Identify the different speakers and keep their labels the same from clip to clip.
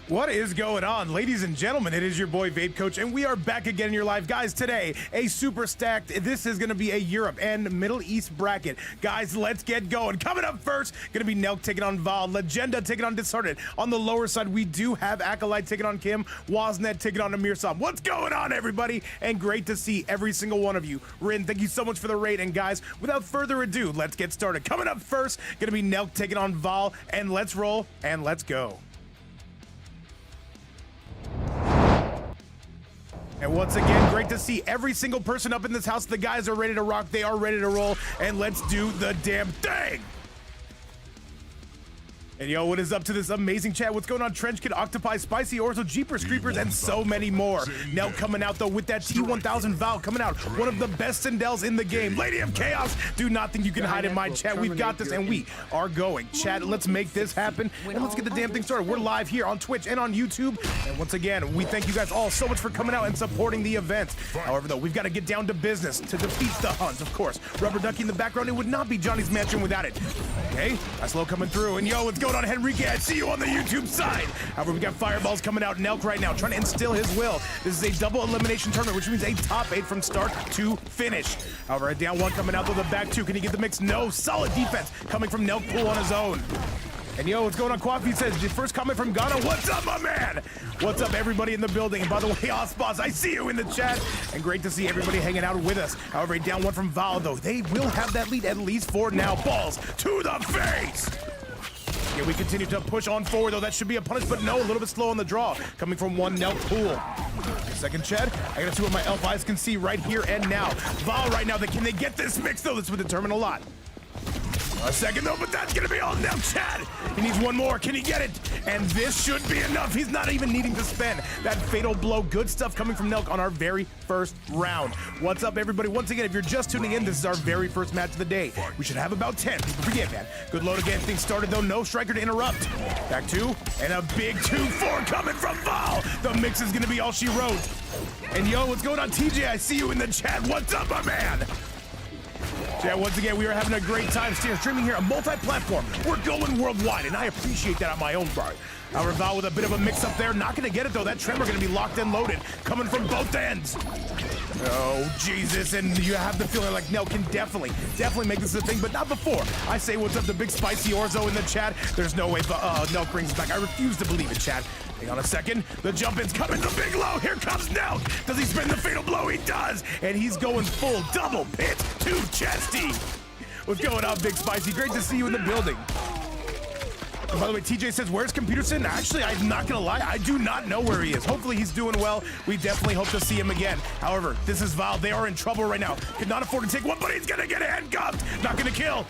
Speaker 1: What is going on, ladies and gentlemen? It is your boy VapeCoach, and we are back again in your life. Guys, today, a super stacked, this is going to be a Europe and Middle East bracket. Guys, let's get going. Coming up first, going to be Nelk taking on Val, Legenda taking on Disarted. On the lower side, we do have Acolyte taking on Kim, Wasnet taking on Amirsam. What's going on, everybody? And great to see every single one of you. Rin, thank you so much for the raid. And guys, without further ado, let's get started. Coming up first, going to be Nelk taking on Val, and let's roll, and let's go. And once again, great to see every single person up in this house. The guys are ready to rock. They are ready to roll. And let's do the damn thing. And yo, what is up to this amazing chat? What's going on? Trench Kid, Octopi, Spicy Orzo, Jeepers Creepers, and so many more. Nelk coming out though with that T1000 Val coming out. One of the best Sindels in the game. Lady of Chaos, do not think you can hide in my chat. We've got this and we are going. Chat, let's make this happen and let's get the damn thing started. We're live here on Twitch and on YouTube. And once again, we thank you guys all so much for coming out and supporting the event. However though, we've got to get down to business to defeat the Huns, of course. Rubber Ducky in the background, it would not be Johnny's Mansion without it. Okay, that's low coming through. And yo, what's going on, Henrique? I see you on the YouTube side. However, we got fireballs coming out. Nelk right now trying to instill his will. This is a double elimination tournament, which means a top 8 from start to finish. However, a down 1 coming out to the back 2. Can he get the mix? No. Solid defense coming from Nelk Pool on his own. And yo, what's going on? Quaffy says, the first comment from Ghana. What's up, my man? What's up, everybody in the building? And by the way, Osboss, I see you in the chat. And great to see everybody hanging out with us. However, a down 1 from Val, though. They will have that lead at least for now. Balls to the face. Yeah, we continue to push on forward, though. That should be a punish, but no, a little bit slow on the draw. Coming from one Nelk Pool. Second Chad, I gotta see what my elf eyes can see right here and now. Val right now, can they get this mix, though? This would determine a lot. A second, though, but that's gonna be all now. Chad, he needs one more. Can he get it? And this should be enough. He's not even needing to spend that fatal blow. Good stuff coming from Nelk on our very first round. What's up, everybody? Once again, if you're just tuning in, this is our very first match of the day. We should have about 10. People forget, man. Good load again. Things started, though. No striker to interrupt. Back 2, and a big 2-4 coming from Val. The mix is gonna be all she wrote. And yo, what's going on, TJ? I see you in the chat. What's up, my man? Yeah, once again, we are having a great time streaming here, a multi-platform. We're going worldwide, and I appreciate that on my own part. However, Val with a bit of a mix-up there. Not going to get it, though. That Tremor going to be locked and loaded, coming from both ends. Oh, Jesus, and you have the feeling like Nelk can definitely make this a thing, but not before. I say what's up to Big Spicy Orzo in the chat. There's no way Nelk brings it back. I refuse to believe it, chat. Hang on a second. The jump in's coming, the big low. Here comes Nelk. Does he spin the fatal blow? He does. And he's going full double pit to chesty. What's going on, Big Spicy? Great to see you in the building. And by the way, TJ says, where's Computerson? Actually, I'm not gonna lie, I do not know where he is. Hopefully he's doing well. We definitely hope to see him again. However, this is Val. They are in trouble right now. Could not afford to take one, but he's gonna get handcuffed. Not gonna kill.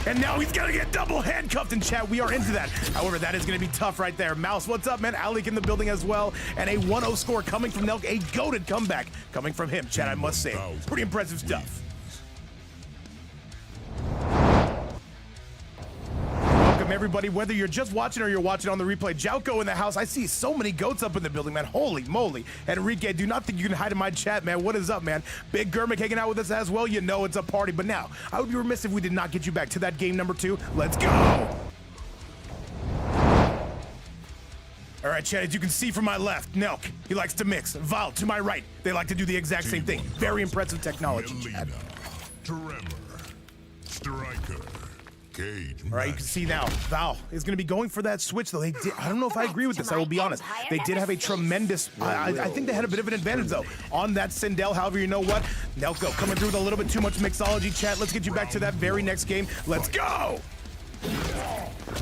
Speaker 1: And now he's gonna get double handcuffed in chat. We are into that. However, that is gonna be tough right there. Mouse, what's up, man? Alec in the building as well. And a 1-0 score coming from Nelk. A goated comeback coming from him, chat, I must say. Pretty impressive stuff. Everybody, whether you're just watching or you're watching on the replay, Jauko in the house. I see so many goats up in the building, man. Holy moly. Enrique, do not think you can hide in my chat, man. What is up, man? Big Gurmick hanging out with us as well. You know it's a party. But now, I would be remiss if we did not get you back to that game number 2. Let's go. All right, chat, as you can see from my left, Nelk, he likes to mix. Val, to my right, they like to do the exact same thing. Very impressive technology, chat.
Speaker 2: Tremor, Striker.
Speaker 1: All right, you can see now, Val is going to be going for that switch, though. I don't know if I agree with this, I will be honest. They did have a tremendous, I think they had a bit of an advantage, though, on that Sindel. However, you know what? Nelk, though, coming through with a little bit too much mixology, chat. Let's get you back to that very next game. Let's go!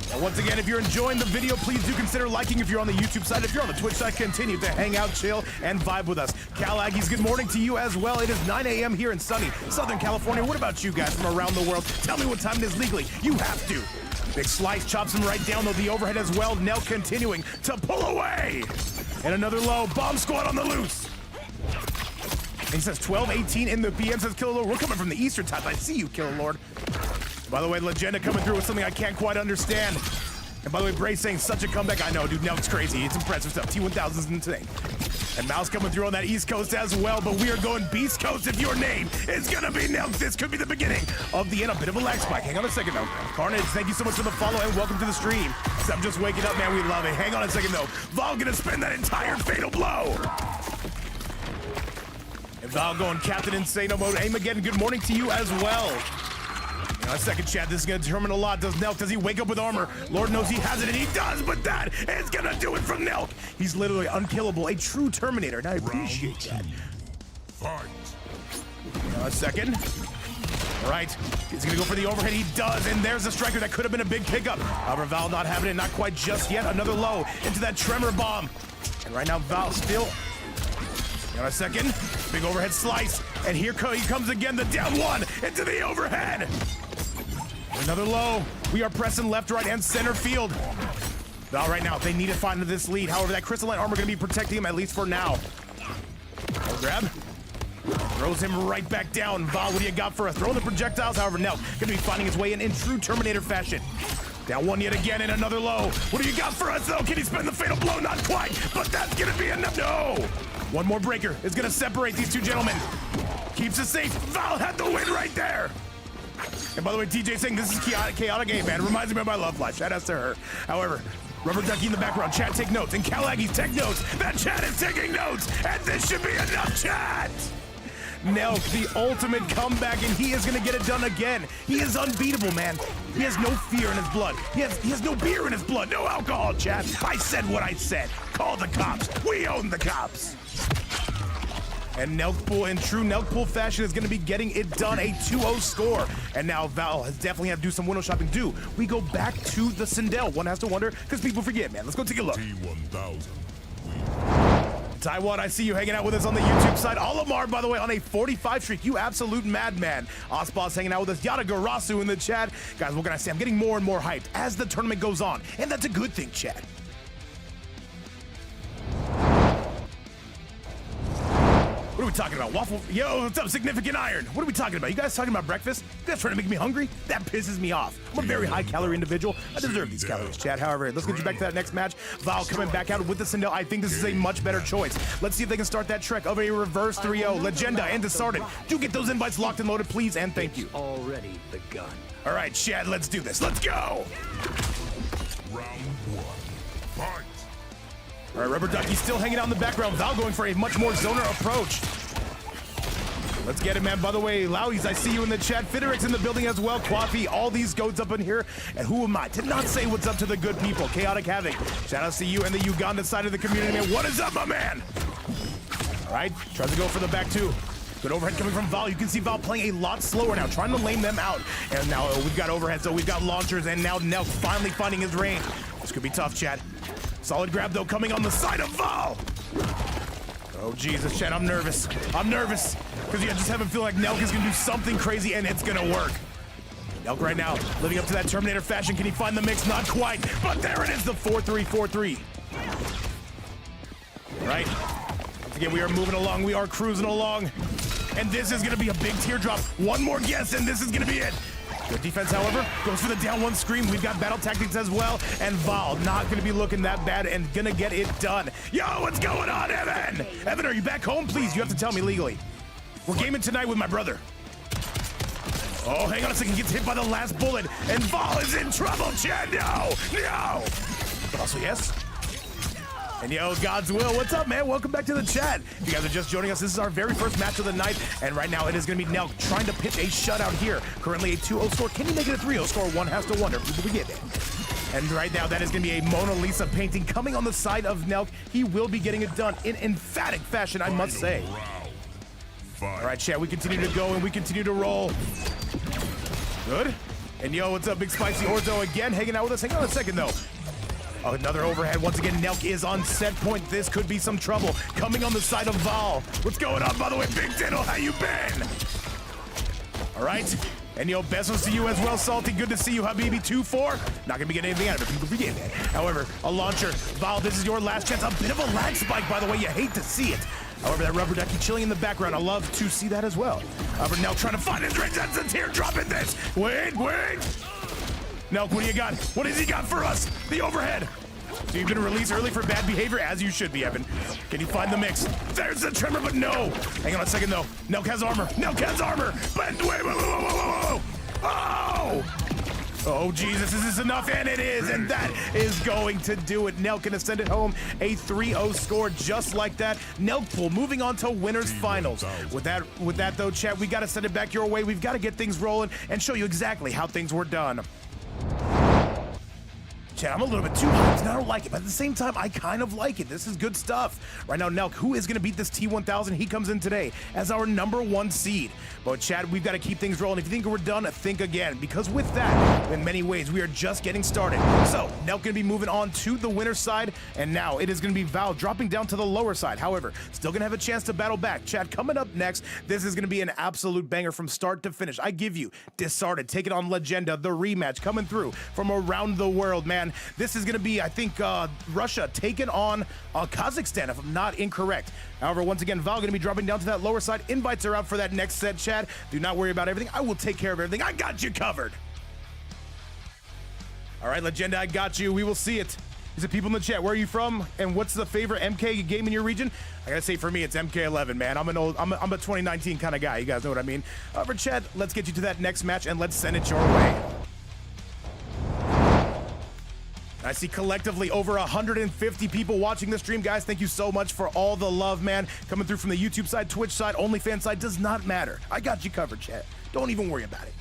Speaker 1: Now, once again, if you're enjoying the video, please do consider liking if you're on the YouTube side. If you're on the Twitch side, continue to hang out, chill, and vibe with us. Cal Aggies, good morning to you as well. It is 9 a.m. here in sunny Southern California. What about you guys from around the world? Tell me what time it is legally. You have to. Big Slice chops him right down, though, the overhead as well. Nelk continuing to pull away. And another low. Bomb squad on the loose. He says 12-18 in the PM, says Killer Lord. We're coming from the Eastern time. I see you, Killer Lord. By the way, Legenda coming through with something I can't quite understand. And by the way, Bray saying such a comeback. I know, dude, Nelk's crazy. It's impressive stuff. T1000 is insane. And Mouse coming through on that East Coast as well, but we are going Beast Coast if your name is gonna be Nelk. This could be the beginning of the end. A bit of a lag spike. Hang on a second though. Carnage, thank you so much for the follow and welcome to the stream. I'm just waking up, man. We love it. Hang on a second though. Val gonna spin that entire fatal blow. And Val going Captain Insano mode. Aim again. Good morning to you as well. A second, chat. This is going to determine a lot. Does Nelk, does he wake up with armor? Lord knows he has it, and he does, but that is going to do it from Nelk. He's literally unkillable, a true Terminator, and I appreciate that.
Speaker 2: Fight.
Speaker 1: A second. All right. He's going to go for the overhead. He does, and there's a striker that could have been a big pickup. However, Val not having it, not quite just yet. Another low into that tremor bomb. And right now, Val still... A second. Big overhead slice, and here he comes again, the down one into the overhead. Another low. We are pressing left, right, and center field. Val right now, they need to find this lead. However, that crystalline armor going to be protecting him, at least for now. Grab. Throws him right back down. Val, what do you got for us? Throwing the projectiles, however, Nelk going to be finding his way in true Terminator fashion. Down one yet again, and another low. What do you got for us, though? Can he spend the fatal blow? Not quite, but that's going to be enough. No! One more breaker is going to separate these two gentlemen. Keeps it safe. Val had the win right there. And by the way, TJ saying this is chaotic game, man. Reminds me of my love life. Shout outs to her. However, Rubber Ducky in the background. Chat, take notes. And Kalaggy's take notes. That chat is taking notes. And this should be enough, chat. Nelk, the ultimate comeback, and he is going to get it done again. He is unbeatable, man. He has no fear in his blood. He has no beer in his blood. No alcohol, chat. I said what I said. Call the cops. We own the cops. And Nelk Pool, in true Nelk Pool fashion, is going to be getting it done. A 2-0 score. And now Val has definitely have to do some window shopping. We go back to the Sindel. One has to wonder, because people forget, man. Let's go take a look.
Speaker 2: T1000.
Speaker 1: Taiwan, I see you hanging out with us on the YouTube side. Olimar, by the way, on a 45 streak. You absolute madman. Osboss hanging out with us. Yatagarasu in the chat. Guys, what can I say? I'm getting more and more hyped as the tournament goes on. And that's a good thing, chat. What are we talking about? Waffle? Yo, what's up, Significant Iron? What are we talking about? You guys talking about breakfast? You guys trying to make me hungry? That pisses me off. I'm a very high-calorie individual. I deserve these calories, chat. However, let's get you back to that next match. Val coming back out with the Sindel. I think this is a much better choice. Let's see if they can start that trek of a reverse 3-0. Legenda and Disarted. Do get those invites locked and loaded, please, and thank you.
Speaker 3: Already begun.
Speaker 1: All right, chat, let's do this. Let's go.
Speaker 2: Round one. Fight.
Speaker 1: All right, Rubber Ducky still hanging out in the background. Val going for a much more zoner approach. Let's get it, man. By the way, Lowies, I see you in the chat. Fitterix in the building as well. Quaffy, all these goats up in here. And who am I to not say what's up to the good people? Chaotic Havoc. Shout out to you and the Uganda side of the community, man. What is up, my man? All right, tries to go for the back two. Good overhead coming from Val. You can see Val playing a lot slower now, trying to lame them out. And now we've got overhead, so we've got launchers, and now Nelk finally finding his range. This could be tough, chat. Solid grab, though, coming on the side of Val. Oh, Jesus, chat, I'm nervous. I'm nervous, because I just have a feeling like Nelk is going to do something crazy, and it's going to work. Nelk right now, living up to that Terminator fashion. Can he find the mix? Not quite, but there it is, the 4-3-4-3. All right. Once again, we are moving along. We are cruising along. And this is going to be a big teardrop. One more guess, and this is going to be it. Good defense, however, goes for the down one scream. We've got battle tactics as well, and Val not going to be looking that bad and going to get it done. Yo, what's going on, Evan? Evan, are you back home? Please, you have to tell me legally. We're gaming tonight with my brother. Oh, hang on a second. He gets hit by the last bullet, and Val is in trouble, Chad. No, no. But also, yes. And yo, God's will, what's up, man? Welcome back to the chat. If you guys are just joining us, this is our very first match of the night, and right now it is going to be Nelk trying to pitch a shutout here. Currently a 2-0 score. Can he make it a 3-0 score? One has to wonder. We get it. And right now, that is going to be a Mona Lisa painting coming on the side of Nelk. He will be getting it done in emphatic fashion, I must say. All right, chat, we continue to go and we continue to roll. Good. And yo, what's up, Big Spicy Orzo again hanging out with us. Hang on a second, though. Oh, another overhead. Once again, Nelk is on set point. This could be some trouble. Coming on the side of Val. What's going on, by the way? Big Diddle, how you been? All right. And yo, Bezos to you as well, Salty. Good to see you, Habibi. 2-4. Not gonna be getting anything out of it. People forget that. However, a launcher. Val, this is your last chance. A bit of a lag spike, by the way. You hate to see it. However, that Rubber Ducky chilling in the background. I love to see that as well. However, Nelk trying to find his range. That's a teardrop in this. Wait. Nelk, what do you got? What has he got for us? The overhead. So you've been released early for bad behavior, as you should be, Evan. Can you find the mix? There's the tremor, but no. Hang on a second, though. Nelk has armor. Nelk has armor. But wait, whoa. Oh! Oh, Jesus, is this enough? And it is, and that is going to do it. Nelk can send it home. A 3-0 score just like that. Nelk pool moving on to winners finals. With that though, chat, we got to send it back your way. We've got to get things rolling and show you exactly how things were done. Chat, I'm a little bit too hyped and I don't like it, but at the same time, I kind of like it. This is good stuff. Right now, Nelk, who is going to beat this T1000? He comes in today as our #1 seed. But Chad, we've got to keep things rolling. If you think we're done, think again. Because with that, in many ways, we are just getting started. So, Nelk going to be moving on to the winner's side, and now it is going to be Val dropping down to the lower side. However, still going to have a chance to battle back. Chad, coming up next, this is going to be an absolute banger from start to finish. I give you Disarted, taking on Legenda, the rematch coming through from around the world, man. This is going to be, I think, Russia taking on Kazakhstan, if I'm not incorrect. However, once again, Val going to be dropping down to that lower side. Invites are out for that next set, Chad. Do not worry about everything. I will take care of everything. I got you covered. All right, Legenda, I got you. We will see it. Is it people in the chat? Where are you from? And what's the favorite MK game in your region? I gotta say, for me, it's MK11, man. I'm a 2019 kind of guy. You guys know what I mean. However, Chad, let's get you to that next match and let's send it your way. I see collectively over 150 people watching the stream, guys. Thank you so much for all the love, man. Coming through from the YouTube side, Twitch side, OnlyFans side, does not matter. I got you covered, chat. Don't even worry about it.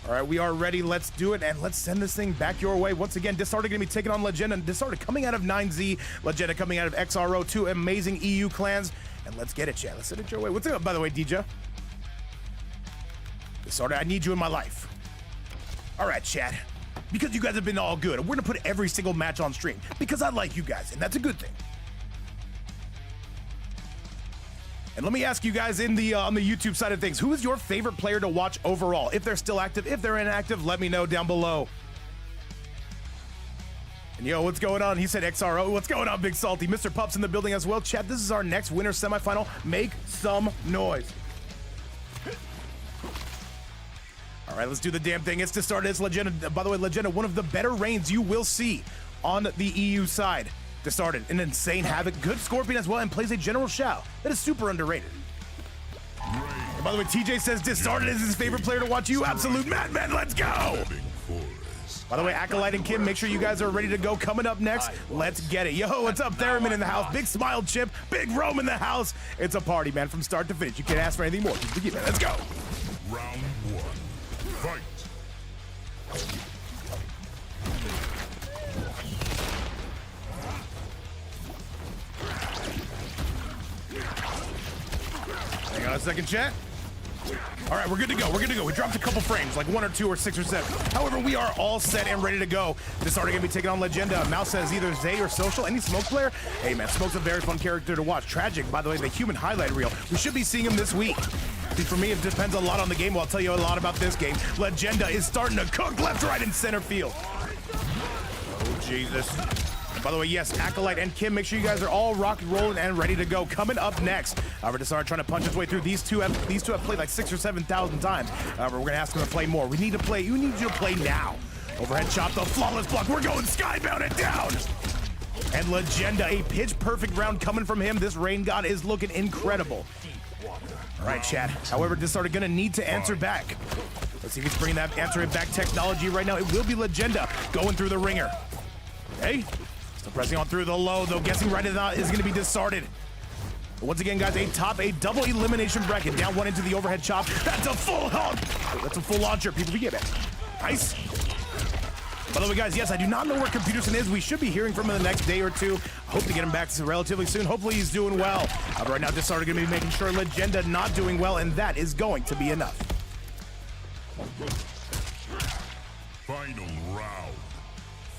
Speaker 1: All right, we are ready. Let's do it, and let's send this thing back your way. Once again, Disarted going to be taking on Legenda. Disarted coming out of 9Z, Legenda coming out of XRO, two amazing EU clans. And let's get it, chat. Let's send it your way. What's up, by the way, DJ? Disarted, I need you in my life. All right, chat. Because you guys have been all good, we're gonna put every single match on stream because I like you guys, and that's a good thing. And let me ask you guys in the on the YouTube side of things, who is your favorite player to watch overall? If they're still active, if they're inactive, let me know down below. And yo, what's going on? He said XRO. What's going on, Big Salty? Mr. Pups in the building as well. Chat, this is our next winner semifinal. Make some noise. All right, let's do the damn thing. It's Disarted. It's Legenda. By the way, Legenda, one of the better reigns you will see on the EU side. Disarted, an insane Havoc, good Scorpion as well, and plays a General Shao. That is super underrated. And by the way, TJ says Disarted is his favorite player to watch. You absolute madman. Let's go. By the way, Acolyte and Kim, make sure you guys are ready to go. Coming up next, let's get it. Yo, what's up, Theremin in the house? Big Smile Chip, Big Rome in the house. It's a party, man, from start to finish. You can't ask for anything more. Let's go.
Speaker 2: Round 1. Fight!
Speaker 1: Hang on a second, chat. All right, we're good to go. We're good to go. We dropped a couple frames, like 1 or 2 or 6 or 7. However, we are all set and ready to go. This is already gonna be taking on Legenda. Mouse says either Zay or Social. Any Smoke player? Hey, man, Smoke's a very fun character to watch. Tragic, by the way, the human highlight reel. We should be seeing him this week. See, for me, it depends a lot on the game. Well, I'll tell you a lot about this game. Legenda is starting to cook left, right, and center field. Oh, Jesus. And by the way, yes, Acolyte and Kim, make sure you guys are all rocking, rolling, and ready to go. Coming up next, however, Disarted trying to punch his way through. These two have played like 6,000 or 7,000 times. However, we're gonna ask them to play more. We need to play. You need you to play now. Overhead chop, the flawless block. We're going skybound and down. And Legenda, a pitch perfect round coming from him. This Rain God is looking incredible. All right, chat. However, Disarted gonna need to answer back. Let's see if he's bringing that answering back technology right now. It will be Legenda going through the ringer. Okay. Still pressing on through the low, though. Guessing right now is gonna be Disarted. But once again, guys, a double elimination bracket. Down one into the overhead chop. That's a full hug. That's a full launcher. People forget it. Nice. By the way, guys, yes, I do not know where Computerson is. We should be hearing from him the next day or two. Hope to get him back relatively soon. Hopefully he's doing well. But right now, Disarted gonna be making sure Legenda not doing well, and that is going to be enough.
Speaker 2: Final round.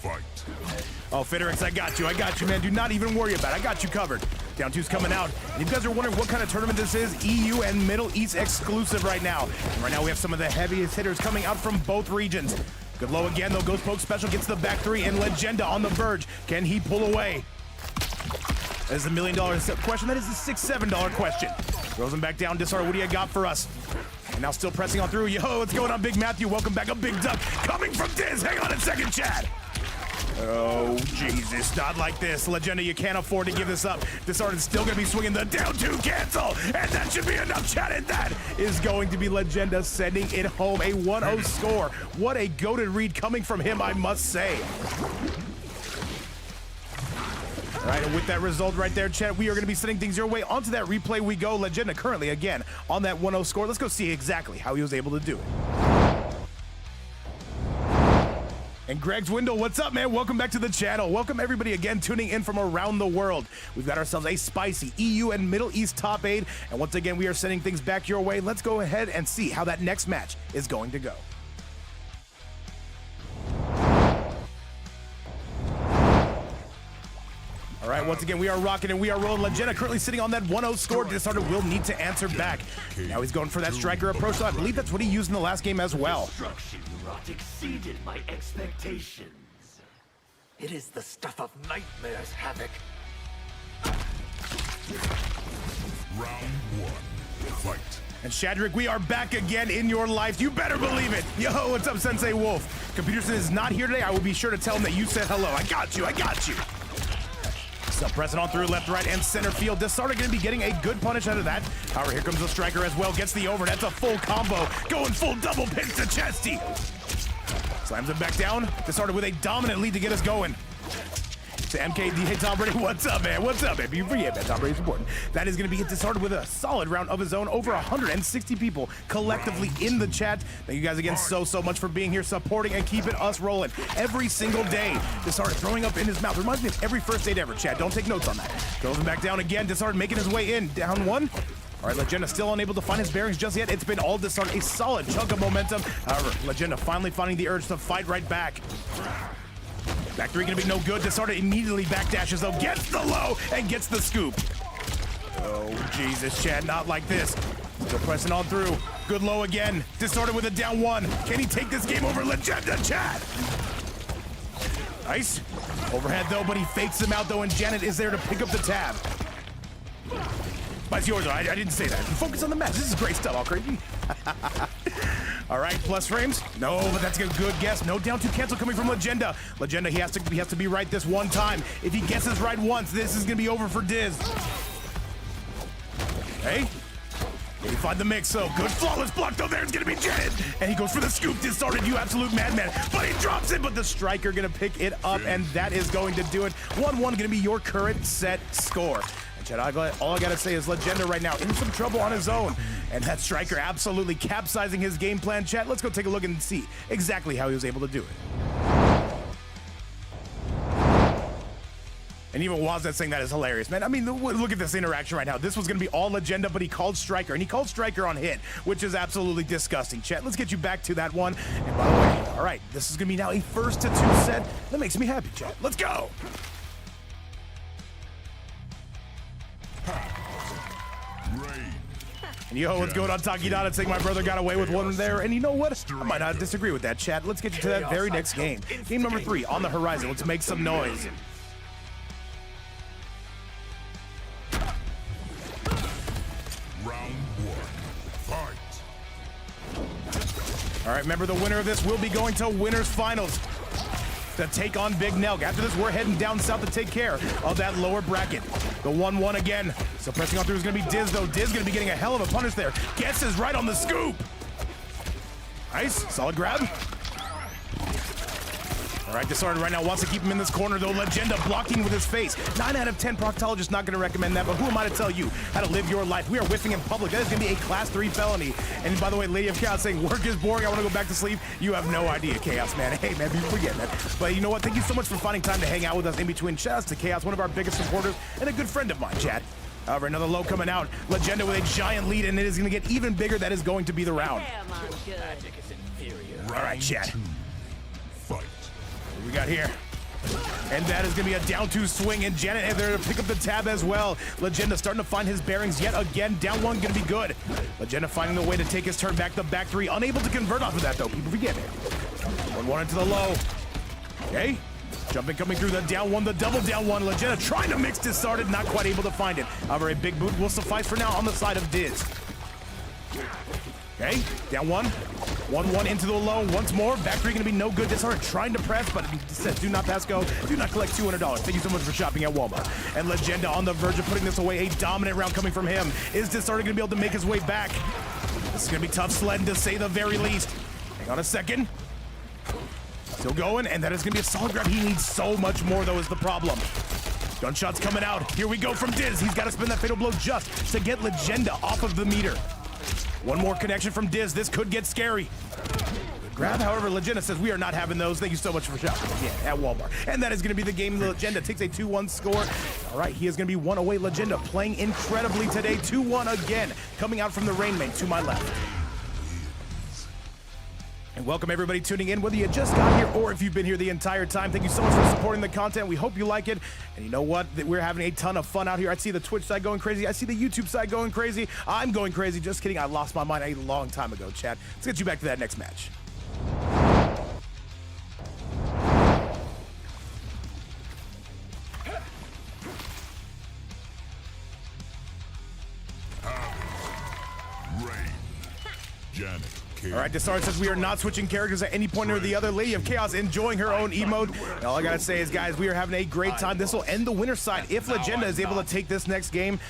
Speaker 2: Fight.
Speaker 1: Oh, Fitterix, I got you, man. Do not even worry about it. I got you covered. Down two's coming out. And if you guys are wondering what kind of tournament this is, EU and Middle East exclusive right now. And right now, we have some of the heaviest hitters coming out from both regions. Good low again, though. Ghost Poke special gets the back 3, and Legenda on the verge. Can he pull away? That is $1 million question. That is a $6-7 question. Throws him back down. Disarted, what do you got for us? And now still pressing on through. Yo, what's going on, Big Matthew? Welcome back, a Big Duck coming from Diz. Hang on a second, Chad. Oh, Jesus, not like this. Legenda, you can't afford to give this up. Disarted still going to be swinging the down 2 cancel, and that should be enough, Chad, and that is going to be Legenda sending it home. A 1-0 score. What a goated read coming from him, I must say. All right, and with that result right there, Chat, we are going to be sending things your way. Onto that replay we go. Legenda currently, again, on that 1-0 score. Let's go see exactly how he was able to do it. And Greg's Window, what's up, man? Welcome back to the channel. Welcome everybody again tuning in from around the world. We've got ourselves a spicy EU and Middle East top 8. And once again, we are sending things back your way. Let's go ahead and see how that next match is going to go. All right, once again, we are rocking and we are rolling. Legenda currently sitting on that 1-0 score. Disarted will need to answer back. Now he's going for that striker approach, so I believe that's what he used in the last game as well.
Speaker 3: Exceeded my expectations. It is the stuff of nightmares, Havoc.
Speaker 2: Round 1. Fight.
Speaker 1: And Shadrick, we are back again in your life. You better believe it. Yo, what's up, Sensei Wolf? Computerson is not here today. I will be sure to tell him that you said hello. I got you. I got you. So pressing on through left, right, and center field. Disarted going to be getting a good punish out of that. However, here comes the striker as well. Gets the over. That's a full combo. Going full double pinch to Chesty. Slams him back down. Disarted with a dominant lead to get us going. To MKD, hey Tom Brady, what's up, man? What's up, man? Yeah, man, Tom Brady's important. That is going to be Disarted with a solid round of his own. Over 160 people collectively in the chat. Thank you guys again so much for being here, supporting, and keeping us rolling every single day. Disarted throwing up in his mouth. Reminds me of every first date ever, chat. Don't take notes on that. Throws him back down again. Disarted making his way in. Down 1. All right, Legenda still unable to find his bearings just yet. It's been all Disarted. A solid chunk of momentum. However, Legenda finally finding the urge to fight right back. Back 3 gonna be no good. Disarted immediately backdashes though, gets the low and gets the scoop. Oh, Jesus, Chad, not like this. Still pressing on through. Good low again. Disarted with a down 1. Can he take this game over? Legenda, Chad. Nice. Overhead though, but he fakes him out though, and Janet is there to pick up the tab. Spicy Orzo, I didn't say that. Focus on the match. This is great stuff, all crazy. All right, plus frames. No, but that's a good guess. No down 2 cancel coming from Legenda. Legenda, he has to be right this one time. If he guesses right once, this is gonna be over for Diz. Hey, can he find the mix? So good flawless block though. There's gonna be Janet, and he goes for the scoop. Disarted, you absolute madman. But he drops it. But the striker gonna pick it up, and that is going to do it. 1-1 gonna be your current set score. All I gotta say is Legenda right now in some trouble on his own, and that striker absolutely capsizing his game plan. Chat, let's go take a look and see exactly how he was able to do it. And even Wasnet saying that is hilarious, man. I mean, look at this interaction right now. This was gonna be all Legenda, but he called striker, and he called striker on hit, which is absolutely disgusting. Chat, let's get you back to that one. And by the way, all right, this is gonna be now a 1-2 set. That makes me happy, chat. Let's go. And yo, what's going on, Takidana? Saying my brother got away with one there. And you know what? I might not disagree with that, chat. Let's get you to that very next game. Game number 3 on the horizon. Let's make some noise.
Speaker 2: Round 1. Fight.
Speaker 1: All right, remember the winner of this will be going to Winners Finals to take on Big Nelk. After this, we're heading down south to take care of that lower bracket. The 1-1 again. So pressing on through is going to be Diz, though. Diz going to be getting a hell of a punish there. Guesses right on the scoop. Nice. Solid grab. All right, Disarted right now wants to keep him in this corner, though. Legenda blocking with his face. 9 out of 10 proctologist not going to recommend that, but who am I to tell you how to live your life? We are whiffing in public. That is going to be a class 3 felony. And by the way, Lady of Chaos saying, work is boring. I want to go back to sleep. You have no idea, Chaos, man. Hey, man, you forget that. But you know what? Thank you so much for finding time to hang out with us in between. Shout outs to Chaos, one of our biggest supporters and a good friend of mine, Chad. However, another low coming out. Legenda with a giant lead, and it is going to get even bigger. That is going to be the round. All right, Chad.
Speaker 2: Fight.
Speaker 1: What we got here? And that is going to be a down 2 swing, and Janet there to pick up the tab as well. Legenda starting to find his bearings yet again. Down 1 going to be good. Legenda finding the way to take his turn back. The back 3 unable to convert off of that, though. People forget it. 1-1 into the low. Okay. Jumping coming through the down 1, the double down 1. Legenda trying to mix Disarted, not quite able to find it. However, a big boot will suffice for now on the side of Diz. Okay, down one. 1-1 into the low. Once more. Back three going to be no good. Disarted trying to press, but he says do not pass go. Do not collect $200. Thank you so much for shopping at Walmart. And Legenda on the verge of putting this away. A dominant round coming from him. Is Disarted going to be able to make his way back? This is going to be tough sledding to say the very least. Hang on a second. Still going, and that is going to be a solid grab. He needs so much more, though, is the problem. Gunshots coming out. Here we go from Diz. He's got to spin that fatal blow just to get Legenda off of the meter. One more connection from Diz. This could get scary. Grab, however, Legenda says we are not having those. Thank you so much for shopping. Yeah, at Walmart. And that is going to be the game. Legenda takes a 2-1 score. All right, he is going to be one away. Legenda playing incredibly today. 2-1 again. Coming out from the rain main to my left. And welcome everybody tuning in, whether you just got here or if you've been here the entire time. Thank you so much for supporting the content. We hope you like it. And you know what? We're having a ton of fun out here. I see the Twitch side going crazy. I see the YouTube side going crazy. I'm going crazy. Just kidding. I lost my mind a long time ago, chat. Let's get you back to that next match.
Speaker 2: Janet.
Speaker 1: All right, Disarted says we are not switching characters at any point or the other. Lady of Chaos enjoying her own emote. And all I gotta say is, guys, we are having a great time. This will end the winner's side if Legenda is able to take this next game.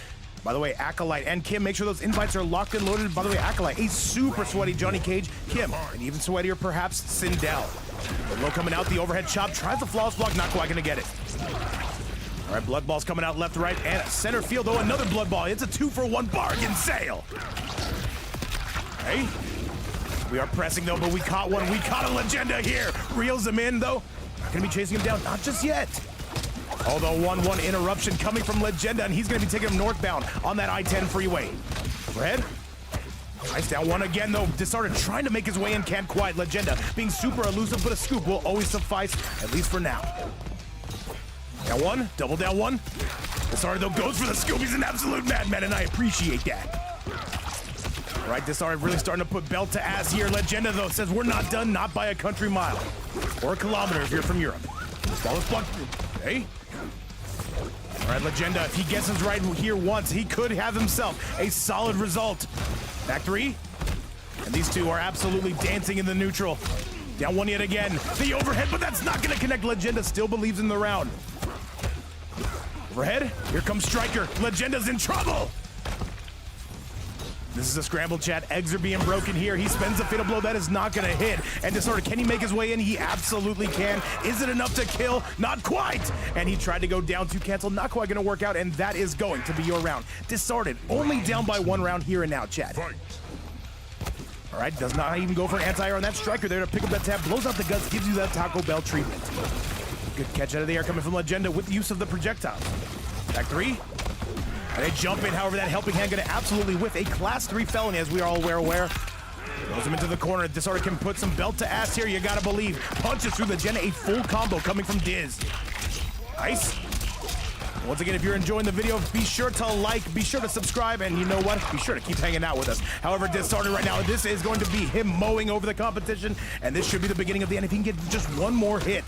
Speaker 1: By the way, Acolyte and Kim, make sure those invites are locked and loaded. By the way, Acolyte, a super sweaty Johnny Cage. Kim, and even sweatier, perhaps, Sindel. The low coming out, the overhead chop, tries the flawless block, not quite gonna get it. All right, blood balls coming out left, right, and center field. Oh, another blood ball. It's a 2-for-1 bargain sale. Hey. We are pressing, though, but we caught one. We caught a Legenda here. Reels him in, though. Not going to be chasing him down. Not just yet. Although 1-1 interruption coming from Legenda, and he's going to be taking him northbound on that I-10 freeway. Overhead. Nice, down one again, though. Disarted trying to make his way in. Can't quite. Legenda being super elusive, but a scoop will always suffice, at least for now. Down one. Double down one. Disarted, though, goes for the scoop. He's an absolute madman, and I appreciate that. All right, Disarted really starting to put belt to ass here. Legenda, though, says we're not done, not by a country mile. Or a kilometer if you're from Europe. Flawless block. Hey. All right, Legenda, if he guesses right here once, he could have himself a solid result. Back three. And these two are absolutely dancing in the neutral. Down one yet again. The overhead, but that's not going to connect. Legenda still believes in the round. Overhead. Here comes Striker. Legenda's in trouble. This is a scramble, chat. Eggs are being broken here. He spends a fatal blow. That is not going to hit. And Disarted, can he make his way in? He absolutely can. Is it enough to kill? Not quite. And he tried to go down to cancel. Not quite going to work out. And that is going to be your round. Disarted, only down by one round here and now, chat. All right, does not even go for an anti-air on that Striker there to pick up that tab. Blows out the guts, gives you that Taco Bell treatment. Good catch out of the air coming from Legenda with the use of the projectile. Back three. And they jump in, however, that helping hand going to absolutely whiff a class 3 felony, as we are all aware. Throws him into the corner. Disarted can put some belt to ass here, you gotta believe. Punches through Legenda, a full combo coming from Diz. Nice. Once again, if you're enjoying the video, be sure to like, be sure to subscribe, and you know what? Be sure to keep hanging out with us. However, Disarted right now, this is going to be him mowing over the competition, and this should be the beginning of the end if he can get just one more hit.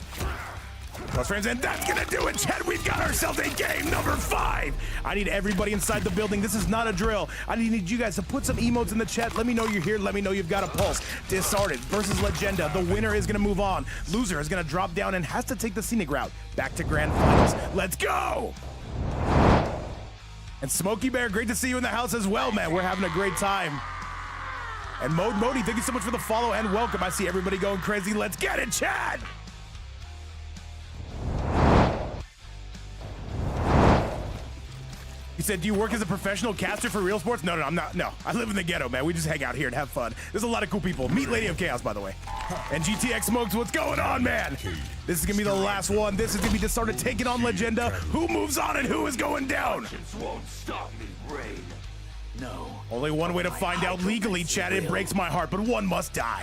Speaker 1: Plus friends, and that's gonna do it, chat. We've got ourselves a game number 5. I need everybody inside the building. This is not a drill. I need you guys to put some emotes in the chat. Let me know you're here. Let me know you've got a pulse. Disarted versus Legenda. The winner is gonna move on. Loser is gonna drop down and has to take the scenic route back to grand finals. Let's go! And Smokey Bear, great to see you in the house as well, man. We're having a great time. And Modi, thank you so much for the follow and welcome. I see everybody going crazy. Let's get it, chat! He said, do you work as a professional caster for Real Sports? No, I'm not. No, I live in the ghetto, man. We just hang out here and have fun. There's a lot of cool people. Meet Lady of Chaos, by the way. And GTX Smokes, what's going on, man? This is going to be the last one. This is going to be Disarted taking on Legenda. Who moves on and who is going down?
Speaker 3: Won't stop me, Rain. No.
Speaker 1: Only one way to find out legally, chat. It breaks my heart, but one must die.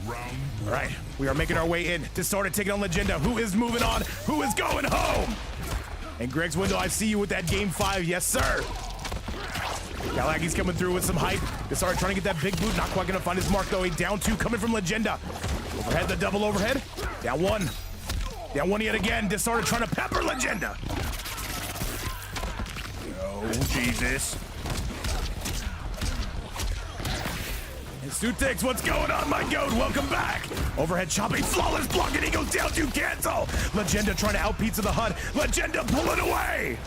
Speaker 1: All right, we are making our way in. Disarted taking on Legenda. Who is moving on? Who is going home? And Greg's window, I see you with that game 5. Yes, sir. Galagi's coming through with some hype. Disarted trying to get that big boot. Not quite going to find his mark, though. A down 2 coming from Legenda. Overhead, the double overhead. Down 1. Down 1 yet again. Disarted trying to pepper Legenda. Oh, Jesus. Sutix, what's going on, my goat? Welcome back. Overhead chopping, flawless block, and he goes down to cancel. Legenda trying to out pizza the HUD. Legenda pulling away.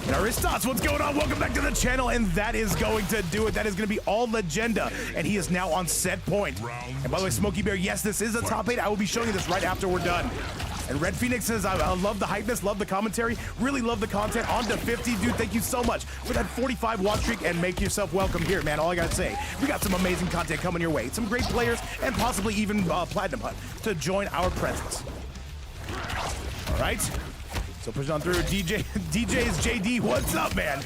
Speaker 1: And Aristos, what's going on? Welcome back to the channel, and that is going to do it. That is going to be all Legenda, and he is now on set point. And by the way, Smokey Bear, yes, this is a top 8. I will be showing you this right after we're done. And Red Phoenix says, I love the hypeness, love the commentary, really love the content. On to 50, dude, thank you so much for that 45 watch streak, and make yourself welcome here, man. All I gotta say, we got some amazing content coming your way. Some great players, and possibly even Platinum HUD to join our presence. All right. So push on through. DJ is JD. What's up, man?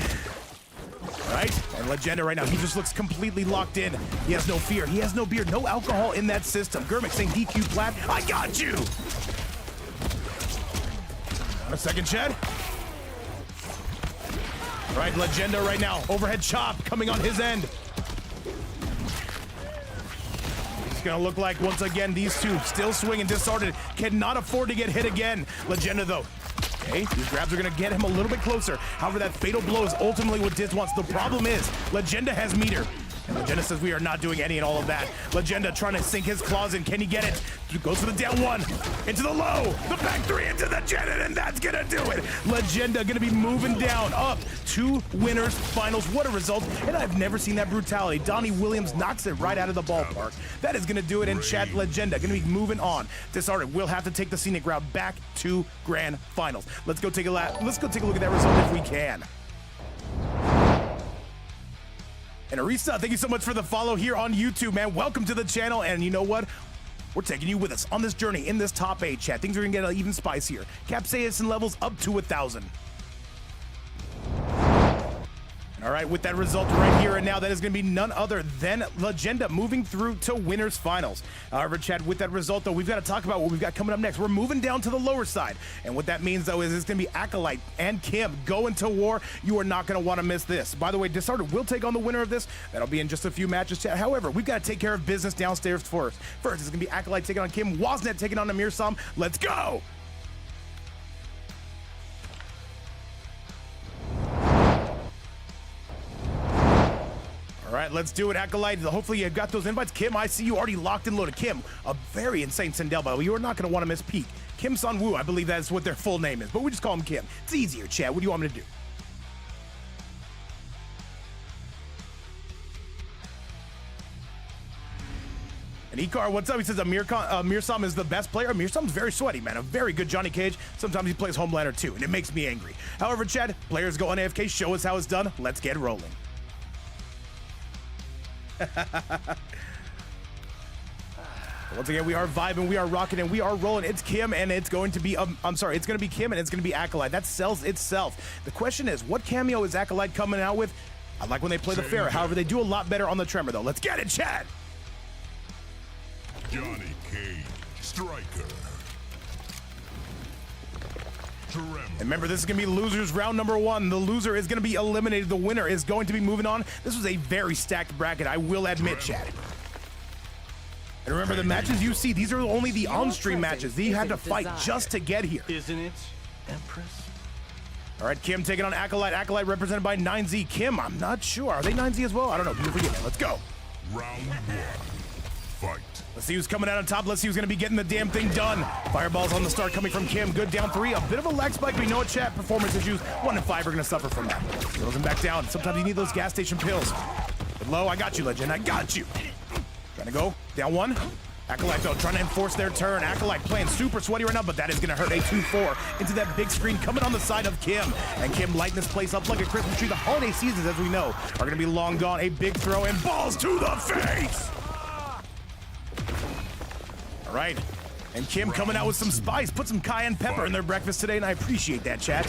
Speaker 1: All right, and Legenda right now, he just looks completely locked in. He has no fear. He has no beard. No alcohol in that system. Gurmik saying DQ Plat. I got you. On a second, Chad. All right, Legenda right now. Overhead chop coming on his end. It's gonna look like, once again, these two still swinging. Disarted cannot afford to get hit again. Legenda, though. Okay, these grabs are gonna get him a little bit closer. However, that fatal blow is ultimately what Diz wants. The problem is, Legenda has meter. And Legenda says we are not doing any and all of that. Legenda trying to sink his claws in. Can he get it? He goes for the down 1, into the low, the back 3 into the Janet, and that's gonna do it. Legenda gonna be moving down, up 2 winners finals. What a result, and I've never seen that brutality. Donnie Williams knocks it right out of the ballpark. That is gonna do it in chat. Legenda gonna be moving on. Disarted will have to take the scenic route back to grand finals. Let's go take a look at that result if we can. And Arisa, thank you so much for the follow here on YouTube, man. Welcome to the channel, and you know what? We're taking you with us on this journey in this top 8, chat. Things are gonna get even spicier. Capsaicin levels up to 1,000. All right, with that result right here and now, that is going to be none other than Legenda moving through to winners finals. However, Chad, with that result, though, we've got to talk about what we've got coming up next. We're moving down to the lower side. And what that means, though, is it's going to be Acolyte and Kim going to war. You are not going to want to miss this. By the way, Disarted will take on the winner of this. That'll be in just a few matches, Chad. However, we've got to take care of business downstairs first. First, it's going to be Acolyte taking on Kim, Wasnet taking on Amirsam. Let's go! All right, let's do it, Acolyte. Hopefully you've got those invites. Kim, I see you already locked and loaded. Kim, a very insane Sindel, by the way. You are not going to want to miss Peak. Kim Sun-woo, I believe that is what their full name is, but we just call him Kim. It's easier, Chad. What do you want me to do? And Ikar, what's up? He says Amirsam is the best player. Amirsam's very sweaty, man. A very good Johnny Cage. Sometimes he plays Homelander too, and it makes me angry. However, Chad, players go on AFK. Show us how it's done. Let's get rolling. Once again, we are vibing, we are rocking, and we are rolling. It's Kim, and it's going to be, it's going to be Kim, and it's going to be Acolyte. That sells itself. The question is, what cameo is Acolyte coming out with? I like when they play the Pharaoh. However, they do a lot better on the Tremor, though. Let's get it, Chad!
Speaker 2: Johnny Cage, Striker.
Speaker 1: And remember, this is going to be losers round number 1. The loser is going to be eliminated. The winner is going to be moving on. This was a very stacked bracket, I will admit, Chad. And remember, the matches you see, these are only the on-stream matches. They had to fight just to get here.
Speaker 3: Isn't it, Empress?
Speaker 1: All right, Kim taking on Acolyte. Acolyte represented by 9Z. Kim, I'm not sure. Are they 9Z as well? I don't know. You forget me. Let's go.
Speaker 2: Round 1. Fight.
Speaker 1: Let's see who's coming out on top. Let's see who's going to be getting the damn thing done. Fireballs on the start coming from Kim. Good down 3. A bit of a lag spike, but you know what, chat? Performance issues. 1 and 5 are going to suffer from that. Throws him back down. Sometimes you need those gas station pills. But low, I got you, Legend. I got you. Trying to go. Down 1. Acolyte, though, trying to enforce their turn. Acolyte playing super sweaty right now, but that is going to hurt. A 2-4 into that big screen coming on the side of Kim. And Kim lighting this place up like a Christmas tree. The holiday seasons, as we know, are going to be long gone. A big throw and balls to the face. All right, and Kim coming out with some spice. Put some cayenne pepper in their breakfast today, and I appreciate that, chat.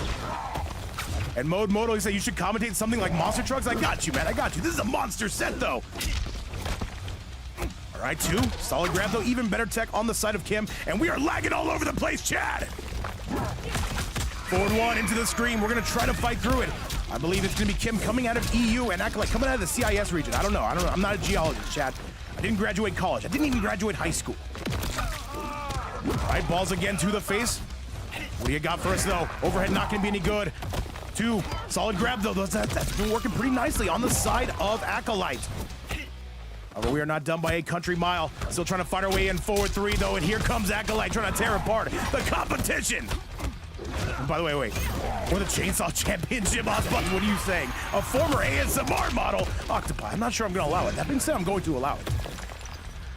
Speaker 1: And Moto, he said you should commentate something like monster trucks. I got you, man. I got you. This is a monster set, though. All right, 2. Solid grab, though. Even better tech on the side of Kim. And we are lagging all over the place, Chad. Forward 1 into the screen. We're going to try to fight through it. I believe it's going to be Kim coming out of EU and Acolyte coming out of the CIS region. I don't know. I'm not a geologist, Chad. I didn't graduate college. I didn't even graduate high school. All right, balls again to the face. What do you got for us, though? Overhead not going to be any good. 2. Solid grab, though. That's been working pretty nicely on the side of Acolyte. However, we are not done by a country mile. Still trying to find our way in forward 3, though, and here comes Acolyte trying to tear apart the competition. And by the way, wait. For the Chainsaw Championship, Ozbot, what are you saying? A former ASMR model, Octopi. I'm not sure I'm going to allow it. That being said, I'm going to allow it.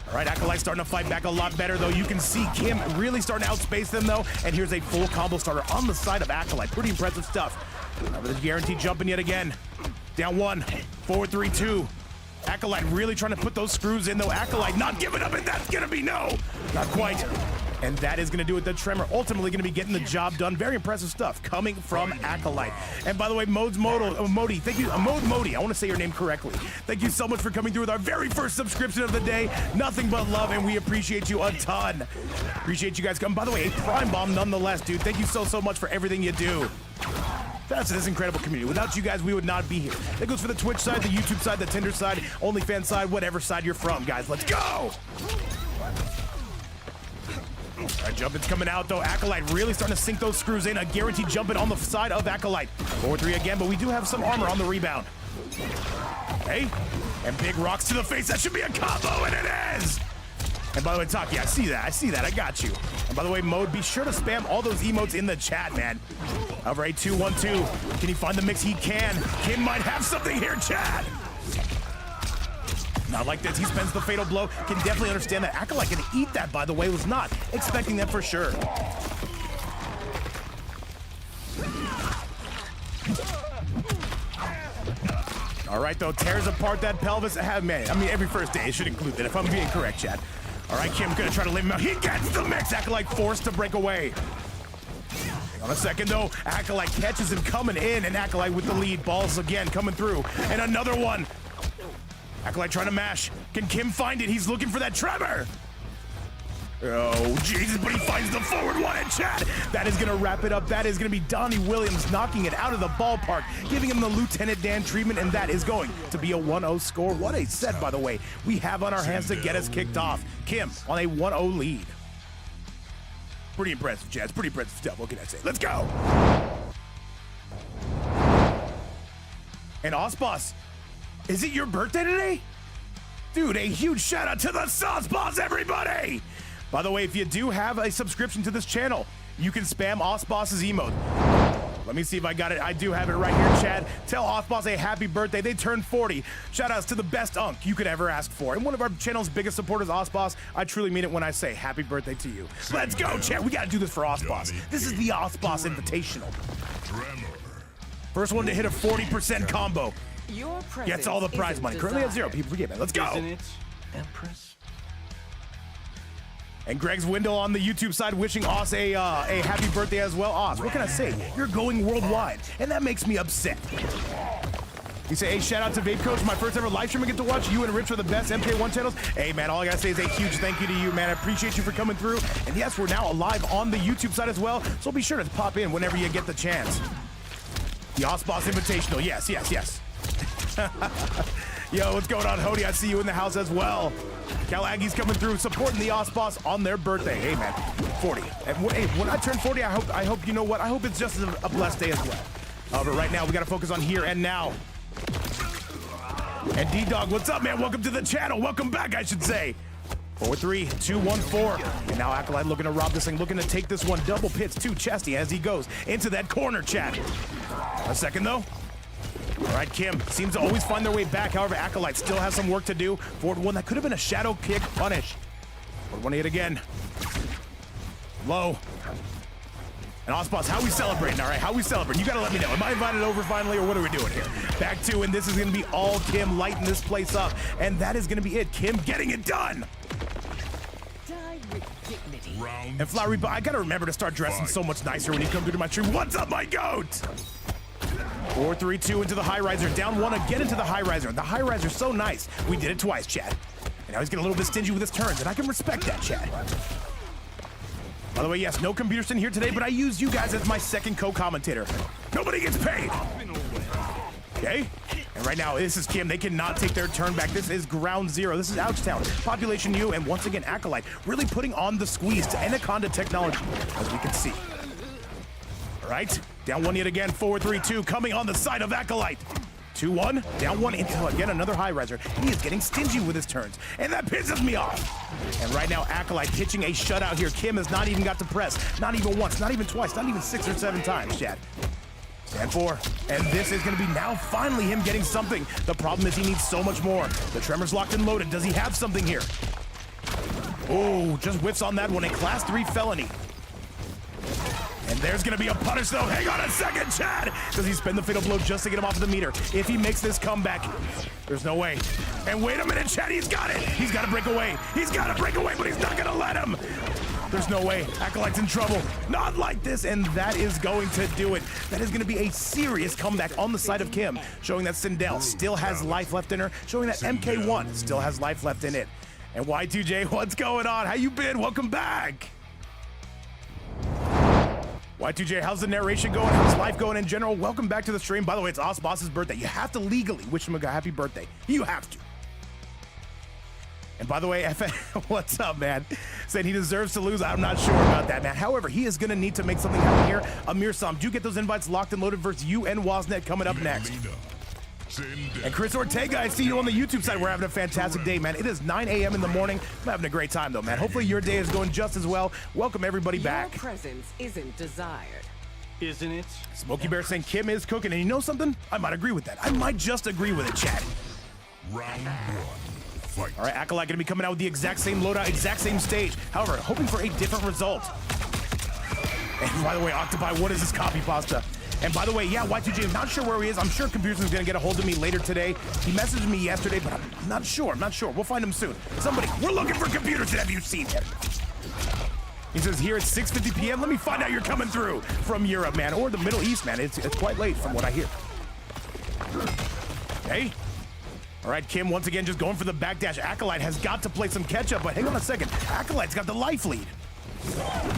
Speaker 1: All right, Acolyte starting to fight back a lot better, though. You can see Kim really starting to outspace them, though. And here's a full combo starter on the side of Acolyte. Pretty impressive stuff. There's guaranteed jumping yet again. Down 1, forward 3, 2. Acolyte really trying to put those screws in, though. Acolyte not giving up, and that's gonna be no, not quite. And that is gonna do it. The Tremor ultimately gonna be getting the job done. Very impressive stuff coming from Acolyte. And by the way, Modi, thank you, Modi, I wanna say your name correctly. Thank you so much for coming through with our very first subscription of the day. Nothing but love, and we appreciate you a ton. Appreciate you guys coming. By the way, a Prime Bomb nonetheless, dude. Thank you so much for everything you do. That's this incredible community. Without you guys, we would not be here. That goes for the Twitch side, the YouTube side, the Tinder side, OnlyFans side, whatever side you're from, guys. Let's go! All right, jumping's coming out, though. Acolyte really starting to sink those screws in. A guaranteed jumping on the side of Acolyte. 4-3 again, but we do have some armor on the rebound. Hey, and big rocks to the face. That should be a combo, and it is! And by the way, Taki, I see that, I got you. And by the way, Mode, be sure to spam all those emotes in the chat, man. Over a 2-1-2. Can he find the mix? He can. Kim might have something here, Chad. Not like this. He spends the fatal blow. Can definitely understand that. Acolyte gonna eat that, by the way. Was not expecting that for sure. All right, though. Tears apart that pelvis. Man, I mean, every first day it should include that, if I'm being correct, Chad. All right, Kim's gonna try to leave him out. He gets the mix. Acolyte forced to break away. Hang on a second, though. Acolyte catches him coming in, and Acolyte with the lead. Balls again coming through. And another one. Acolyte trying to mash. Can Kim find it? He's looking for that tremor. Oh, Jesus, but he finds the forward one in chat. That is going to wrap it up. That is going to be Donnie Williams knocking it out of the ballpark, giving him the Lieutenant Dan treatment, and that is going to be a 1-0 score. What a set, by the way, we have on our hands to get us kicked off. Kim on a 1-0 lead. Pretty impressive, Jazz. Pretty impressive stuff. What can I say? Let's go. And Osboss, is it your birthday today? Dude, a huge shout out to the Sauce Boss, everybody! By the way, if you do have a subscription to this channel, you can spam Osboss's emote. Let me see if I got it. I do have it right here, Chad. Tell Osboss a happy birthday. They turned 40. Shout outs to the best unk you could ever ask for. And one of our channel's biggest supporters, Osboss. I truly mean it when I say happy birthday to you. Let's go, Chad. We gotta do this for Osboss. This is the Osboss Invitational. First one to hit a 40% combo gets all the prize money. Currently at 0. People forget, man. Let's go.
Speaker 3: Isn't it, Empress?
Speaker 1: And Greg's window on the YouTube side wishing Oz a happy birthday as well. Oz, what can I say? You're going worldwide, and that makes me upset. You say, hey, shout out to VapeCoach, my first ever live stream I get to watch. You and Rich are the best MK1 channels. Hey, man, all I gotta say is a huge thank you to you, man. I appreciate you for coming through. And yes, we're now live on the YouTube side as well, so be sure to pop in whenever you get the chance. The Osboss Invitational, yes, yes, yes. Yo, what's going on, Hody? I see you in the house as well. Cal Aggie's coming through, supporting the Osboss on their birthday. Hey, man, 40. And hey, when I turn 40, I hope, you know what? I hope it's just a blessed day as well. But right now, we got to focus on here and now. And D-Dog, what's up, man? Welcome to the channel. Welcome back, I should say. 4-3, 2-1-4. And now Acolyte looking to rob this thing, looking to take this one. Double pits to Chesty as he goes into that corner, chat. A second, though. All right, Kim seems to always find their way back. However, Acolyte still has some work to do. Forward one, that could have been a shadow kick punish. Forward one hit again. Low. And Osboss, how we celebrating? All right, how we celebrating? You got to let me know. Am I invited over finally, or what are we doing here? Back two, and this is going to be all Kim lighting this place up. And that is going to be it. Kim getting it done.
Speaker 4: Die with dignity.
Speaker 1: And Flower Reaper, I got to remember to start dressing so much nicer when you come through to my stream. What's up, my goat? 4-3-2 into the high riser. Down one again into the high riser. The high riser's so nice. We did it twice, Chad. And now he's getting a little bit stingy with his turns, and I can respect that, Chad. By the way, yes, no Computerson here today, but I use you guys as my second co-commentator. Nobody gets paid. Okay? And right now, this is Kim. They cannot take their turn back. This is ground zero. This is Ouchtown. Population U, and once again, Acolyte really putting on the squeeze to Anaconda technology, as we can see. All right, down one yet again, 4-3-2, coming on the side of Acolyte. 2-1, down 1 into, again, another high riser. He is getting stingy with his turns, and that pisses me off. And right now, Acolyte pitching a shutout here. Kim has not even got to press. Not even once, not even twice, not even 6 or 7 times, Chad. Stand 4. And this is going to be now finally him getting something. The problem is he needs so much more. The Tremor's locked and loaded. Does he have something here? Oh, just whiffs on that one. A class 3 felony. And there's going to be a punish, though. Hang on a second, Chad. Does he spend the fatal blow just to get him off of the meter? If he makes this comeback, there's no way. And wait a minute, Chad. He's got it. He's got to break away. He's got to break away, but he's not going to let him. There's no way. Acolyte's in trouble. Not like this, and that is going to do it. That is going to be a serious comeback on the side of Kim, showing that Sindel still has life left in her, showing that MK1 still has life left in it. And Y2J, what's going on? How you been? Welcome back. Y2J, how's the narration going? How's life going in general? Welcome back to the stream. By the way, it's Boss's birthday. You have to legally wish him a happy birthday. You have to. And by the way, what's up, man? Said he deserves to lose. I'm not sure about that, man. However, he is going to need to make something happen here. Amirsam, do get those invites locked and loaded versus you and Wasnet coming up next. And Chris Ortega, I see you on the YouTube side. We're having a fantastic day, man. It is 9 a.m. in the morning. I'm having a great time, though, man. Hopefully your day is going just as well. Welcome everybody back.
Speaker 4: Your presence isn't desired.
Speaker 5: Isn't it?
Speaker 1: Smokey Bear saying Kim is cooking, and you know something? I might agree with that. I might just agree with it, Chad.
Speaker 2: Round 1. Fight.
Speaker 1: All right, Acolyte gonna be coming out with the exact same loadout, exact same stage. However, hoping for a different result. And by the way, Octopi, what is this copy pasta? And by the way, yeah, Y2J, not sure where he is. I'm sure Computers is gonna get a hold of me later today. He messaged me yesterday, but I'm not sure. I'm not sure. We'll find him soon. Somebody, we're looking for Computers. Have you seen him? He says here at 6:50 p.m. Let me find out you're coming through from Europe, man, or the Middle East, man. It's quite late from what I hear. Hey. All right, Kim, once again, just going for the backdash. Acolyte has got to play some catch-up, but hang on a second. Acolyte's got the life lead.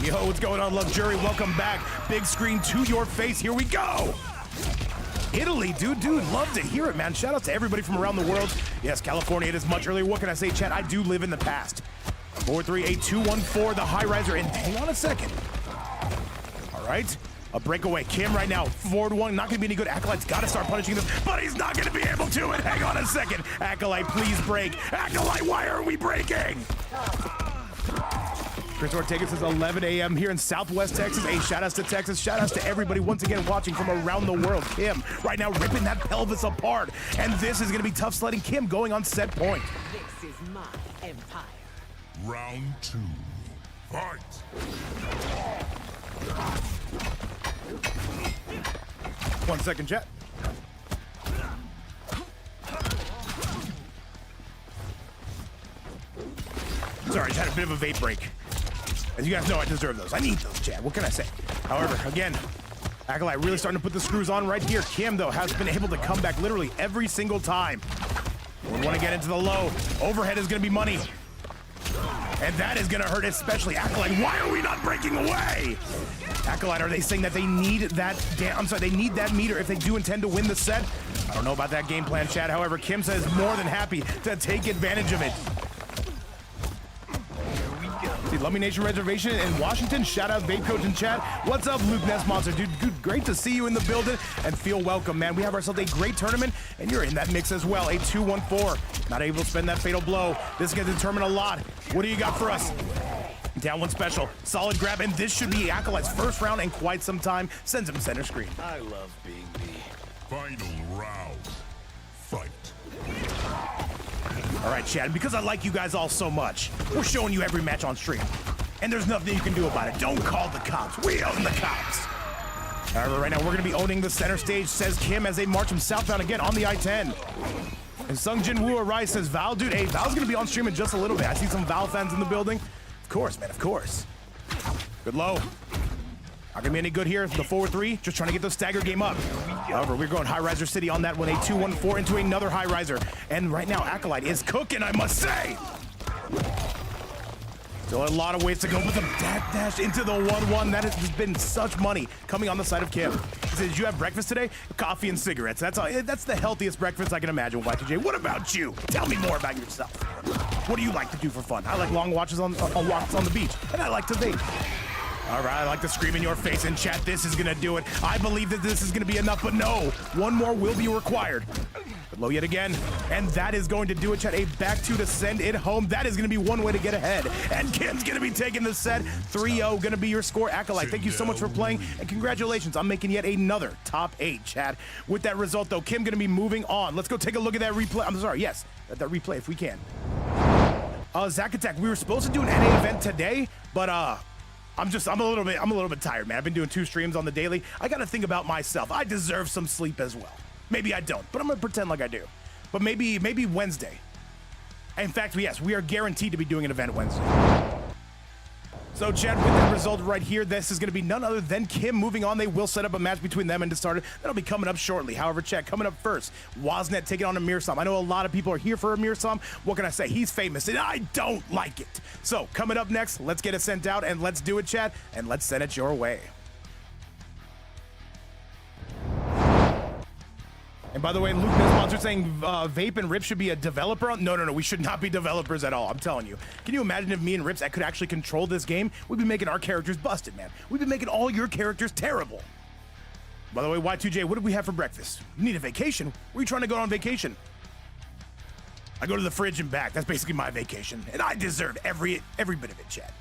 Speaker 1: Yo, what's going on, Luxury? Welcome back. Big screen to your face. Here we go. Italy, dude, love to hear it, man. Shout out to everybody from around the world. Yes, California, it is much earlier. What can I say, chat? I do live in the past. 438-214, the high riser, and hang on a second. All right. A breakaway. Kim right now, forward 1, not gonna be any good. Acolyte's gotta start punishing this, but he's not gonna be able to. And hang on a second. Acolyte, please break. Acolyte, why are we breaking? Chris Ortega says 11 a.m. here in Southwest Texas. Hey, shout outs to Texas. Shout outs to everybody once again watching from around the world. Kim right now ripping that pelvis apart. And this is gonna be tough sledding. Kim going on set point.
Speaker 4: This is my empire.
Speaker 2: Round 2. Fight.
Speaker 1: One second, chat. Sorry, I just had a bit of a vape break. As you guys know, I deserve those. I need those, chat. What can I say? However, again, Acolyte really starting to put the screws on right here. Kim, though, has been able to come back literally every single time. We want to get into the low. Overhead is going to be money. And that is going to hurt, especially Acolyte. Why are we not breaking away? Acolyte, are they saying that they need that? They need that meter if they do intend to win the set? I don't know about that game plan, Chad. However, Kim says more than happy to take advantage of it. See, Lummy Nation Reservation in Washington. Shout out VapeCoach in chat. What's up, Luke Ness Monster? Dude, great to see you in the building and feel welcome, man. We have ourselves a great tournament, and you're in that mix as well. A 2-1-4. Not able to spend that fatal blow. This is going to determine a lot. What do you got for us? Down 1 special. Solid grab, and this should be Acolyte's first round in quite some time. Sends him center screen.
Speaker 5: I love being me.
Speaker 2: Final round. Fight.
Speaker 1: All right, Chad, because I like you guys all so much, we're showing you every match on stream. And there's nothing you can do about it. Don't call the cops. We own the cops. However, right now, we're going to be owning the center stage, says Kim, as they march him southbound again on the I-10. And Sung Jin Woo Arai says, Val, dude, hey, Val's going to be on stream in just a little bit. I see some Val fans in the building. Of course, man, of course. Good low. Not gonna be any good here. The 4-3, just trying to get the stagger game up. However, we're going High Riser City on that one. A 2-1-4 into another High Riser. And right now, Acolyte is cooking, I must say. Still a lot of ways to go, but the dash into the 1-1. That has been such money coming on the side of Kim. He says, did you have breakfast today? Coffee and cigarettes. That's all. That's the healthiest breakfast I can imagine, Y2J. What about you? Tell me more about yourself. What do you like to do for fun? I like long walks on the beach, and I like to vape. All right, I like to scream in your face in chat. This is gonna do it. I believe that this is gonna be enough, but no, one more will be required. But low yet again, and that is going to do it, chat. A back two to send it home. That is gonna be one way to get ahead. And Kim's gonna be taking the set. 3-0 gonna be your score. Acolyte, thank you so much for playing, and congratulations on making yet another top 8, chat. With that result, though, Kim gonna be moving on. Let's go take a look at that replay. I'm sorry, yes, that replay if we can. Zack Attack, we were supposed to do an NA event today, but I'm a little bit tired, man. I've been doing 2 streams on the daily. I gotta think about myself. I deserve some sleep as well. Maybe I don't, but I'm gonna pretend like I do. But maybe Wednesday. In fact, yes, we are guaranteed to be doing an event Wednesday. So, Chad, with that result right here, this is going to be none other than Kim moving on. They will set up a match between them and Disarted. That'll be coming up shortly. However, Chad, coming up first, Wasnet taking on Amirsam. I know a lot of people are here for Amirsam. What can I say? He's famous, and I don't like it. So, coming up next, let's get it sent out, and let's do it, Chad, and let's send it your way. And by the way, Luke Nesmonster saying Vape and Rip should be a developer. No, we should not be developers at all. I'm telling you. Can you imagine if me and Rips could actually control this game? We'd be making our characters busted, man. We'd be making all your characters terrible. By the way, Y2J, what did we have for breakfast? You need a vacation? Where are you trying to go on vacation? I go to the fridge and back. That's basically my vacation. And I deserve every bit of it, Chad.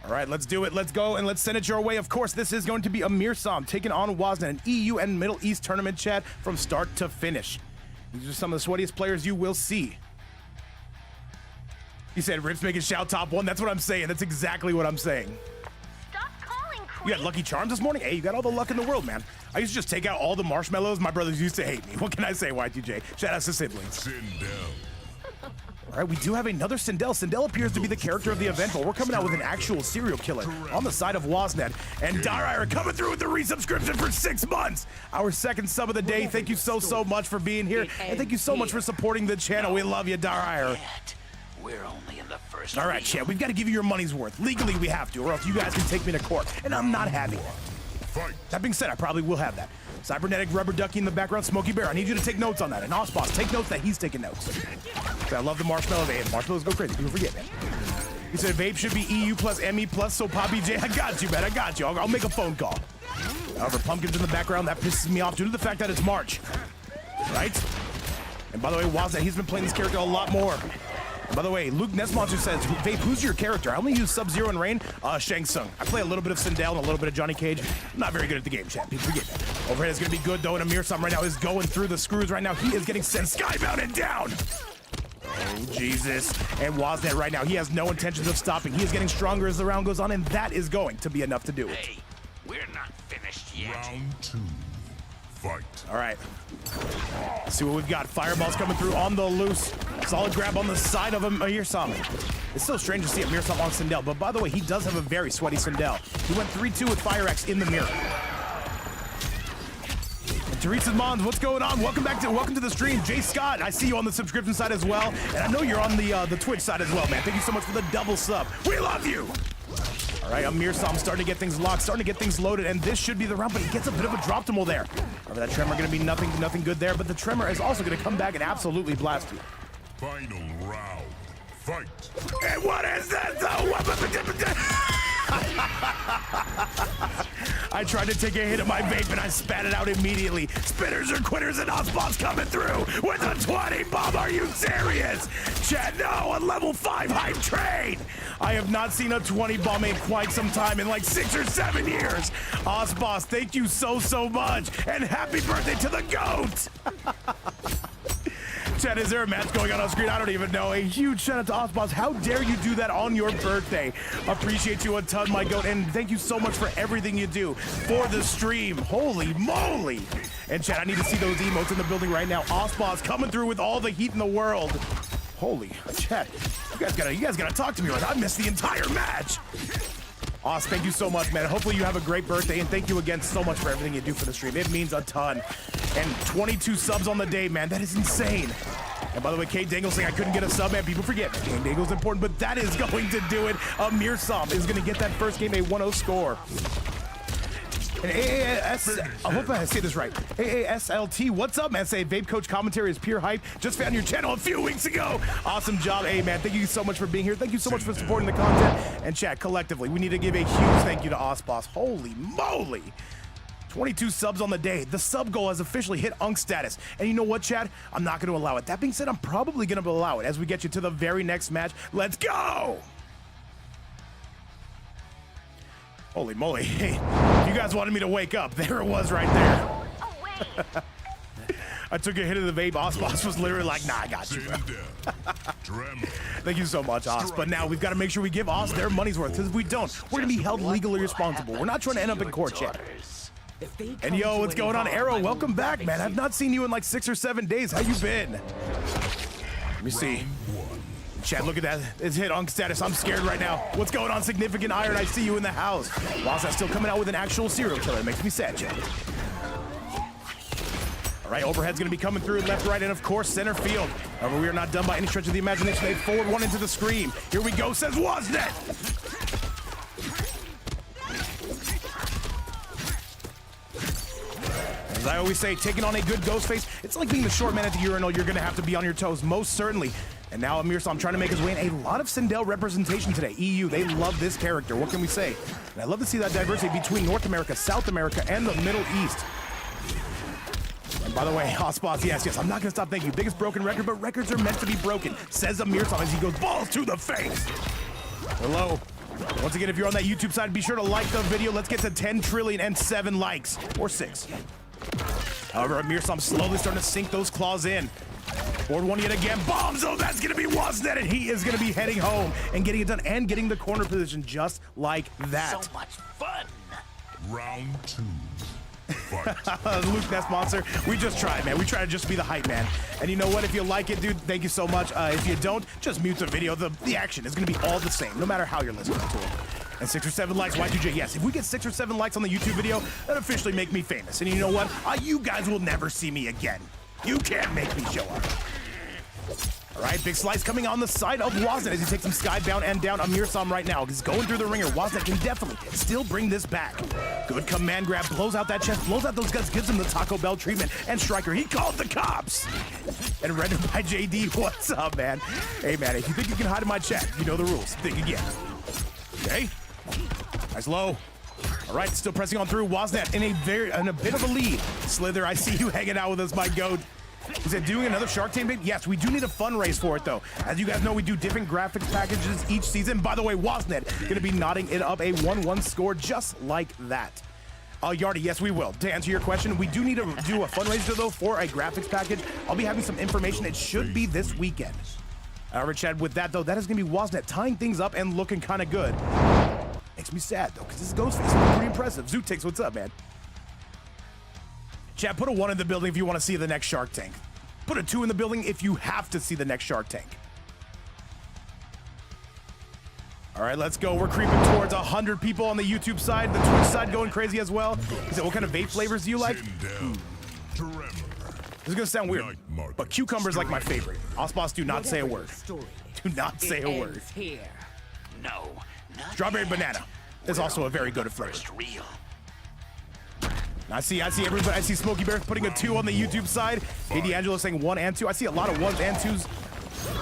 Speaker 1: All right, let's do it. Let's go and let's send it your way. Of course, this is going to be Amirsam taking on Wasnet, an EU and Middle East tournament, chat, from start to finish. These are some of the sweatiest players you will see. He said, Rips making shout top 1. That's what I'm saying. That's exactly what I'm saying.
Speaker 6: Stop calling, Queen.
Speaker 1: You got Lucky Charms this morning? Hey, you got all the luck in the world, man. I used to just take out all the marshmallows. My brothers used to hate me. What can I say, Y2J? Shout out to siblings.
Speaker 2: Sindel.
Speaker 1: All right, we do have another Sindel. Sindel appears to be the character of the event, but we're coming out with an actual serial killer on the side of Wasnet. And Dire coming through with the resubscription for 6 months. Our second sub of the day. Thank you so much for being here. And thank you so much for supporting the channel. We love you, Dire.
Speaker 3: We're only in the first.
Speaker 1: All right, Chad, we've got to give you your money's worth. Legally, we have to, or else you guys can take me to court. And I'm not having it.
Speaker 2: Fight.
Speaker 1: That being said, I probably will have that. Cybernetic Rubber Ducky in the background, Smokey Bear. I need you to take notes on that. And Osboss, take notes that he's taking notes. I love the marshmallow vape. Marshmallows go crazy. People forget, man. He said vape should be EU plus ME plus, so Poppy J, I got you, man. I got you. I'll make a phone call. However, Pumpkin's in the background. That pisses me off due to the fact that it's March. Right? And by the way, Wasnet, he's been playing this character a lot more. And by the way, Luke Nesmonster says, Vape, who's your character? I only use Sub-Zero and Rain. Shang Tsung. I play a little bit of Sindel and a little bit of Johnny Cage. I'm not very good at the game, chat. People forget that. Overhead is going to be good, though, and Amirsam right now is going through the screws right now. He is getting sent skybound and down. Oh, Jesus. And Wasnet right now, he has no intentions of stopping. He is getting stronger as the round goes on, and that is going to be enough to do it.
Speaker 3: Hey, we're not finished yet.
Speaker 2: Round 2. Fight.
Speaker 1: All right. Let's see what we've got. Fireballs coming through on the loose. Solid grab on the side of Amirsam. It's so strange to see Amirsam on Sindel, but by the way, he does have a very sweaty Sindel. He went 3-2 with Fire X in the mirror. Teresa Mons, what's going on? Welcome to the stream. Jay Scott, I see you on the subscription side as well, and I know you're on the Twitch side as well, man. Thank you so much for the double sub. We love you. All right, Amirsam starting to get things locked, starting to get things loaded, and this should be the round, but he gets a bit of a drop table there. However, that tremor going to be nothing good there, but the tremor is also going to come back and absolutely blast you.
Speaker 2: Final round. Fight.
Speaker 1: And what is this? I tried to take a hit at my vape and I spat it out immediately. Spitters or quitters and Osbots coming through with a 20 bomb. Are you serious? Chad, no, a level 5 hype train. I have not seen a 20 bomb in quite some time, in like 6 or 7 years. Osboss, thank you so much. And happy birthday to the GOAT. Chad, is there a match going on screen? I don't even know. A huge shout out to Osboss. How dare you do that on your birthday? Appreciate you a ton, my goat, and thank you so much for everything you do for the stream. Holy moly! And Chad, I need to see those emotes in the building right now. Osboss coming through with all the heat in the world. Holy, Chad, you guys gotta talk to me. Like I missed the entire match. Os, thank you so much, man. Hopefully you have a great birthday, and thank you again so much for everything you do for the stream. It means a ton. And 22 subs on the day, man. That is insane. And by the way, K Dangle saying I couldn't get a sub, man. People forget K Dangle's important, but that is going to do it. Amirsam is going to get that first game a 1-0 score. And AAS, I hope I say this right. AASLT, what's up, man? Say VapeCoach commentary is pure hype. Just found your channel a few weeks ago. Awesome job, hey man. Thank you so much for being here. Thank you so much for supporting the content. And chat, collectively, we need to give a huge thank you to Osboss. Holy moly. 22 subs on the day. The sub goal has officially hit Unk status. And you know what, chat? I'm not going to allow it. That being said, I'm probably going to allow it as we get you to the very next match. Let's go! Holy moly. Hey, you guys wanted me to wake up. There it was right there.
Speaker 6: Oh, wait.
Speaker 1: I took a hit of the vape. Osboss was literally like, nah, I got you, bro. Thank you so much, Os. But now we've got to make sure we give Os their money's worth, because if we don't, we're going to be held legally responsible. We're not trying to end up in court, chat. And yo, what's going on, Arrow? Welcome back, man. I've not seen you in like 6 or 7 days. How you been? Let me see. Chat, look at that. It's hit Unk status. I'm scared right now. What's going on, Significant Iron? I see you in the house. Wasnet still coming out with an actual serial killer. It makes me sad, chat. All right, overhead's going to be coming through left, right, and of course, center field. However, we are not done by any stretch of the imagination. They forward one into the screen. Here we go, says Wasnet. As I always say, taking on a good Ghostface, it's like being the short man at the urinal. You're going to have to be on your toes, most certainly. And now Amirsam trying to make his way in. A lot of Sindel representation today. EU, they love this character. What can we say? And I love to see that diversity between North America, South America, and the Middle East. And by the way, Hotspots, yes, I'm not going to stop thanking you. Biggest broken record, but records are meant to be broken, says Amirsam as he goes balls to the face. Hello. Once again, if you're on that YouTube side, be sure to like the video. Let's get to 10,000,000,007 likes. Or 6. However, Amirsam slowly starting to sink those claws in. Board one yet again. Bombs! Oh, that's going to be Wasnet, and he is going to be heading home and getting it done and getting the corner position just like that.
Speaker 3: So much fun.
Speaker 2: Round 2. Fight.
Speaker 1: Luke Nest Monster, we just try, man. We try to just be the hype man. And you know what? If you like it, dude, thank you so much. If you don't, just mute the video. The action is going to be all the same, no matter how you're listening to it. And 6 or 7 likes, Y2J, yes. If we get 6 or 7 likes on the YouTube video, that officially make me famous. And you know what? You guys will never see me again. You can't make me show up. All right, big slice coming on the side of Wasnet as he takes him skybound and down. Amirsam right now. He's going through the ringer. Wasnet can definitely still bring this back. Good command grab. Blows out that chest. Blows out those guns. Gives him the Taco Bell treatment. And Striker, he called the cops. And rendered by JD. What's up, man? Hey, man, if you think you can hide in my chat, you know the rules. Think again. Okay? Nice low. All right, still pressing on through. Wasnet in a bit of a lead. Slither, I see you hanging out with us, my goat. Is it doing another Shark Tank bait? Yes, we do need a fundraise for it, though. As you guys know, we do different graphics packages each season. By the way, Wasnet going to be nodding it up a 1-1 score just like that. Yardy, yes, we will. To answer your question, we do need to do a fundraiser, though, for a graphics package. I'll be having some information. It should be this weekend. However, Chad, with that, though, that is going to be Wasnet tying things up and looking kind of good. Makes me sad, though, because this Ghostface is pretty impressive. Zootix, what's up, man? Chad, put a 1 in the building if you want to see the next Shark Tank. Put a 2 in the building if you have to see the next Shark Tank. All right, let's go. We're creeping towards 100 people on the YouTube side, the Twitch side going crazy as well. He said, what kind of vape flavors do you like? This is gonna sound weird, but cucumber's like my favorite. Osboss, do not say a word. Do not say a word.
Speaker 3: No.
Speaker 1: Strawberry banana is also a very good flavor.
Speaker 3: Real.
Speaker 1: I see everybody. I see Smokey Bear putting a 2 on the YouTube side. Hey, D'Angelo saying 1 and 2. I see a lot of 1s and 2s.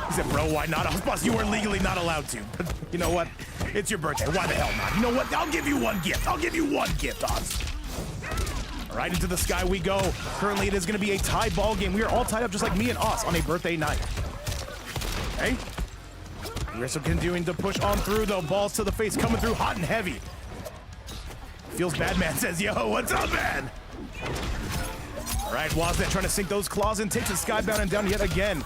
Speaker 1: He said, bro, why not? Boss, you are legally not allowed to. But you know what? It's your birthday. Why the hell not? You know what? I'll give you 1 gift. I'll give you 1 gift, Oz. All right, into the sky we go. Currently, it is going to be a tie ball game. We are all tied up just like me and Oz on a birthday night. Okay? We're still continuing to push on through, though. Balls to the face coming through hot and heavy. Feels bad, man. Says, yo, what's up, man? All right, Wasnet trying to sink those claws in. Takes it skybound and down yet again.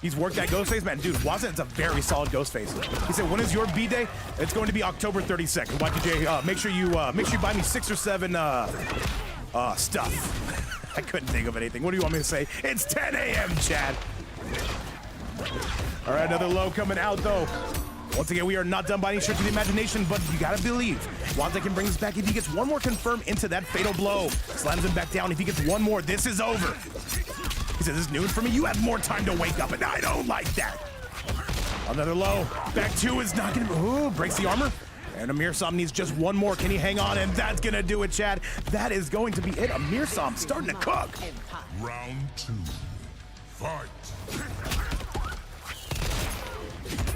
Speaker 1: He's worked that Ghostface, man. Dude, Wasnet's a very solid Ghostface. He said, when is your B-Day? It's going to be October 32nd. Y2J, make sure you buy me 6 or 7 stuff. I couldn't think of anything. What do you want me to say? It's 10 a.m., Chad. All right, another low coming out, though. Once again, we are not done by any stretch of the imagination, but you gotta believe Wasnet can bring this back if he gets 1 more confirmed into that fatal blow. Slams him back down. If he gets 1 more, this is over. He says, this is noon for me. You have more time to wake up, and I don't like that. Another low. Back 2 is not gonna, ooh, breaks the armor. And Amirsam needs just one more. Can he hang on? And that's gonna do it, Chad. That is going to be it. Amirsam starting to cook.
Speaker 4: Empire.
Speaker 2: Round 2. Fight.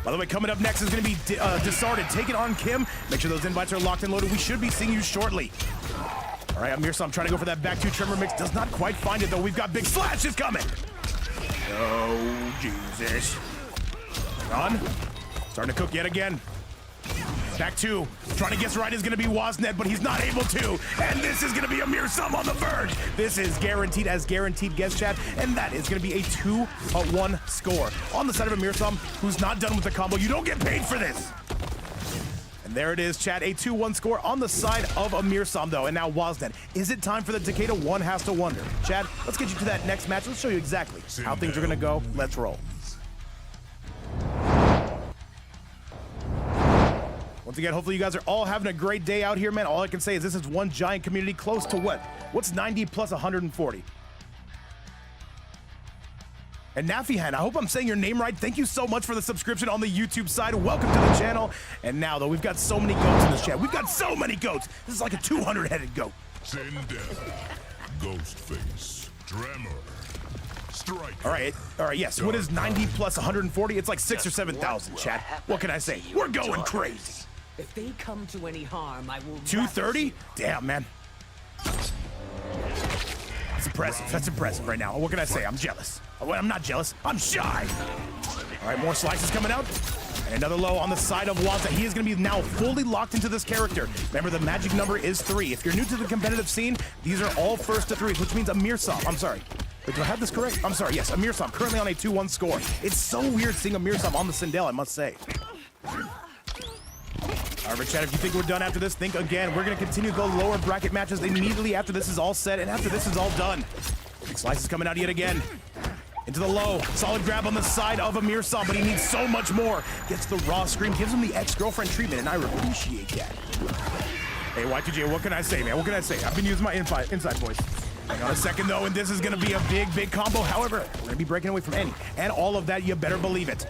Speaker 1: By the way, coming up next is going to be Disarted taking on Kim. Make sure those invites are locked and loaded. We should be seeing you shortly. All right, Amirsam trying to go for that back two tremor mix. Does not quite find it, though. We've got big slashes coming. Oh, Jesus. On. Starting to cook yet again. Back two. Trying to guess right is going to be Wasnet, but he's not able to. And this is going to be Amirsam on the verge. This is guaranteed as guaranteed guess, chat. And that is going to be a 2-1 score. On the side of Amirsam, who's not done with the combo. You don't get paid for this. And there it is, chat. A 2-1 score on the side of Amirsam, though. And now Wasnet. Is it time for the Takeda? One has to wonder. Chad, let's get you to that next match. Let's show you exactly how things are going to go. Let's roll. Once again, hopefully you guys are all having a great day out here, man. All I can say is this is one giant community close to what? What's 90 plus 140? And Nafihan, I hope I'm saying your name right. Thank you so much for the subscription on the YouTube side. Welcome to the channel. And now, though, we've got so many goats in this chat. We've got so many goats. This is like a 200-headed goat.
Speaker 2: Sindel. Ghostface. Tremor. Strike.
Speaker 1: All right, yes. What is 90 plus 140? It's like 6,000 or 7,000, chat. What can I say? We're going crazy.
Speaker 4: If they come to any harm, I will.
Speaker 1: 230? Damn, man. That's impressive. That's impressive right now. What can I say? I'm jealous. Oh, I'm not jealous. I'm shy. All right, more slices coming out. And another low on the side of Wasnet. He is going to be now fully locked into this character. Remember, the magic number is 3. If you're new to the competitive scene, these are all first to 3s, which means Amirsam. I'm sorry. Wait, do I have this correct? I'm sorry. Yes, Amirsam currently on a 2-1 score. It's so weird seeing Amirsam on the Sindel, I must say. However, chat, if you think we're done after this, think again. We're going to continue the lower bracket matches immediately after this is all set and after this is all done. Big slice is coming out yet again. Into the low. Solid grab on the side of Amirsam, but he needs so much more. Gets the raw scream, gives him the ex-girlfriend treatment, and I appreciate that. Hey, Y2J, what can I say, man? What can I say? I've been using my inside voice. Hang on a second, though, and this is going to be a big, big combo. However, we're going to be breaking away from any and all of that. You better believe it.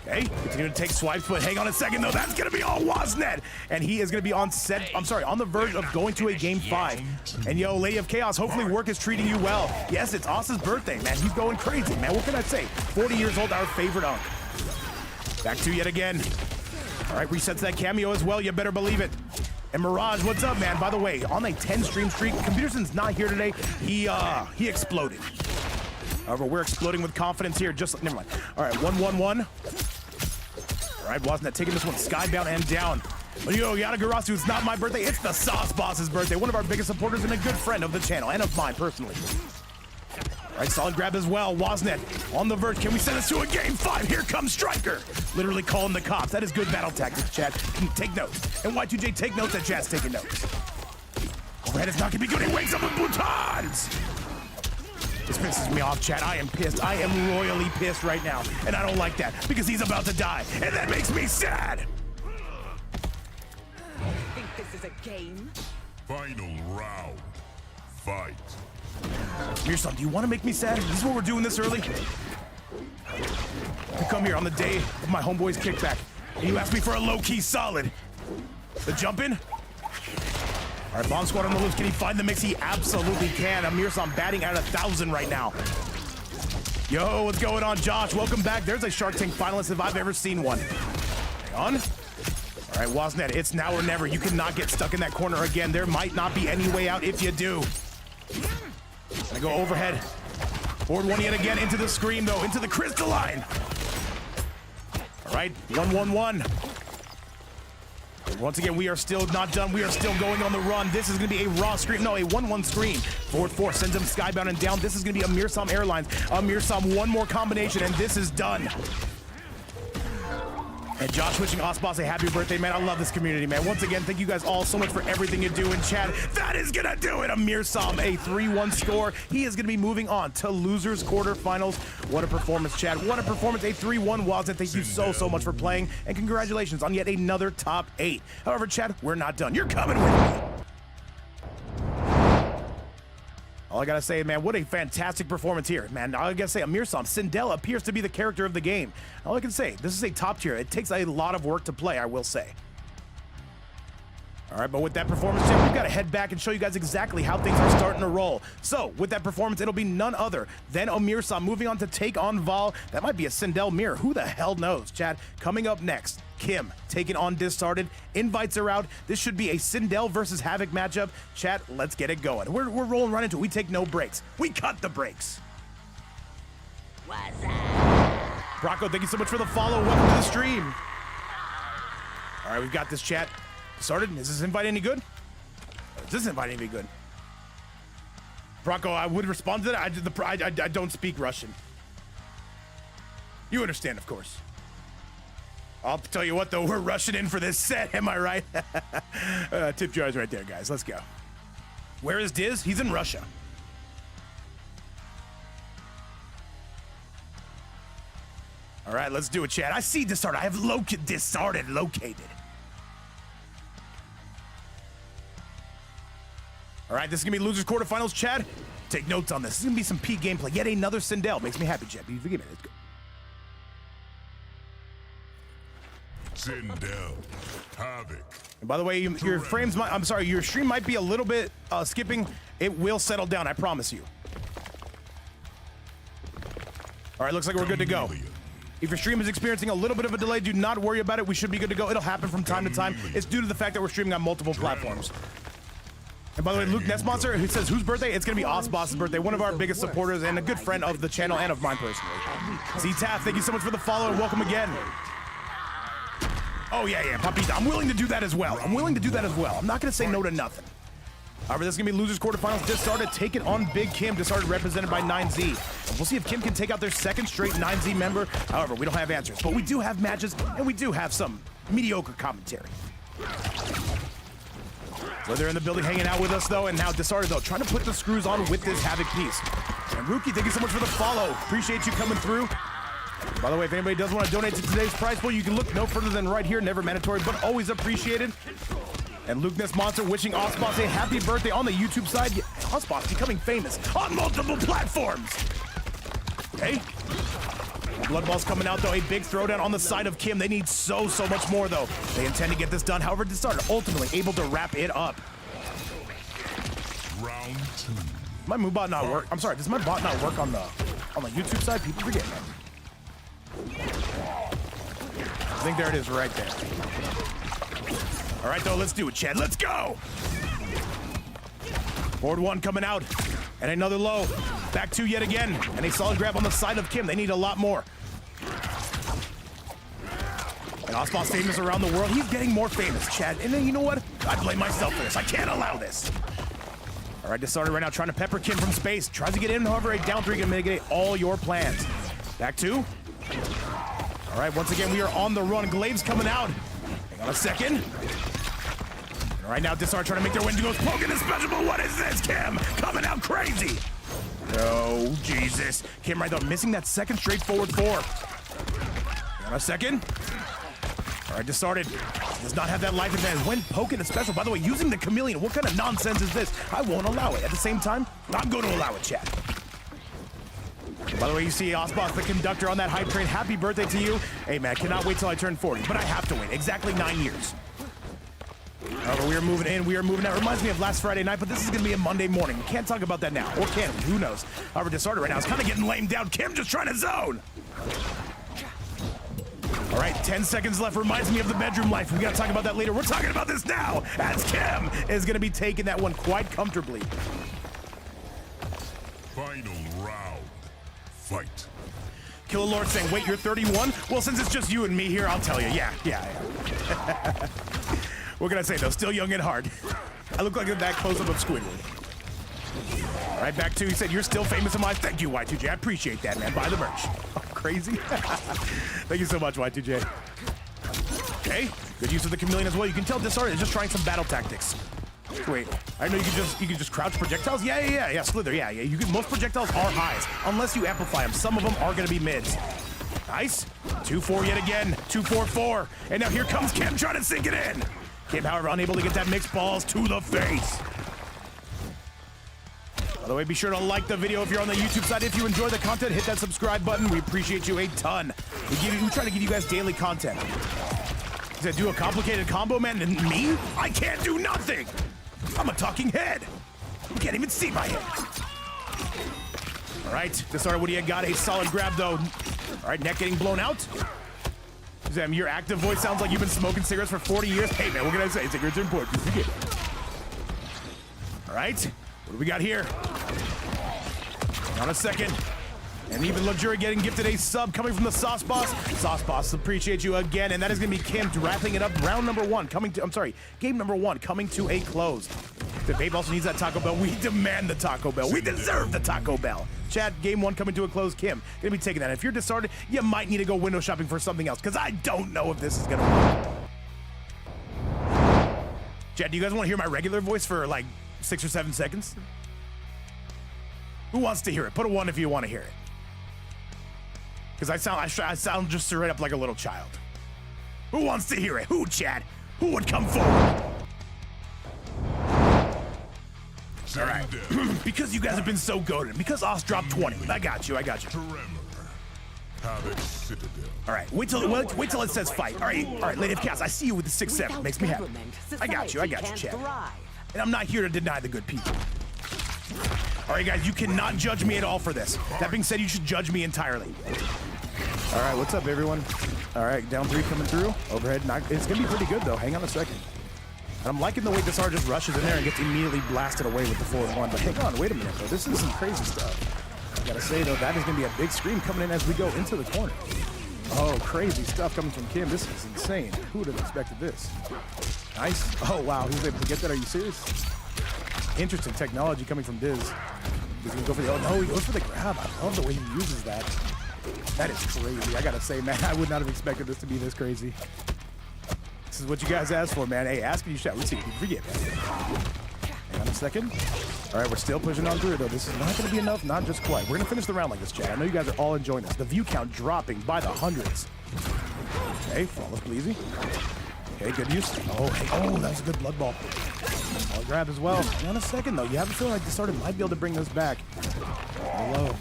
Speaker 1: Okay, continue to take swipes, but hang on a second, though. That's going to be all Wasnet. And he is going to be on the verge of going to a game 5. And yo, Lady of Chaos, hopefully work is treating you well. Yes, it's Asa's birthday, man. He's going crazy, man. What can I say? 40 years old, our favorite unk. Back to yet again. All right, resets that cameo as well. You better believe it. And Mirage, what's up, man? By the way, on a 10 stream streak, Computerson's not here today. He exploded. However, we're exploding with confidence here. Never mind. All right, 1-1-1. All right, Wasnet taking this one skybound and down. But yo, Yatagarasu, it's not my birthday. It's the Sauce Boss's birthday. One of our biggest supporters and a good friend of the channel and of mine personally. All right, solid grab as well. Wasnet on the verge. Can we send us to a game 5? Here comes Striker. Literally calling the cops. That is good battle tactics, chat. Take notes. And Y2J, take notes that chat's taking notes. Overhead is not going to be good. He wakes up with boutons. This pisses me off, chat. I am pissed. I am royally pissed right now. And I don't like that because he's about to die. And that makes me sad.
Speaker 4: Think this is a game?
Speaker 2: Final round. Fight.
Speaker 1: Amirsam, do you want to make me sad? Is this what we're doing this early? You come here on the day of my homeboy's kickback, and you ask me for a low-key solid. The jump in? All right, Bomb Squad on the loose. Can he find the mix? He absolutely can. Amirsam batting at 1,000 right now. Yo, what's going on, Josh? Welcome back. There's a Shark Tank finalist if I've ever seen one. Hang on. All right, Wasnet, it's now or never. You cannot get stuck in that corner again. There might not be any way out if you do. Gonna go overhead. Forward one yet again into the screen, though, into the crystalline. All right, 1-1-1. Once again, we are still not done. We are still going on the run. This is going to be a raw screen. No, a 1-1 screen. Forward 4 sends him skybound and down. This is going to be Amirsam Airlines. Amirsam, one more combination, and this is done. And Josh wishing Osboss a happy birthday, man. I love this community, man. Once again, thank you guys all so much for everything you do in chat. That is going to do it. Amirsam, a 3-1 score. He is going to be moving on to losers quarterfinals. What a performance, Chad. What a performance. A 3-1 Wasnet. Thank you so much for playing. And congratulations on yet another top 8. However, Chad, we're not done. You're coming with me. All I gotta say, man, what a fantastic performance here, man. All I gotta say, Amirsam, Sindel appears to be the character of the game. All I can say, this is a top tier. It takes a lot of work to play, I will say. All right, but with that performance, Jim, we've got to head back and show you guys exactly how things are starting to roll. So, with that performance, it'll be none other than Amirsam moving on to take on Val. That might be a Sindel mirror. Who the hell knows, Chad? Coming up next, Kim taking on Disarted. Invites are out. This should be a Sindel versus Havoc matchup. Chat, let's get it going. We're rolling right into it. We take no breaks. We cut the breaks. Brocco, thank you so much for the follow. Welcome to the stream. All right, we've got this, chat. Started. Is this invite any good? Is this invite any good? Brocco, I would respond to that. I don't speak Russian. You understand, of course. I'll tell you what, though, we're rushing in for this set. Am I right? Tip jars right there, guys. Let's go. Where is Diz? He's in Russia. All right, let's do it, chat. I see Disarted. I have Disarted located. All right, this is gonna be losers quarterfinals, Chad. Take notes on this. This is gonna be some peak gameplay. Yet another Sindel. Makes me happy, Chad. Forgive me. Let's go.
Speaker 2: Sindel, Havoc.
Speaker 1: And by the way, your frames might, I'm sorry, your stream might be a little bit skipping. It will settle down, I promise you. All right, looks like we're good to go. If your stream is experiencing a little bit of a delay, do not worry about it. We should be good to go. It'll happen from time to time. It's due to the fact that we're streaming on multiple platforms. And by the way, Luke Nestmonster, who says whose birthday? It's going to be Osboss's birthday, one of our biggest supporters and a good friend of the channel and of mine personally. Z-Taff, thank you so much for the follow and welcome again. Oh, yeah, Papita. I'm willing to do that as well. I'm not going to say no to nothing. However, this is going to be losers quarterfinals. Disarted taking on Big Kim. Disarted represented by 9Z. And we'll see if Kim can take out their second straight 9Z member. However, we don't have answers, but we do have matches and we do have some mediocre commentary. So they're in the building hanging out with us, though, and now Disarted, though, trying to put the screws on with this Havoc piece. And Rookie, thank you so much for the follow. Appreciate you coming through. By the way, if anybody does want to donate to today's prize pool, you can look no further than right here. Never mandatory, but always appreciated. And Luke Ness Monster wishing Osboss a happy birthday on the YouTube side. Yeah, Osboss becoming famous on multiple platforms. Okay. Bloodball's coming out, though. A big throwdown on the side of Kim. They need so much more, though. They intend to get this done. However, Disarted ultimately able to wrap it up.
Speaker 2: Round 2.
Speaker 1: My move bot not work? I'm sorry, does my bot not work on the YouTube side? People forget, man. I think there it is right there. All right, though, let's do it, Chad. Let's go! Board 1 coming out. And another low. Back 2 yet again. And a solid grab on the side of Kim. They need a lot more. And Osboss famous around the world. He's getting more famous, Chad. And then you know what? I blame myself for this. I can't allow this. All right, Disarted right now trying to pepper Kim from space. Tries to get in, however, a down 3 can mitigate all your plans. Back 2. All right, once again, we are on the run. Glaive's coming out. Hang on a second. And right now, Disarted trying to make their way. Goes poking the special, but what is this, Kim? Coming out crazy. Oh, Jesus. Kim right there, missing that second straightforward 4. Hang on a second. All right, Disarted does not have that life advantage when poking the special. By the way, using the chameleon, what kind of nonsense is this? I won't allow it. At the same time, I'm going to allow it, chat. By the way, you see Osboss, the conductor on that hype train. Happy birthday to you. Hey, man, cannot wait till I turn 40, but I have to wait. Exactly 9 years. However, we are moving in, we are moving out. Reminds me of last Friday night, but this is going to be a Monday morning. We can't talk about that now, or can we? Who knows? However, Disarted right now is kind of getting lamed down. Kim just trying to zone. All right, 10 seconds left. Reminds me of the bedroom life. We got to talk about that later. We're talking about this now, as Kim is going to be taking that one quite comfortably.
Speaker 2: Final round. Fight.
Speaker 1: Killer Lord saying, wait, you're 31? Well, since it's just you and me here, I'll tell you. Yeah. What can I say, though? Still young and hard. I look like that close-up of Squidward. All right, back 2. He said, you're still famous in my... Thank you, Y2J. I appreciate that, man. Buy the merch. Oh, crazy. Thank you so much, Y2J. Okay. Good use of the chameleon as well. You can tell Disarted is just trying some battle tactics. Wait, I know you can just crouch projectiles. Yeah, Slither. Yeah. You can. Most projectiles are highs unless you amplify them. Some of them are going to be mids. Nice. 2-4 yet again. 2-4-4. And now here comes Kim trying to sink it in. Kim, however, unable to get that mixed balls to the face. By the way, be sure to like the video if you're on the YouTube side. If you enjoy the content, hit that subscribe button. We appreciate you a ton. We try to give you guys daily content. Does that do a complicated combo, man? And me? I can't do nothing. I'm a talking head. You can't even see my head. All right, Disarted, what do you got? A solid grab, though. All right, neck getting blown out. Zam, your active voice sounds like you've been smoking cigarettes for 40 years. Hey, man, what can I say? Cigarettes are important. All right, what do we got here? Hang on a second. And even Luxury getting gifted a sub coming from the Sauce Boss. Sauce Boss, appreciate you again. And that is going to be Kim wrapping it up. Round number one coming to, I'm sorry, game number one coming to a close. The Vape also needs that Taco Bell. We demand the Taco Bell. We deserve the Taco Bell. Chat, game one coming to a close. Kim, gonna be taking that. If you're Disarted, you might need to go window shopping for something else, because I don't know if this is gonna work. Chat, do you guys want to hear my regular voice for like 6 or 7 seconds? Who wants to hear it? Put a 1 if you want to hear it. Because I sound just straight up like a little child. Who wants to hear it? Who, chat? Who would come forward? All right, because you guys have been so goated, because Oz dropped 20. I got you. All right, wait till it says fight. All right, Lady of Chaos, I see you with the 6-7. Makes me happy. I got you, chat. And I'm not here to deny the good people. All right, guys, you cannot judge me at all for this. That being said, you should judge me entirely. All right, what's up, everyone? All right, down 3 coming through. Overhead, it's gonna be pretty good though. Hang on a second. And I'm liking the way Disarted just rushes in there and gets immediately blasted away with the 4-1. But hang on, wait a minute, though. This is some crazy stuff. I gotta say, though, that is gonna be a big scream coming in as we go into the corner. Oh, crazy stuff coming from Kim. This is insane. Who would have expected this? Nice. Oh, wow. He was able to get that. Are you serious? Interesting technology coming from Diz. He's gonna go for the, oh, no, he goes for the grab. I love the way he uses that. That is crazy. I gotta say, man, I would not have expected this to be this crazy. This is what you guys asked for, man. Hey, ask and you shall receive. Forget that. Hang on a second. All right, we're still pushing on through, though. This is not going to be enough, not just quite. We're going to finish the round like this, chat. I know you guys are all enjoying this. The view count dropping by the hundreds. Okay, flawless bleezy. Okay, good use. Oh, hey, oh, that was a good blood ball. I'll grab as well. Hang on a second, though. You have a feeling like Disarted might be able to bring this back. Hello.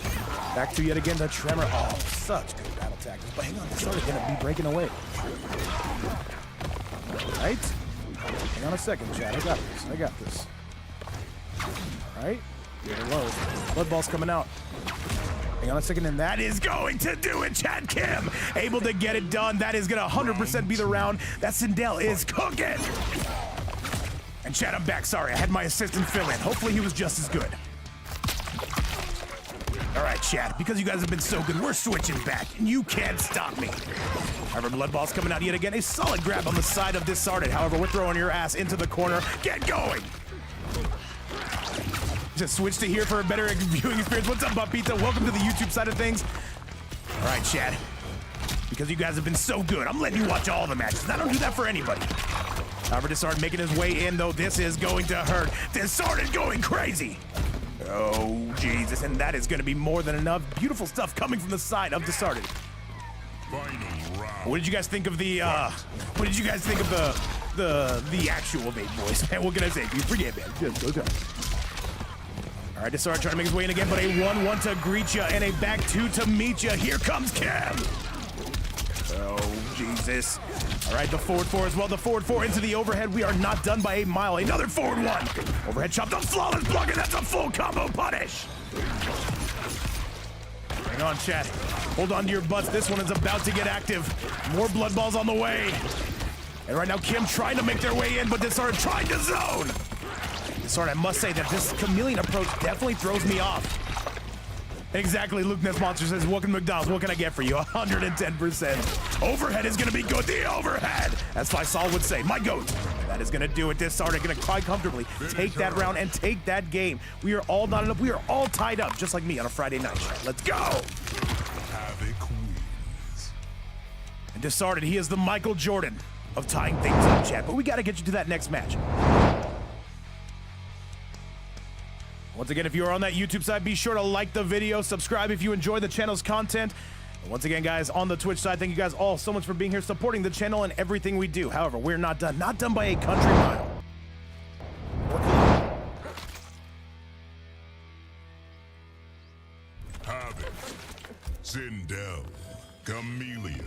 Speaker 1: Back to yet again the Tremor. Oh, such good battle tactics. But hang on, Disarted going to be breaking away. Right? Hang on a second, Chad. I got this. Alright. You're low. Blood ball's coming out. Hang on a second, and that is going to do it, Chad. Kim able to get it done. That is going to 100% be the round. That Sindel is cooking. And Chad, I'm back. Sorry, I had my assistant fill in. Hopefully he was just as good. All right, Chad, because you guys have been so good, we're switching back, and you can't stop me. However, blood ball's coming out yet again. A solid grab on the side of Disarted. However, we're throwing your ass into the corner. Get going. Just switch to here for a better viewing experience. What's up, Butt Pizza? Welcome to the YouTube side of things. All right, Chad. Because you guys have been so good, I'm letting you watch all the matches. I don't do that for anybody. However, Disarted making his way in, though. This is going to hurt. Disarted going crazy. Oh, Jesus, and that is going to be more than enough. Beautiful stuff coming from the side of Disarted. What did you guys think of the, what did you guys think of the actual Vape voice, man? What can I say? You forget, man. Just go. All right, Disarted trying to make his way in again, but a 1-1 to greet ya and a back 2 to meet ya. Here comes Kim. Oh, Jesus. All right, the forward 4 as well. The forward 4 into the overhead. We are not done by a mile. Another forward 1. Overhead chopped on flawless block, and that's a full combo punish. Hang on, chat. Hold on to your butts. This one is about to get active. More blood balls on the way. And right now, Kim trying to make their way in, but Disarted trying to zone. Disarted, I must say that this chameleon approach definitely throws me off. Exactly, Luke Ness Monster says, welcome to McDonald's, what can I get for you? 110%. Overhead is gonna be good, the overhead! As Faisal would say, my goat. That is gonna do it. Disarted gonna quite comfortably take that round and take that game. We are all knotted up, we are all tied up, just like me on a Friday night. Let's go! And Disarted, he is the Michael Jordan of tying things up, chat, but we gotta get you to that next match. Once again, if you are on that YouTube side, be sure to like the video, subscribe if you enjoy the channel's content. And once again, guys, on the Twitch side, thank you guys all so much for being here, supporting the channel and everything we do. However, we're not done. Not done by a country mile.
Speaker 2: Sindel, Chameleon,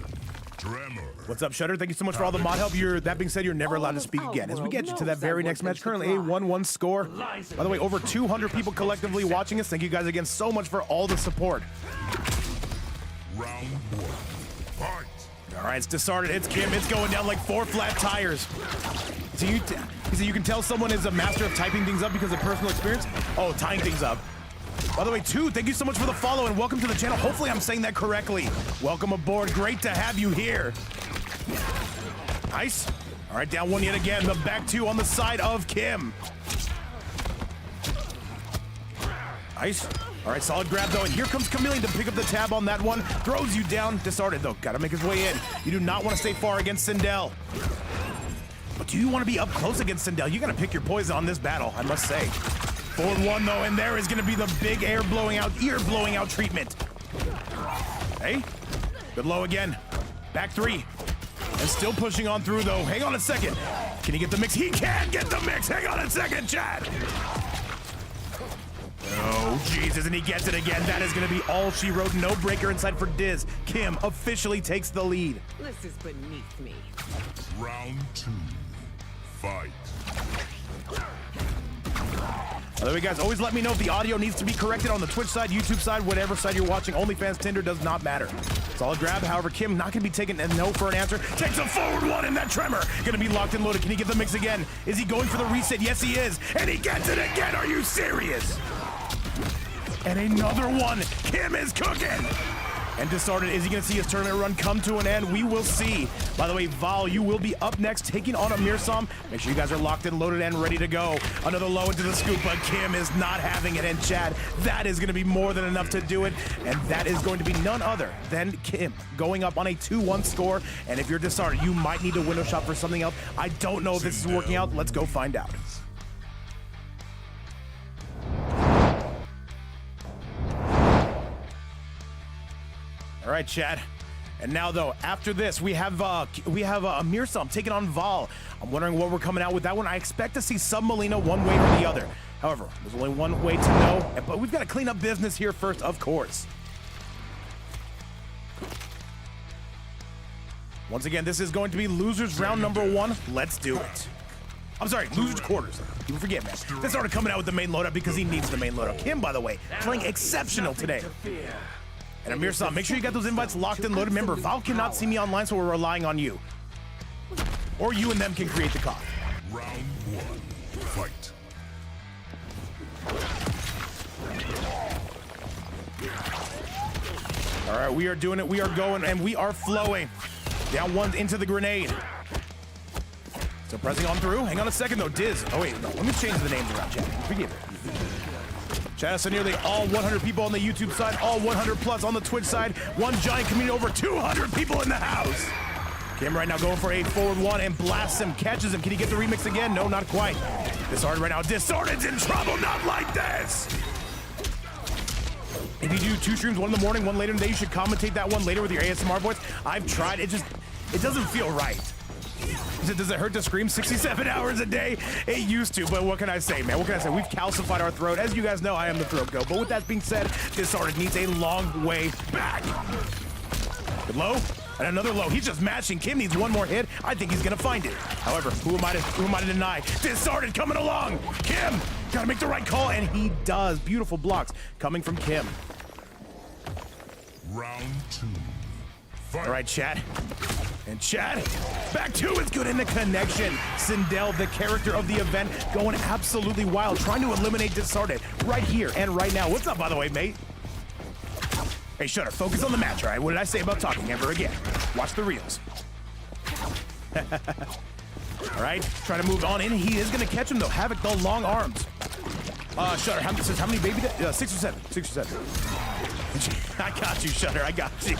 Speaker 2: Tremor.
Speaker 1: What's up, Shutter? Thank you so much for all the mod help. That being said, you're never allowed to speak again. As we get you to that very next match, currently a 1-1 score. By the way, over 200 people collectively watching us. Thank you guys again so much for all the support.
Speaker 2: Round 1. Fight.
Speaker 1: All right, it's Disarted. It's Kim. It's going down like 4 flat tires. So you can tell someone is a master of typing things up because of personal experience. Oh, tying things up. By the way, too, thank you so much for the follow and welcome to the channel. Hopefully I'm saying that correctly. Welcome aboard. Great to have you here. Nice. All right, down 1 yet again. The back 2 on the side of Kim. Nice. All right, solid grab, though. And here comes Chameleon to pick up the tab on that one. Throws you down. Disarted, though. Got to make his way in. You do not want to stay far against Sindel. But do you want to be up close against Sindel? You got to pick your poison on this battle, I must say. 4-1 though, and there is going to be the big ear blowing out treatment. Hey, good low again. Back 3. And still pushing on through though. Hang on a second. Can he get the mix? He can get the mix. Hang on a second, Chad. Oh, Jesus, and he gets it again. That is going to be all she wrote. No breaker inside for Diz. Kim officially takes the lead.
Speaker 4: This is beneath me.
Speaker 2: Round 2. Fight.
Speaker 1: By the way, guys, always let me know if the audio needs to be corrected on the Twitch side, YouTube side, whatever side you're watching. OnlyFans, Tinder, does not matter. Solid grab. However, Kim not going to be taking a no for an answer. Takes a forward one, and that Tremor going to be locked and loaded. Can he get the mix again? Is he going for the reset? Yes, he is. And he gets it again. Are you serious? And another one. Kim is cooking. And Disarted, is he going to see his tournament run come to an end? We will see. By the way, Val, you will be up next, taking on Amirsam. Make sure you guys are locked and loaded and ready to go. Another low into the scoop, but Kim is not having it. And Chad, that is going to be more than enough to do it. And that is going to be none other than Kim going up on a 2-1 score. And if you're Disarted, you might need to window shop for something else. I don't know if this is working out. Let's go find out. All right, Chad. And now, though, after this, we have Amirsam taking on Val. I'm wondering what we're coming out with that one. I expect to see some Molina one way or the other. However, there's only one way to know, but we've got to clean up business here first, of course. Once again, this is going to be losers round number 1. Let's do it. I'm sorry, losers quarters. You forget, man. They started coming out with the main loadout because he needs the main loadout. Kim, by the way, playing exceptional today. And Amirsam, make sure you got those invites locked and loaded. Remember, Val cannot see me online, so we're relying on you. Or you and them can create the call.
Speaker 2: Round 1. Fight.
Speaker 1: All right, we are doing it. We are going, and we are flowing. Down 1 into the grenade. So pressing on through. Hang on a second, though. Diz. Oh, wait. No, let me change the names around, Chad. Forgive me. Shout out to nearly all 100 people on the YouTube side, all 100 plus on the Twitch side. One giant community, over 200 people in the house. Kim right now going for a forward 1 and blasts him, catches him. Can he get the remix again? No, not quite. Disarted right now. Disarted's in trouble, not like this. If you do 2 streams, one in the morning, one later in the day, you should commentate that one later with your ASMR voice. I've tried, it doesn't feel right. Does it hurt to scream 67 hours a day? It used to, but what can I say, man? What can I say? We've calcified our throat. As you guys know, I am the throat goat. But with that being said, Disarted needs a long way back. Good low, and another low. He's just matching. Kim needs one more hit. I think he's gonna find it. However, who am I to deny? Disarted coming along. Kim, gotta make the right call, and he does. Beautiful blocks coming from Kim.
Speaker 2: Round 2. Fight.
Speaker 1: All right, Chad. And Chad, back 2 is good in the connection. Sindel, the character of the event, going absolutely wild, trying to eliminate Disarted right here and right now. What's up, by the way, mate? Hey, Shutter, focus on the match, all right? What did I say about talking ever again? Watch the reels. All right, trying to move on in. He is going to catch him, though. Havoc, the long arms. Shutter, how many baby? 6 or 7. 6 or 7. I got you, Shutter. I got you.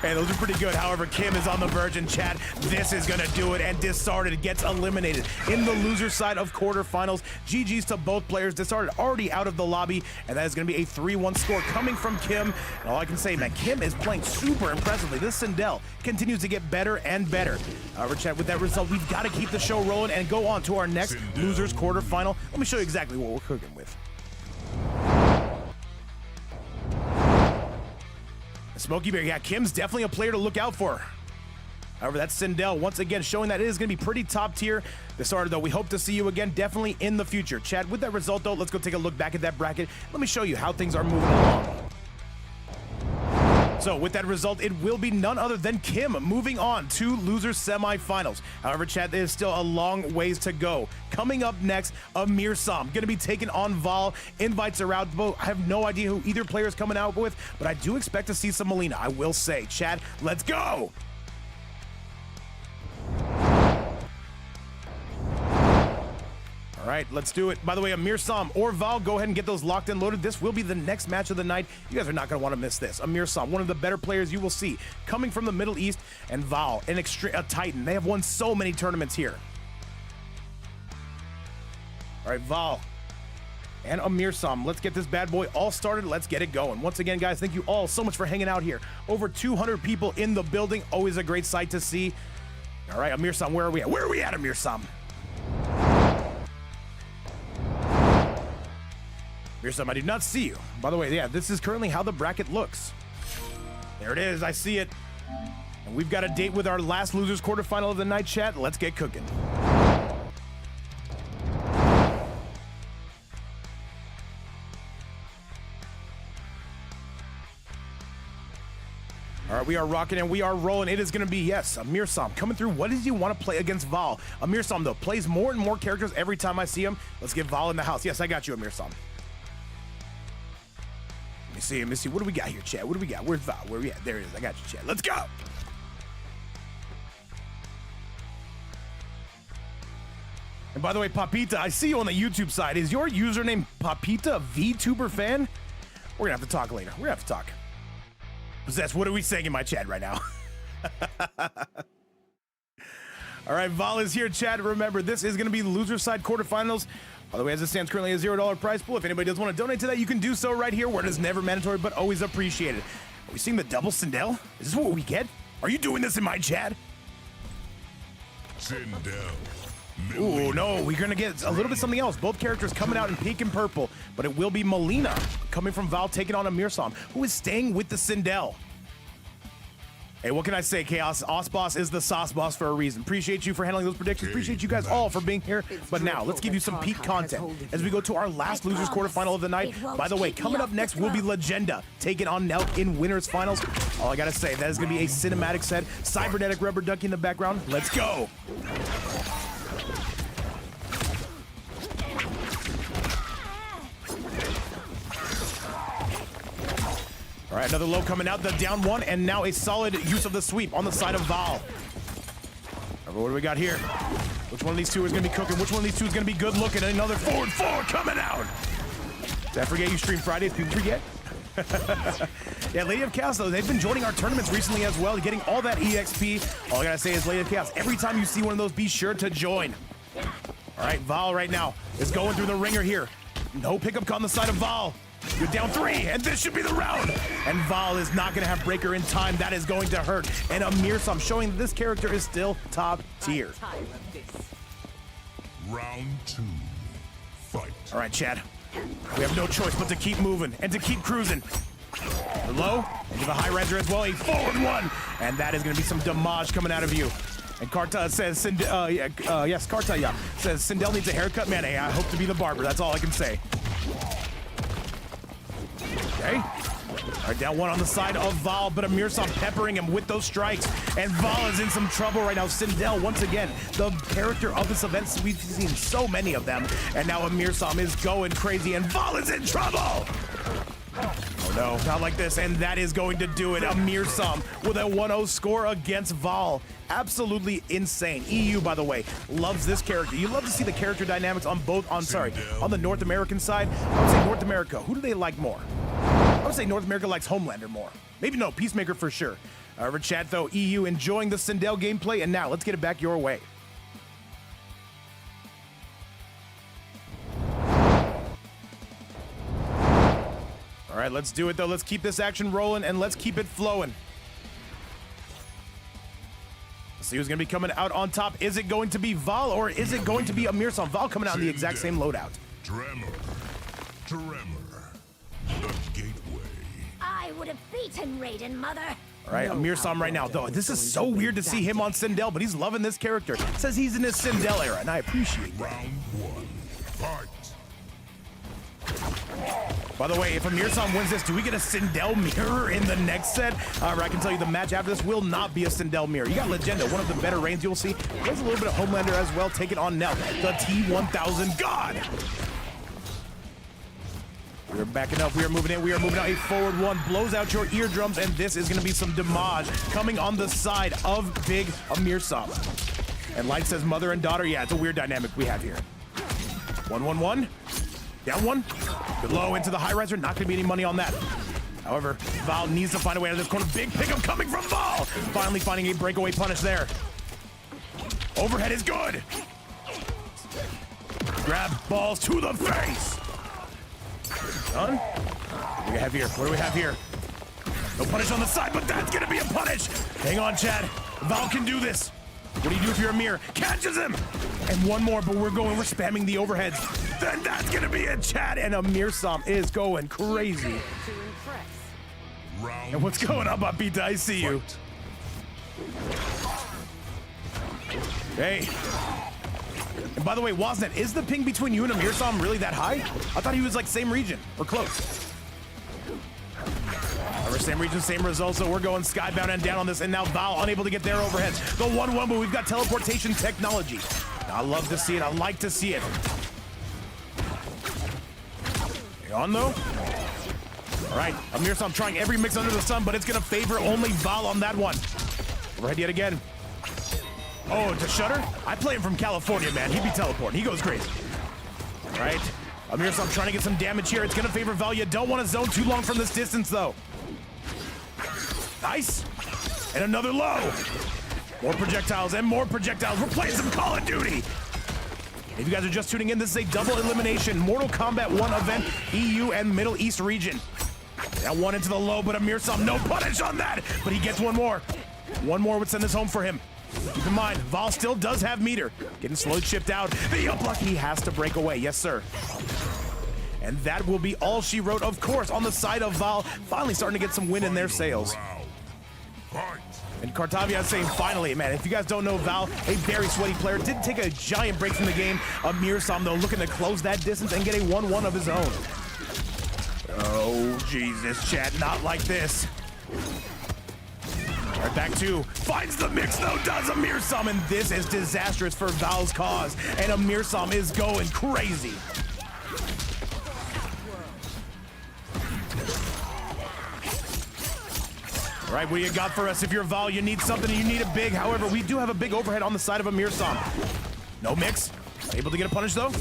Speaker 1: Hey, those are pretty good. However, Kim is on the verge, and Chad, this is going to do it, and Disarted gets eliminated in the loser side of quarterfinals. GG's to both players. Disarted already out of the lobby, and that is going to be a 3-1 score coming from Kim. And all I can say, man, Kim is playing super impressively. This Sindel continues to get better and better. However, Chad, with that result, we've got to keep the show rolling and go on to our next losers quarterfinal. Let me show you exactly what we're cooking with. Smokey Bear, yeah, Kim's definitely a player to look out for. However, that's Sindel once again showing that it is going to be pretty top tier. Disarted, though, we hope to see you again definitely in the future. Chad, with that result, though, let's go take a look back at that bracket. Let me show you how things are moving along. So, with that result, it will be none other than Kim moving on to losers semifinals. However, Chad, there's still a long ways to go. Coming up next, Amirsam, going to be taking on Val. Invites are out. I have no idea who either player is coming out with, but I do expect to see some Melina, I will say. Chad, let's go! All right, let's do it. By the way, Amirsam or Val, go ahead and get those locked and loaded. This will be the next match of the night. You guys are not going to want to miss this. Amirsam, one of the better players you will see, coming from the Middle East, and Val, a Titan. They have won so many tournaments here. All right, Val and Amirsam, let's get this bad boy all started. Let's get it going. Once again, guys, thank you all so much for hanging out here. Over 200 people in the building. Always a great sight to see. All right, Amirsam, where are we at? Where are we at, Amirsam? Amirsam, I did not see you. By the way, yeah, this is currently how the bracket looks. There it is, I see it. And we've got a date with our last losers quarterfinal of the night, chat. Let's get cooking. All right, we are rocking and we are rolling. It is going to be, yes, Amirsam coming through. What does he want to play against Val? Amirsam, though, plays more and more characters every time I see him. Let's get Val in the house. Yes, I got you, Amirsam. Let me see. What do we got here, chat? What do we got? Where's Val? Where are we at? There it is. I got you, chat. Let's go. And by the way, Papita, I see you on the YouTube side. Is your username Papita VTuber fan? We're going to have to talk later. We're going to have to talk. Possess, what are we saying in my chat right now? All right, Val is here, chat. Remember, this is going to be the loser side quarterfinals. By the way, as it stands currently a $0 prize pool. If anybody does want to donate to that, you can do so right here, where it is never mandatory, but always appreciated. Are we seeing the double Sindel? Is this what we get? Are you doing this in my chat?
Speaker 2: Sindel.
Speaker 1: Ooh, no, we're going to get a little bit something else. Both characters coming out in pink and purple, but it will be Melina coming from Val taking on Amirsam, who is staying with the Sindel. Hey, what can I say, Chaos? Osboss is the sauce boss for a reason. Appreciate you for handling those predictions. Appreciate you guys all for being here. But now, let's give you some peak content as we go to our last losers quarterfinal of the night. By the way, coming up next will be Legenda taking on Nelk in winners finals. All I gotta say, that is gonna be a cinematic set. Cybernetic rubber ducky in the background. Let's go. All right, another low coming out, the down one, and now a solid use of the sweep on the side of Val. Right, what do we got here? Which one of these two is going to be cooking? Which one of these two is going to be good looking? Another forward four coming out. Did I forget you stream Fridays? People forget. Yeah, Lady of Chaos, though, they've been joining our tournaments recently as well, getting all that EXP. All I got to say is, Lady of Chaos, every time you see one of those, be sure to join. All right, Val right now is going through the ringer here. No pickup on the side of Val. You're down 3, and this should be the round. And Val is not going to have breaker in time. That is going to hurt. And Amirsam showing that this character is still top tier.
Speaker 2: Round 2. Fight.
Speaker 1: All right, Chad. We have no choice but to keep moving and to keep cruising. Low, into the high riser as well. A forward one. And that is going to be some damage coming out of you. And Karta says, yes, Karta, yeah, says Sindel needs a haircut. Man, hey, I hope to be the barber. That's all I can say. Okay. All right, down one on the side of Val, but Amirsam peppering him with those strikes. And Val is in some trouble right now. Sindel, once again, the character of this event. We've seen so many of them. And now Amirsam is going crazy, and Val is in trouble. Oh no, not like this, and that is going to do it. Amirsam with a 1-0 score against Val. Absolutely insane. EU, by the way, loves this character. You love to see the character dynamics on both, on the North American side. I would say North America. Who do they like more? I would say North America likes Homelander more. Maybe no, Peacemaker for sure. However, chat though, EU enjoying the Sindel gameplay, and now let's get it back your way. All right, let's do it though. Let's keep this action rolling and let's keep it flowing. Let's see who's gonna be coming out on top. Is it going to be Val or is it going to be Amirsam? Val coming out in the exact same loadout.
Speaker 2: Tremor. The gateway.
Speaker 6: I I would have beaten Raiden, Mother.
Speaker 1: All right, Amirsam right now, though. This is so weird to see him on Sindel, but he's loving this character. Says he's in his Sindel era, and I appreciate that.
Speaker 2: Round one. Fight.
Speaker 1: By the way, if Amirsam wins this, do we get a Sindel mirror in the next set? However, I can tell you the match after this will not be a Sindel mirror. You got Legenda, one of the better reigns you'll see. There's a little bit of Homelander as well. Take it on Nelk, the T-1000 God. We're backing up, we are moving in, we are moving out. A forward one blows out your eardrums, and this is gonna be some damage coming on the side of big Amirsam. And Light says mother and daughter, yeah, it's a weird dynamic we have here. 1-1-1, down one, good low into the high riser, not gonna be any money on that. However, Val needs to find a way out of this corner. Big pickup coming from Val. Finally finding a breakaway punish there. Overhead is good. Grab balls to the face. Done? What do we have here? What do we have here? No punish on the side, but that's gonna be a punish. Hang on, Chad. Val can do this. What do you do if you're Amir? Catches him! And one more, but we're spamming the overheads. Then that's gonna be it, Chad. And Amirsam is going crazy.
Speaker 2: Round
Speaker 1: And what's going on, Papita? I see you. Hey. And by the way, Wasnet, is the ping between you and Amirsam really that high? I thought he was like same region or close. However, same region, same results, so we're going skybound and down on this, and now Val unable to get their overheads. The 1-1, but we've got teleportation technology. I love to see it, I like to see it. Hang on though. All right, Amirsam trying every mix under the sun, but it's gonna favor only Val on that one. Overhead yet again. Oh, to Shutter? I play him from California, man. He'd be teleporting. He goes crazy. All right. Amirsam trying to get some damage here. It's going to favor Val. You don't want to zone too long from this distance, though. Nice. And another low. More projectiles and more projectiles. We're playing some Call of Duty. If you guys are just tuning in, this is a double elimination Mortal Kombat 1 event, EU and Middle East region. That one into the low, but Amirsam, no punish on that. But he gets one more. One more would send this home for him. Keep in mind, Val still does have meter. Getting slowed chipped out. The upluck, he has to break away. Yes, sir. And that will be all she wrote, of course, on the side of Val. Finally starting to get some win in their sails. And Cartavia is saying, finally, man, if you guys don't know Val, a very sweaty player, did take a giant break from the game. Amirsam, though, looking to close that distance and get a 1-1 of his own. Oh, Jesus, chat, not like this. Right, back two, finds the mix though, does Amirsam, and this is disastrous for Val's cause, and Amirsam is going crazy. All right, what do you got for us? If you're Val, you need something and you need it big. However, we do have a big overhead on the side of Amirsam. No mix, able to get a punish though.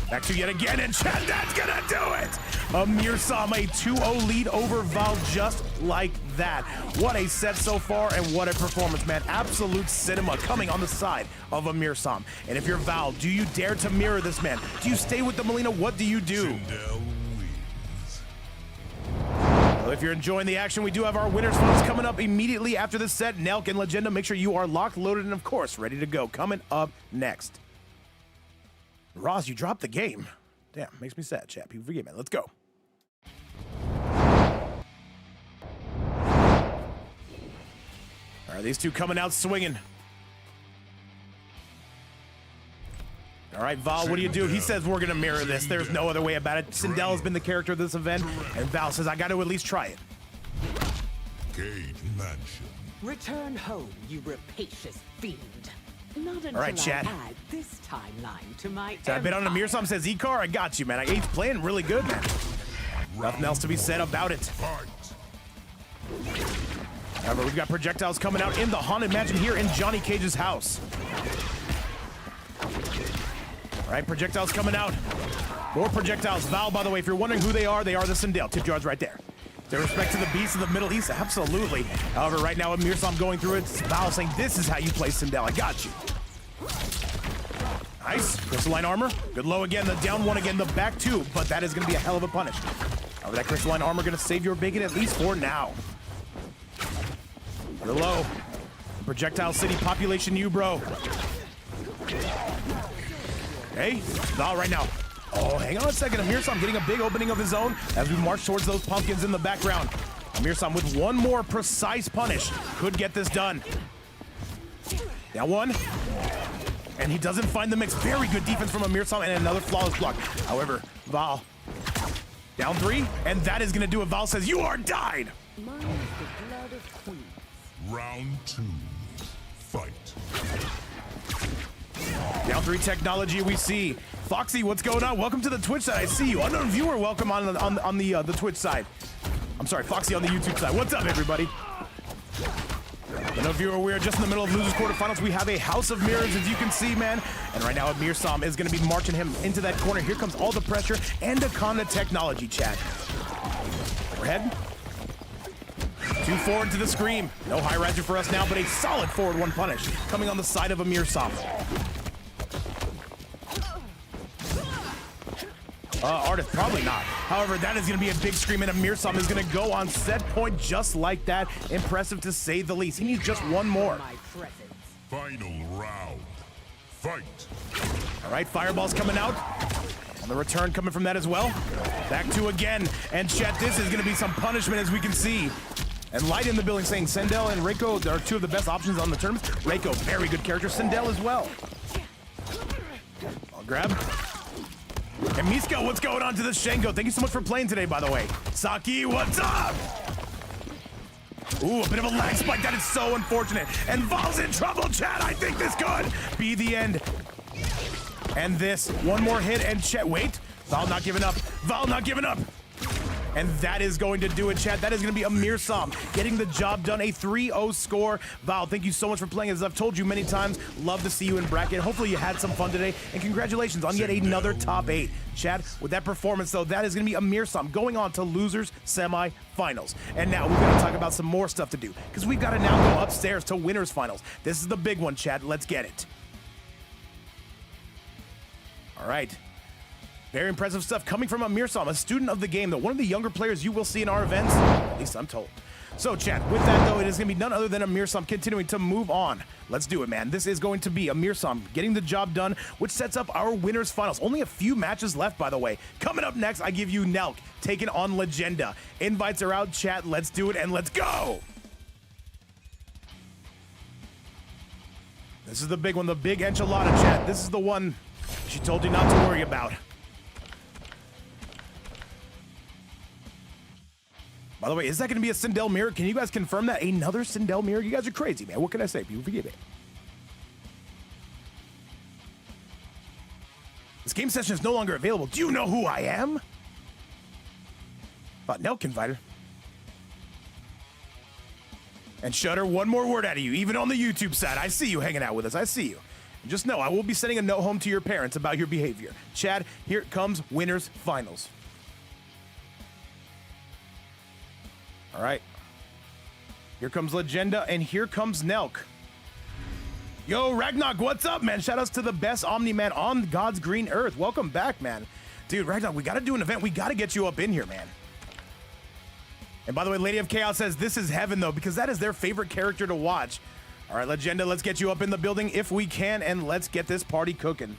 Speaker 1: Back two yet again, and Chad, that's gonna do it! Amirsam, a 2-0 lead over Val just like that. What a set so far, and what a performance, man. Absolute cinema coming on the side of Amirsam. And if you're Val, do you dare to mirror this man? Do you stay with the Melina? What do you do? Well, if you're enjoying the action, we do have our winners votes coming up immediately after this set. Nelk and Legenda, make sure you are locked, loaded, and of course, ready to go. Coming up next. Ross, you dropped the game. Damn, makes me sad, chat. People forget, man. Let's go. All right, these two coming out swinging. All right, Val, what do you do? He says we're going to mirror this. There's no other way about it. Sindel has been the character of this event, and Val says I got to at least try it.
Speaker 2: Cage Mansion.
Speaker 4: Return home, you rapacious fiend. Not until
Speaker 1: All right, chat.
Speaker 4: I add this timeline to my
Speaker 1: So I've been on Amirsam, says Ikar. I got you, man. He's playing really good, man. Nothing else to be said about it. However, we've got projectiles coming out in the Haunted Mansion here in Johnny Cage's house. All right, projectiles coming out. More projectiles. Val, by the way, if you're wondering who they are the Sindel. Tip jars right there. With respect to the beast of the Middle East, absolutely. However, right now, Amirsam going through it. Val saying, this is how you play Sindel. I got you. Nice. Crystalline armor. Good low again. The down one again. The back two. But that is going to be a hell of a punish. However, that crystalline armor going to save your bacon at least for now. You're low. Projectile City population you, bro. Hey, Val right now. Oh, hang on a second. Amirsam getting a big opening of his own as we march towards those pumpkins in the background. Amirsam with one more precise punish could get this done. Down one. And he doesn't find the mix. Very good defense from Amirsam and another flawless block. However, Val down 3, and that is gonna do it. Val says, "You are died."
Speaker 4: Mine is the blood of queens.
Speaker 2: Round 2. Fight.
Speaker 1: Down 3 technology we see. Foxy, what's going on? Welcome to the Twitch side. I see you. Unknown viewer, welcome on the Twitch side. I'm sorry, Foxy on the YouTube side. What's up, everybody? Unknown viewer, we are just in the middle of losers quarterfinals. We have a house of mirrors, as you can see, man. And right now, Amirsam is going to be marching him into that corner. Here comes all the pressure and Akana technology, chat. Overhead. 2 forward to the scream. No high riser for us now, but a solid forward 1 punish coming on the side of Amirsam. Artist, probably not. However, that is going to be a big scream, and Amirsam is going to go on set point just like that. Impressive to say the least. He needs just one more.
Speaker 4: My presence.
Speaker 2: Final round. Fight.
Speaker 1: All right, fireball's coming out. And the return coming from that as well. Back 2 again. And chat, this is going to be some punishment, as we can see. And Light in the building saying Sindel and Reiko are 2 of the best options on the tournament. Reiko, very good character. Sindel as well. I'll grab. And Miska, what's going on to the Shengo? Thank you so much for playing today, by the way. Saki, what's up? Ooh, a bit of a lag spike. That is so unfortunate. And Val's in trouble, chat. I think this could be the end. And this, one more hit and chat. Wait, Val not giving up. Val not giving up. And that is going to do it, chat. That is going to be Amirsam getting the job done. A 3-0 score. Val, thank you so much for playing. As I've told you many times, love to see you in bracket. Hopefully you had some fun today. And congratulations on yet another top 8. Chat, with that performance, though, that is going to be Amirsam going on to losers semi-finals. And now we're going to talk about some more stuff to do, because we've got to now go upstairs to winners finals. This is the big one, chat. Let's get it. All right. Very impressive stuff coming from Amirsam, a student of the game, though one of the younger players you will see in our events, at least I'm told. So, chat, with that, though, it is going to be none other than Amirsam continuing to move on. Let's do it, man. This is going to be Amirsam getting the job done, which sets up our winners finals. Only a few matches left, by the way. Coming up next, I give you Nelk taking on Legenda. Invites are out, chat. Let's do it, and let's go! This is the big one, the big enchilada, chat. This is the one she told you not to worry about. By the way, is that going to be a Sindel mirror? Can you guys confirm that? Another Sindel mirror? You guys are crazy, man. What can I say? People forgive it. This game session is no longer available. Do you know who I am? Thought Nelk invited. And Shutter, one more word out of you, even on the YouTube side. I see you hanging out with us. I see you. And just know, I will be sending a note home to your parents about your behavior. Chad, here comes winners finals. All right. Here comes Legenda, and here comes Nelk. Yo, Ragnarok, what's up, man? Shout outs to the best Omni-Man on God's green earth. Welcome back, man. Dude, Ragnarok, we got to do an event. We got to get you up in here, man. And by the way, Lady of Chaos says this is heaven, though, because that is their favorite character to watch. All right, Legenda, let's get you up in the building if we can, and let's get this party cooking.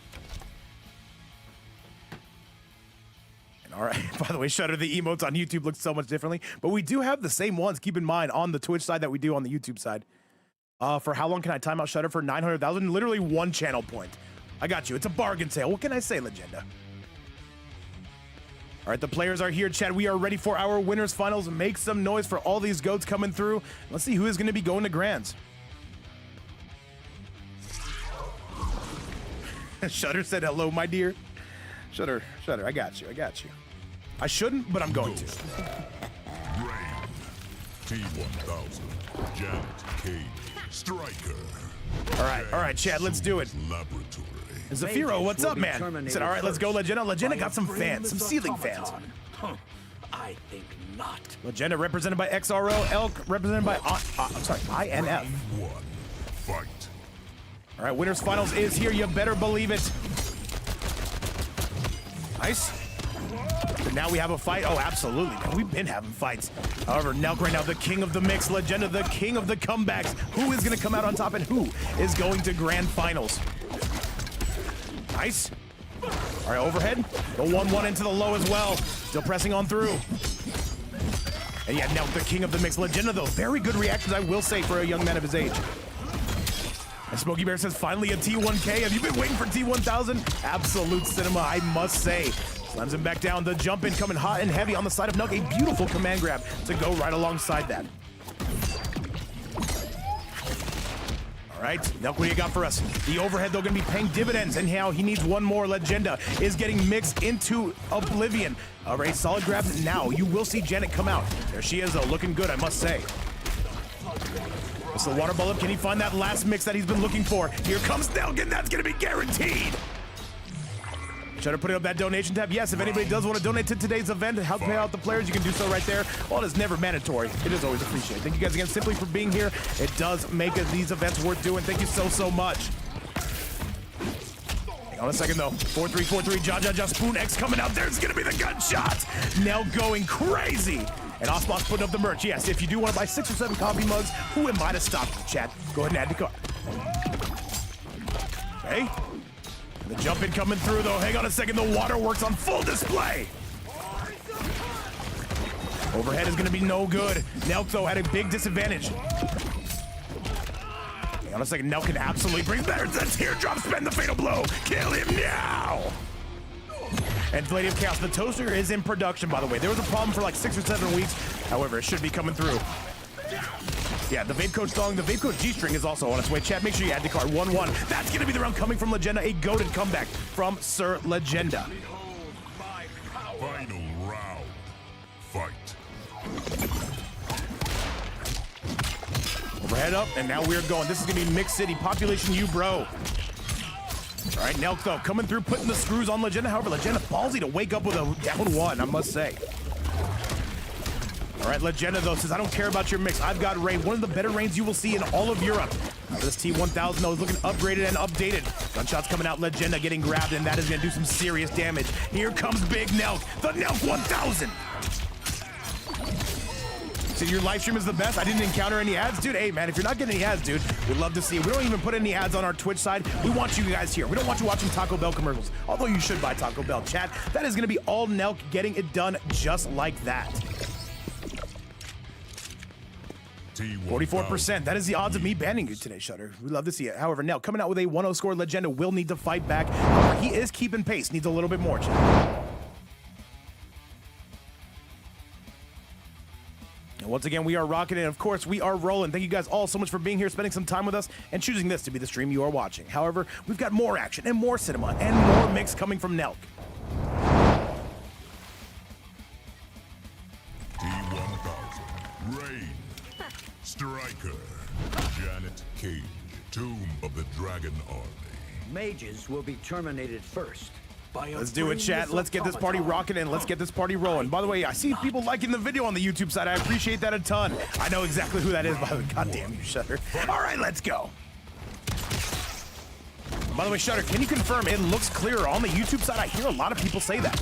Speaker 1: All right, by the way, Shutter, the emotes on YouTube look so much differently, but we do have the same ones, keep in mind, on the Twitch side that we do on the YouTube side. For how long can I time out Shutter? For 900,000? Literally 1 channel point. I got you. It's a bargain sale. What can I say, Legenda? All right, the players are here, Chad. We are ready for our winners finals. Make some noise for all these goats coming through. Let's see who is going to be going to Grands. Shutter said hello, my dear. Shutter, I got you. I shouldn't, but I'm going to.
Speaker 2: Rain. T1000. Janet. Cade. Striker.
Speaker 1: All right, Chad, let's do it.
Speaker 2: Laboratory.
Speaker 1: Zafiro, what's up, man? He said, all right, let's go, Legenda. Legenda got some fans, some ceiling fans.
Speaker 3: Huh. I think not.
Speaker 1: Legenda represented by XRO, Elk represented by, INF.
Speaker 2: 1. Fight.
Speaker 1: All right, winners finals is here. You better believe it. Nice. And now we have a fight. Oh, absolutely. Man. We've been having fights. However, Nelk right now, the king of the mix. Legenda, the king of the comebacks. Who is going to come out on top and who is going to grand finals? Nice. All right, overhead. The 1-1 into the low as well. Still pressing on through. And yeah, Nelk, the king of the mix. Legenda, though, very good reactions, I will say, for a young man of his age. And Smokey Bear says, finally a T1K. Have you been waiting for T1000? Absolute cinema, I must say. Slams him back down. The jump in coming hot and heavy on the side of Nelk. A beautiful command grab to go right alongside that. All right, Nelk, what do you got for us? The overhead, though, going to be paying dividends, and now he needs one more. Legenda is getting mixed into oblivion. All right, solid grab now. You will see Janet come out. There she is, though, looking good, I must say. It's the water ball up. Can he find that last mix that he's been looking for? Here comes Nelk, and that's going to be guaranteed. Try to put up that donation tab. Yes, if anybody does want to donate to today's event to help pay out the players, you can do so right there. While it is never mandatory, it is always appreciated. Thank you guys again simply for being here. It does make these events worth doing. Thank you so much. Hang on a second, though. 4-3-4-3, Ja, Spoon X coming out. There's going to be the gunshot. Now going crazy. And Osmos putting up the merch. Yes, if you do want to buy 6 or 7 coffee mugs, who am I to stop you, chat? Go ahead and add to cart. Okay. The jump in coming through, though. Hang on a second. The waterworks on full display. Overhead is going to be no good. Nelk, though, at a big disadvantage. Hang on a second. Nelk can absolutely bring better. The teardrop, spend the fatal blow. Kill him now. And Lady of Chaos, the toaster is in production, by the way. There was a problem for like 6 or 7 weeks. However, it should be coming through. Yeah, the VapeCoach song, the VapeCoach G-string is also on its way. Chat, make sure you add the card 1-1. That's going to be the round coming from Legenda. A goated comeback from Sir Legenda.
Speaker 2: Final round. Fight.
Speaker 1: Overhead up, and now we're going. This is going to be Mixed City. Population U, bro. All right, Nelk, though, coming through, putting the screws on Legenda. However, Legenda ballsy to wake up with a down 1, I must say. All right, Legenda, though, says, I don't care about your mix. I've got rain. One of the better rains you will see in all of Europe. This T1000, though, is looking upgraded and updated. Gunshots coming out. Legenda getting grabbed, and that is going to do some serious damage. Here comes Big Nelk, the Nelk 1000. So your live stream is the best. I didn't encounter any ads, dude. Hey, man, if you're not getting any ads, dude, we'd love to see it. We don't even put any ads on our Twitch side. We want you guys here. We don't want you watching Taco Bell commercials, although you should buy Taco Bell. Chat, that is going to be all Nelk getting it done just like that. 44%. That is the odds of me banning you today, Shutter. We love to see it. However, Nelk coming out with a 1-0 score. Legenda will need to fight back. However, he is keeping pace. Needs a little bit more, chat. And once again, we are rocking it. Of course, we are rolling. Thank you guys all so much for being here, spending some time with us, and choosing this to be the stream you are watching. However, we've got more action and more cinema and more mix coming from Nelk.
Speaker 2: T1000. Rain. Striker. Janet Cage. Tomb of the Dragon Army.
Speaker 3: Mages will be terminated first.
Speaker 1: Let's do it, chat. Let's get this party rocking and let's get this party rolling. By the way, I see people liking the video on the YouTube side. I appreciate that a ton. I know exactly who that is, by the way. God damn you, Shutter. All right, let's go. By the way, Shutter, can you confirm it looks clearer on the YouTube side? I hear a lot of people say that.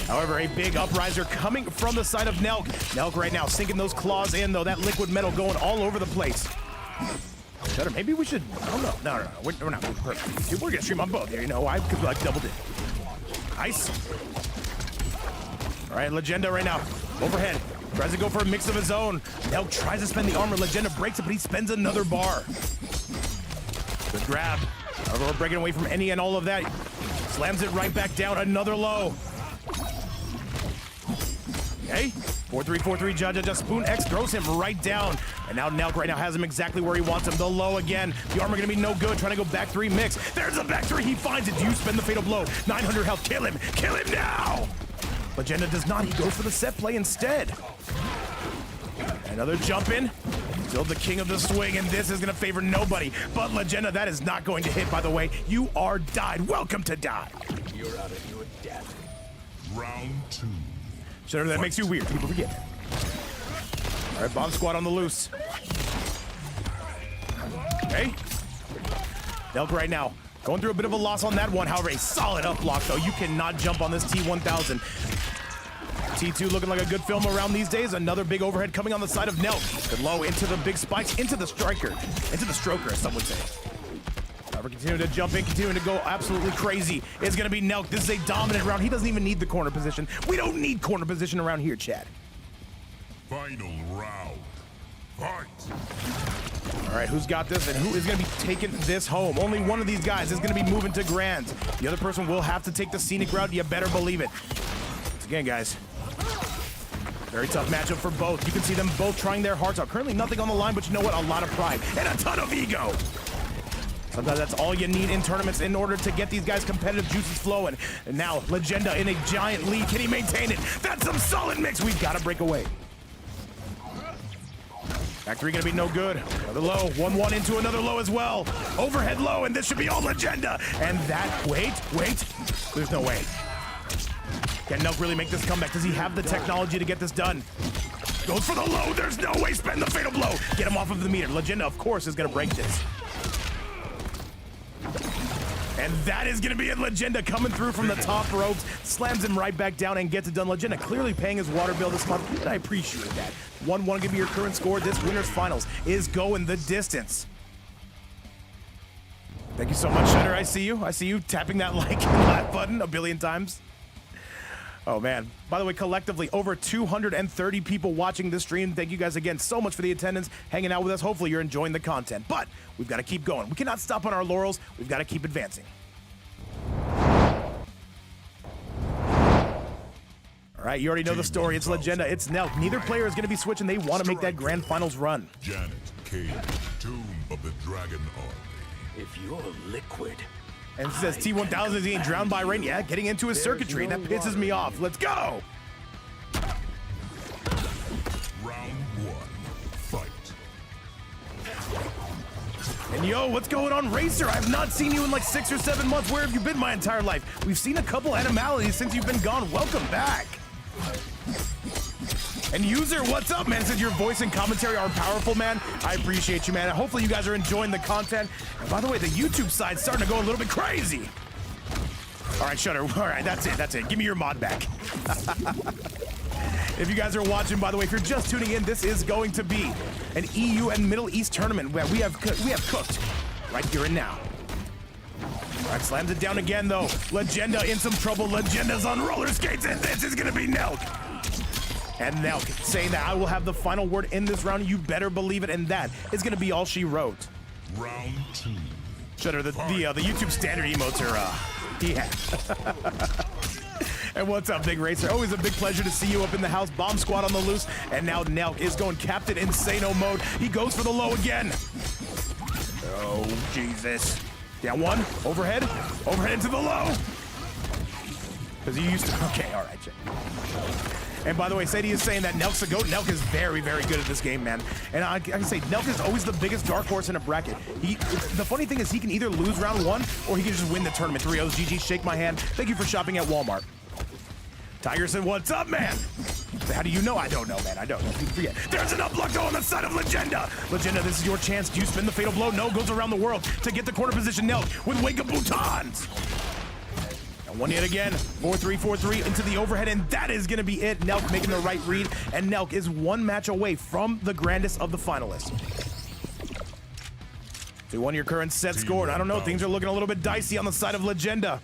Speaker 1: However, a big upriser coming from the side of Nelk. Nelk right now sinking those claws in, though. That liquid metal going all over the place. Shutter, maybe we should... Oh, no. No. We're not perfect. Dude, we're going to stream on both here. You know, I could like double dip. Nice. All right, Legenda right now. Overhead. Tries to go for a mix of his own. Nelk tries to spend the armor. Legenda breaks it, but he spends another bar. Good grab. However, we're breaking away from any and all of that. Slams it right back down. Another low. Okay. 4-3-4-3, Ja, Spoon X throws him right down. And now Nelk right now has him exactly where he wants him. The low again. The armor gonna be no good. Trying to go back 3 mix. There's the back 3. He finds it. Do you spend the fatal blow? 900 health. Kill him. Kill him now. Legenda does not. He goes for the set play instead. Another jump in. Still the king of the swing, and this is gonna favor nobody. But Legenda, that is not going to hit, by the way. You are died. Welcome to die.
Speaker 3: You're out of your depth.
Speaker 2: Round 2.
Speaker 1: Shutter, that makes you weird. People forget. All right, bomb squad on the loose. Okay. Nelk right now. Going through a bit of a loss on that one. However, a solid up block, though. You cannot jump on this T1000. T2 looking like a good film around these days. Another big overhead coming on the side of Nelk. Good low into the big spikes, into the striker. Into the stroker, as some would say. However, continuing to jump in, continuing to go absolutely crazy. It's going to be Nelk. This is a dominant round. He doesn't even need the corner position. We don't need corner position around here, Chad.
Speaker 2: Final round. Fight.
Speaker 1: All right, who's got this and who is going to be taking this home? Only one of these guys is going to be moving to Grand. The other person will have to take the scenic route. You better believe it. Once again, guys, very tough matchup for both. You can see them both trying their hearts out. Currently nothing on the line, but you know what? A lot of pride and a ton of ego. Sometimes that's all you need in tournaments in order to get these guys competitive juices flowing. And now, Legenda in a giant lead. Can he maintain it? That's some solid mix. We've got to break away. Back three gonna be no good. Another low, 1-1 into another low as well. Overhead low, and this should be all Legenda. And that, wait, there's no way. Can Nelk really make this comeback? Does he have the technology to get this done? Goes for the low, there's no way, spend the fatal blow. Get him off of the meter. Legenda, of course, is gonna break this. And that is gonna be it. Legenda coming through from the top ropes, slams him right back down and gets it done. Legenda clearly paying his water bill this month, and I appreciate that. 1-1 give me your current score. This winner's finals is going the distance. Thank you so much, Shutter. I see you tapping that like and that button a billion times. Oh man. By the way, collectively, over 230 people watching this stream. Thank you guys again so much for the attendance, hanging out with us. Hopefully you're enjoying the content. But we've got to keep going. We cannot stop on our laurels. We've got to keep advancing. All right, you already know the story. It's Legenda, it's Nelk. Neither player is going to be switching. They want to make that grand finals run.
Speaker 2: Janet, Cage, Tomb of the Dragon Army.
Speaker 3: If you're liquid,
Speaker 1: And it says T1000 is getting drowned by rain. Yeah, getting into his circuitry. That pisses me off. Let's go.
Speaker 2: Round one. Fight.
Speaker 1: And yo, what's going on, Racer? I have not seen you in like 6 or 7 months. Where have you been my entire life? We've seen a couple animalities since you've been gone. Welcome back. And User, what's up, man? Since your voice and commentary are powerful, man, I appreciate you, man. Hopefully you guys are enjoying the content. And by the way, the YouTube side's starting to go a little bit crazy. All right, Shutter. All right, that's it. Give me your mod back. If you guys are watching, by the way, if you're just tuning in, this is going to be an EU and Middle East tournament where we have cooked right here and now. All right, slams it down again, though. Legenda in some trouble. Legenda's on roller skates, and this is going to be Nelk. And Nelk saying that I will have the final word in this round. You better believe it, and that is going to be all she wrote.
Speaker 2: Round two.
Speaker 1: Shutter, the YouTube standard emotes are, yeah. And what's up, Big Racer? Always a big pleasure to see you up in the house. Bomb squad on the loose, and now Nelk is going Captain Insano mode. He goes for the low again. Oh, Jesus. Down one, overhead into the low. Because he used to, okay, all right, check. And by the way, Sadie is saying that Nelk's a GOAT. Nelk is very, very good at this game, man. And I can say, Nelk is always the biggest dark horse in a bracket. The funny thing is he can either lose round one or he can just win the tournament. 3-0s, GG, shake my hand. Thank you for shopping at Walmart. Tiger said, what's up, man? How do you know? I don't know, man. I don't know. Forget. There's an up luck though on the side of Legenda. Legenda, this is your chance. Do you spin the fatal blow? No, goes around the world to get the corner position. Nelk with Wake Up Boutons. And one hit again. 4-3, 4-3 into the overhead, and that is going to be it. Nelk making the right read, and Nelk is one match away from the grandest of the finalists. 2-1 your current set scored. I don't know. Things are looking a little bit dicey on the side of Legenda.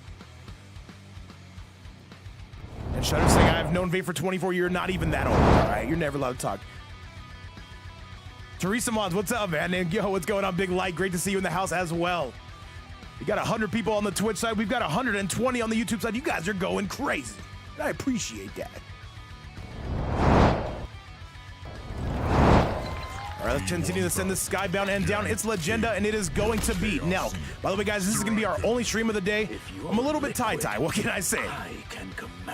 Speaker 1: And Shutter saying, I've known Vape for 24 years, not even that old. All right, you're never allowed to talk. Teresa Mons, what's up, man? And yo, what's going on, Big Light? Great to see you in the house as well. We got 100 people on the Twitch side. We've got 120 on the YouTube side. You guys are going crazy. I appreciate that. All right, let's continue to send this skybound and down. It's Legenda, and it is going to be Nelk. By the way, guys, this is going to be our only stream of the day. I'm a little bit tie-tie. What can I say?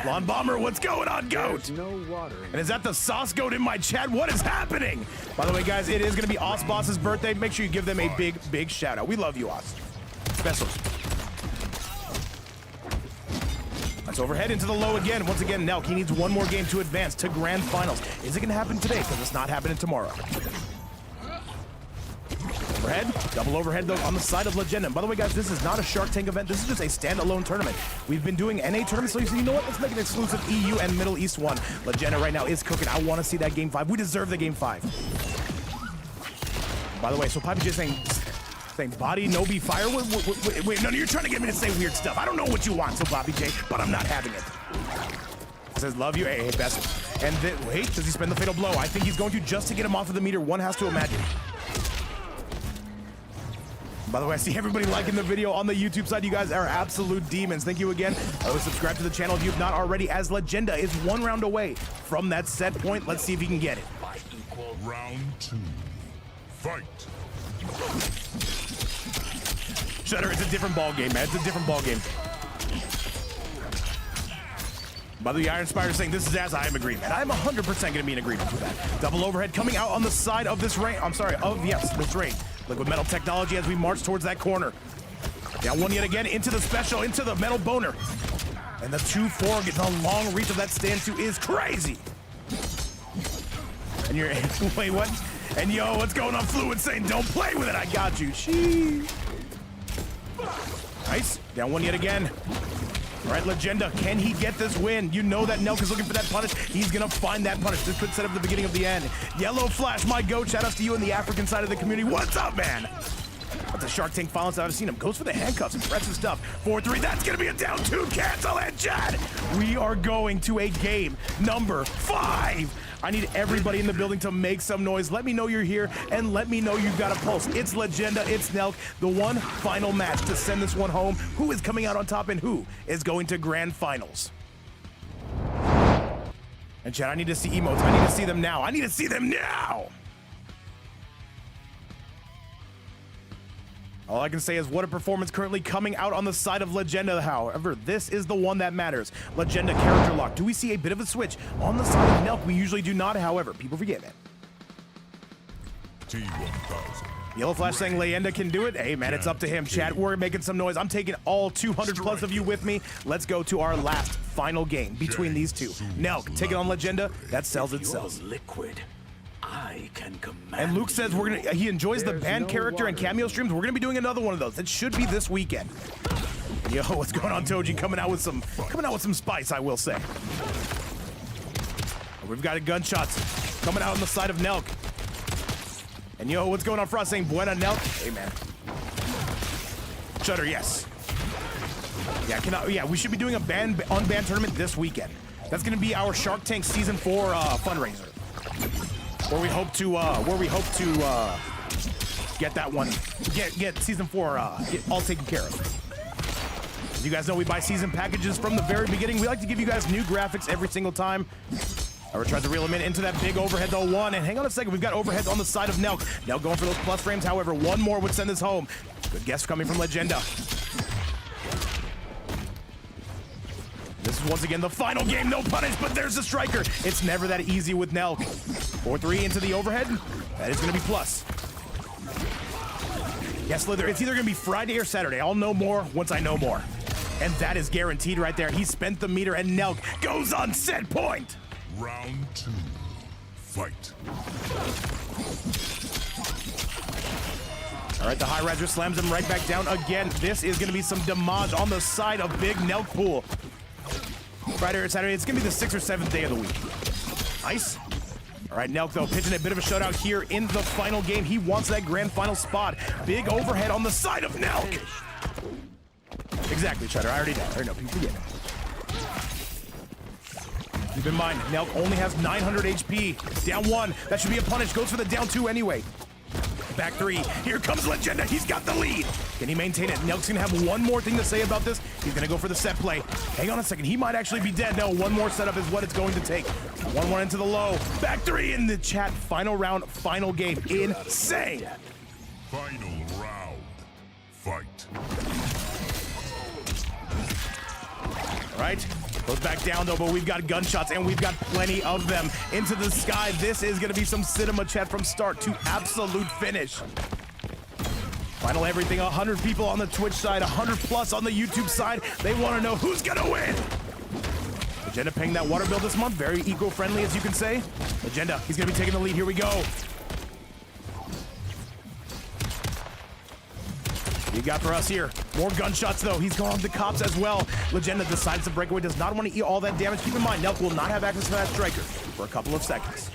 Speaker 1: Lon Bomber, what's going on, GOAT? And is that the sauce GOAT in my chat? What is happening? By the way, guys, it is going to be Os Boss's birthday. Make sure you give them a big, big shout out. We love you, Os. Specials. That's overhead into the low again. Once again, Nelk, he needs one more game to advance to grand finals. Is it going to happen today? Because it's not happening tomorrow. Overhead, double overhead though on the side of Legenda. And by the way, guys, this is not a Shark Tank event. This is just a standalone tournament. We've been doing NA tournaments, so you know what? Let's make an exclusive EU and Middle East one. Legenda right now is cooking. I want to see that game 5. We deserve the game 5. By the way, so Poppy just saying body, no be fire. Wait, no, you're trying to get me to say weird stuff. I don't know what you want, so Bobby J, but I'm not having it. It says love you. Hey, best. And then, wait, does he spend the fatal blow? I think he's going to, just to get him off of the meter. One has to imagine. By the way, I see everybody liking the video on the YouTube side. You guys are absolute demons. Thank you again. Subscribe to the channel if you've not already, as Legenda is 1 round away from that set point. Let's see if he can get it.
Speaker 2: Round 2. Fight.
Speaker 1: Shutter, it's a different ball game, man. It's a different ball game. By the way, Iron Spider saying this is as I am agreement. I'm 100% going to be in agreement with that. Double overhead coming out on the side of this rain. I'm sorry, this rain. Liquid metal technology as we march towards that corner. Down one yet again into the special, into the metal boner. And the 2-4, getting the long reach of that stand 2 is crazy. And you're, wait, what? And yo, what's going on? Fluid saying, don't play with it, I got you. Sheesh. Nice, down one yet again. All right, Legenda, can he get this win? You know that Nelk is looking for that punish. He's gonna find that punish. This could set up the beginning of the end. Yellow Flash, my goat. Shout outs to you in the African side of the community. What's up, man? That's a Shark Tank violence I've seen him. Goes for the handcuffs. Impressive stuff. 4-3, that's gonna be a down 2 cancel and Chad. We are going to a game number 5. I need everybody in the building to make some noise. Let me know you're here and let me know you've got a pulse. It's Legenda, it's Nelk, the one final match to send this one home. Who is coming out on top and who is going to grand finals? And Chad, I need to see emotes. I need to see them now. I need to see them now. All I can say is what a performance currently coming out on the side of Legenda. However, this is the one that matters. Legenda character lock. Do we see a bit of a switch on the side of Nelk? We usually do not, however. People forget it.
Speaker 2: T1000.
Speaker 1: Yellow Flash saying Legenda can do it. Hey, man, it's up to him. Chat, we're making some noise. I'm taking all 200 plus of you with me. Let's go to our last final game between these two. Nelk taking on Legenda. That sells itself.
Speaker 3: Liquid. I can command.
Speaker 1: And Luke says he enjoys the band character and cameo streams. We're gonna be doing another one of those. It should be this weekend. Yo, what's going on, Toji? Coming out with some spice, I will say. We've got gunshots coming out on the side of Nelk. And yo, what's going on, Frost saying Buena Nelk? Hey man. Shutter, yes. Yeah, we should be doing a unbanned tournament this weekend. That's gonna be our Shark Tank Season 4 fundraiser. Where we hope to get that one, get Season 4 all taken care of. As you guys know, we buy season packages from the very beginning. We like to give you guys new graphics every single time. Our tries to reel him into that big overhead though. One, and hang on a second, we've got overheads on the side of Nelk. Now going for those plus frames, however, one more would send this home. Good guess coming from Legenda. This is once again the final game, no punish, but there's the striker. It's never that easy with Nelk. 4-3 into the overhead. That is gonna be plus. Yes, Slither, it's either gonna be Friday or Saturday. I'll know more once I know more. And that is guaranteed right there. He spent the meter and Nelk goes on set point.
Speaker 2: Round 2. Fight.
Speaker 1: All right, the high riser slams him right back down again. This is gonna be some damage on the side of Big Nelk Pool. Friday or Saturday, it's gonna be the 6th or 7th day of the week. Nice. All right, Nelk though, pitching a bit of a shutout here in the final game. He wants that grand final spot. Big overhead on the side of Nelk. Exactly, Shutter, I already know, people forget it. Keep in mind, Nelk only has 900 HP. Down 1, that should be a punish. Goes for the down 2 anyway. Back 3, here comes Legenda, he's got the lead. Can he maintain it? Nelk's gonna have one more thing to say about this. He's gonna go for the set play. Hang on a second, he might actually be dead. No, one more setup is what it's going to take. 1-1 into the low. Back 3 in the chat. Final round, final game. Insane.
Speaker 2: Final round. Fight.
Speaker 1: All right, goes back down though, but we've got gunshots and we've got plenty of them into the sky. This is gonna be some cinema, chat, from start to absolute finish. Final everything, 100 people on the Twitch side, 100 plus on the YouTube side. They wanna know who's gonna win. Legenda paying that water bill this month, very eco-friendly as you can say. Legenda, he's gonna be taking the lead, here we go. You got for us here. More gunshots though. He's going on the cops as well. Legenda decides to break away, does not want to eat all that damage. Keep in mind, Nelk will not have access to that striker for a couple of seconds.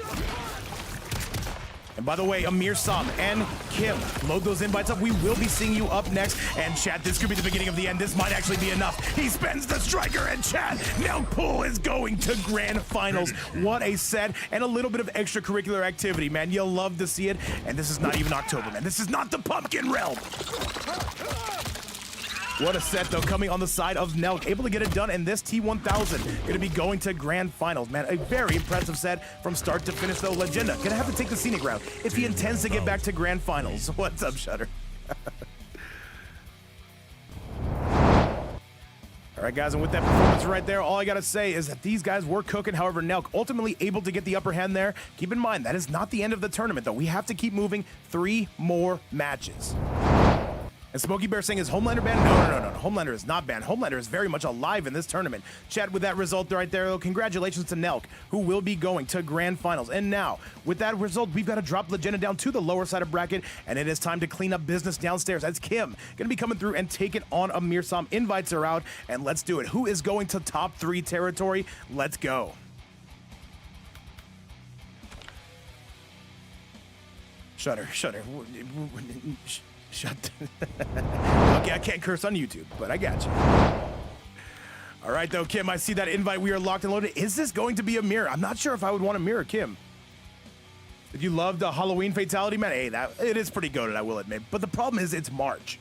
Speaker 1: And by the way, Amirsam and Kim, load those invites up. We will be seeing you up next. And chat, this could be the beginning of the end. This might actually be enough. He spends the striker, and chat, Nelk Pool is going to grand finals. What a set, and a little bit of extracurricular activity, man. You'll love to see it. And this is not even October, man. This is not the pumpkin realm. What a set, though, coming on the side of Nelk. Able to get it done, and this T1000 going to be going to grand finals, man. A very impressive set from start to finish, though. Legenda going to have to take the scenic route if he intends to get back to grand finals. What's up, Shutter? All right, guys, and with that performance right there, all I got to say is that these guys were cooking. However, Nelk ultimately able to get the upper hand there. Keep in mind, that is not the end of the tournament, though. We have to keep moving 3 more matches. And Smokey Bear saying, is Homelander banned? No. Homelander is not banned. Homelander is very much alive in this tournament. Chat, with that result right there, though, congratulations to Nelk, who will be going to grand finals. And now, with that result, we've got to drop Legenda down to the lower side of bracket, and it is time to clean up business downstairs as Kim going to be coming through and taking on Amirsam. Invites are out, and let's do it. Who is going to top 3 territory? Let's go. Shutter. Shut. Okay, I can't curse on YouTube, but I got you. All right, though, Kim, I see that invite. We are locked and loaded. Is this going to be Amir? I'm not sure if I would want Amir or Kim. If you love the Halloween fatality, man, hey, it is pretty goated, I will admit. But the problem is it's March.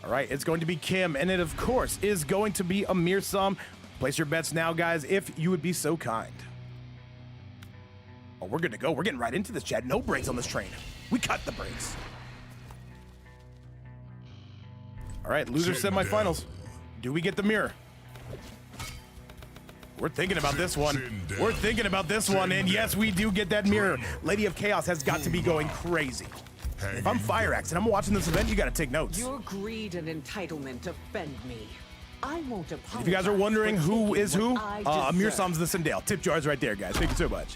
Speaker 1: All right, it's going to be Kim, and it, of course, is going to be Amirsam. Place your bets now, guys, if you would be so kind. Oh, we're good to go. We're getting right into this, Chad. No brakes on this train. We cut the brakes. All right, loser semifinals. Do we get the mirror? We're thinking about this one. We're thinking about this one, and yes, we do get that mirror. Lady of Chaos has got to be going crazy. If I'm Fire Axe and I'm watching this event, you got to take notes.
Speaker 4: Your greed and entitlement offend me. I won't apologize.
Speaker 1: If you guys are wondering who is who, Amirsam's the Sindel. Tip jars right there, guys. Thank you so much.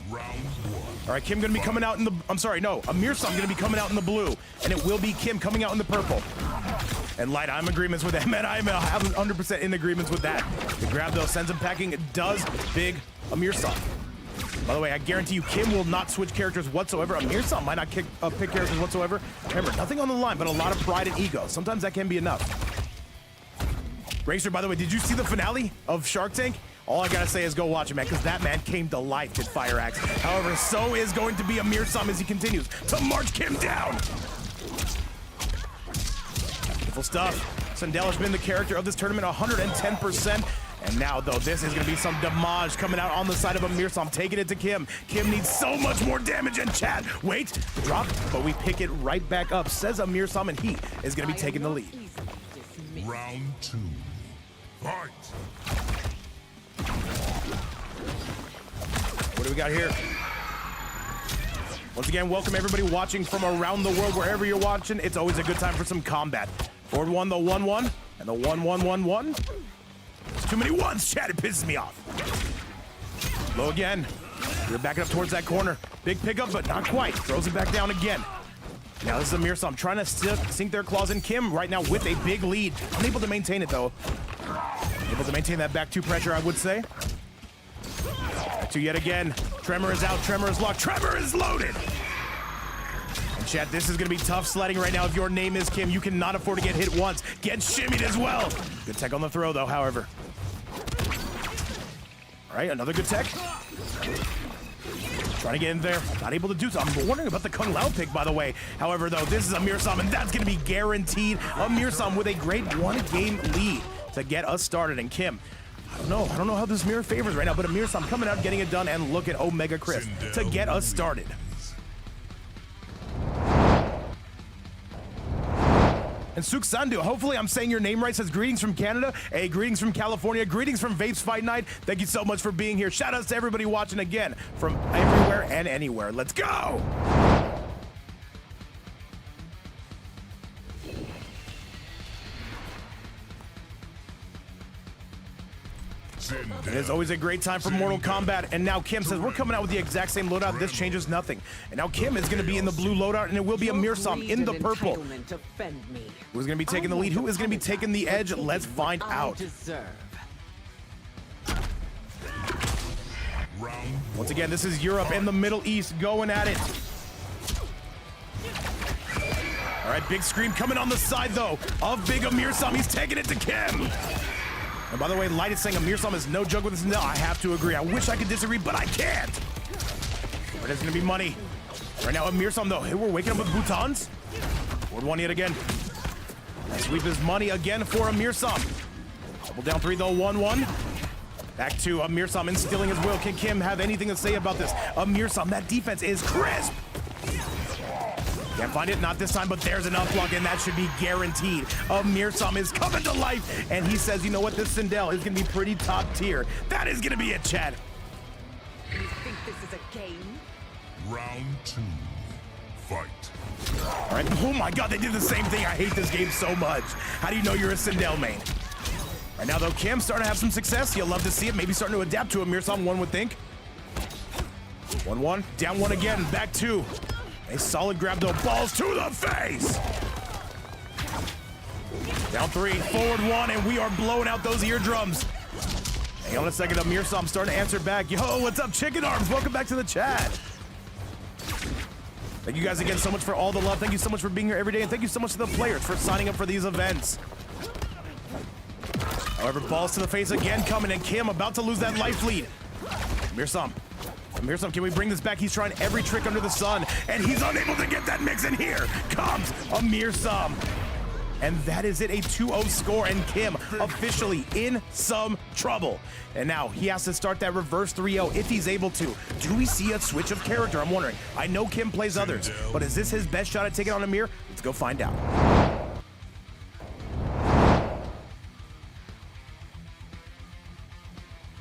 Speaker 2: Round 1.
Speaker 1: All right, Kim gonna be coming out in the, Amirsam gonna be coming out in the blue, and it will be Kim coming out in the purple. And Light, I'm in agreements with that, man. I'm 100% in agreements with that. The grab, though, sends him packing. It does big Amirsam. By the way, I guarantee you, Kim will not switch characters whatsoever. Amirsam might not pick characters whatsoever. Remember, nothing on the line, but a lot of pride and ego. Sometimes that can be enough. Racer, by the way, did you see the finale of Shark Tank? All I gotta say is go watch it, man, because that man came to life, did Fire Axe. However, so is going to be Amirsam as he continues to march Kim down. Beautiful stuff. Sindel has been the character of this tournament 110%. And now, though, this is going to be some damage coming out on the side of Amirsam, taking it to Kim. Kim needs so much more damage, and chat. Wait, drop, but we pick it right back up, says Amirsam, and he is going to be taking the lead.
Speaker 2: Round 2. Fight.
Speaker 1: What do we got here? Once again, welcome everybody watching from around the world, wherever you're watching. It's always a good time for some combat. Forward 1, the 1-1, and the 1-1-1-1. There's too many ones, chat. It pisses me off. Low again. We're backing up towards that corner. Big pickup, but not quite. Throws it back down again. Now this is Amirsam trying to sink their claws in. Kim right now with a big lead. Unable to maintain it, though. Able to maintain that back 2 pressure, I would say. Back 2 yet again. Tremor is out. Tremor is locked. Tremor is loaded. And chat, this is going to be tough sledding right now. If your name is Kim, you cannot afford to get hit once. Get shimmied as well. Good tech on the throw, though, however. All right, another good tech. Trying to get in there. Not able to do so. I'm wondering about the Kung Lao pick, by the way. However, though, this is Amirsam, and that's going to be guaranteed. Amirsam with a great 1-game lead to get us started. And Kim, I don't know how this mirror favors right now, but Amirsam coming out, getting it done, and look at Omega Chris to get us started. And Suk Sandu, hopefully I'm saying your name right, says greetings from Canada, hey, greetings from California, greetings from Vapes Fight Night. Thank you so much for being here. Shout outs to everybody watching again from everywhere and anywhere. Let's go! It is always a great time for Mortal Kombat, and now Kim says we're coming out with the exact same loadout. This changes nothing. And now Kim is going to be in the blue loadout, and it will be Amirsam in the purple. Who's going to be taking the lead? Who is going to be taking the edge? Let's find out.
Speaker 2: Round
Speaker 1: Once again, this is Europe and the Middle East going at it. All right, big scream coming on the side, though, of big Amirsam. He's taking it to Kim. And by the way, Light is saying Amirsam is no joke with this. No, I have to agree. I wish I could disagree, but I can't. But it's going to be money. Right now, Amirsam, though. Hey, we're waking up with Bhutans. Ward one yet again. That sweep is money again for Amirsam. Double down three, though. 1-1. Back to Amirsam instilling his will. Can Kim have anything to say about this? Amirsam, that defense is crisp. Can't find it, not this time, but there's an unblock, and that should be guaranteed. Amirsam is coming to life, and he says, you know what, this Sindel is gonna be pretty top tier. That is gonna be it, Chad.
Speaker 4: You think this is a game?
Speaker 2: Round 2. Fight.
Speaker 1: All right, oh my God, they did the same thing. I hate this game so much. How do you know you're a Sindel main? Right now, though, Kim's starting to have some success. You'll love to see it. Maybe starting to adapt to Amirsam, one would think. 1-1, down one again, back two. A solid grab, though. Balls to the face. Down three, forward one, and we are blowing out those eardrums. Hang on a second, Amirsam starting to answer back. Yo, what's up, Chicken Arms? Welcome back to the chat. Thank you guys again so much for all the love. Thank you so much for being here every day, and thank you so much to the players for signing up for these events. However, balls to the face again coming, and Kim about to lose that life lead. Amirsam, can we bring this back? He's trying every trick under the sun, and he's unable to get that mix in. Here comes Amirsam. And that is it, a 2-0 score, and Kim officially in some trouble. And now he has to start that reverse 3-0 if he's able to. Do we see a switch of character? I'm wondering. I know Kim plays others, but is this his best shot at taking on Amir? Let's go find out.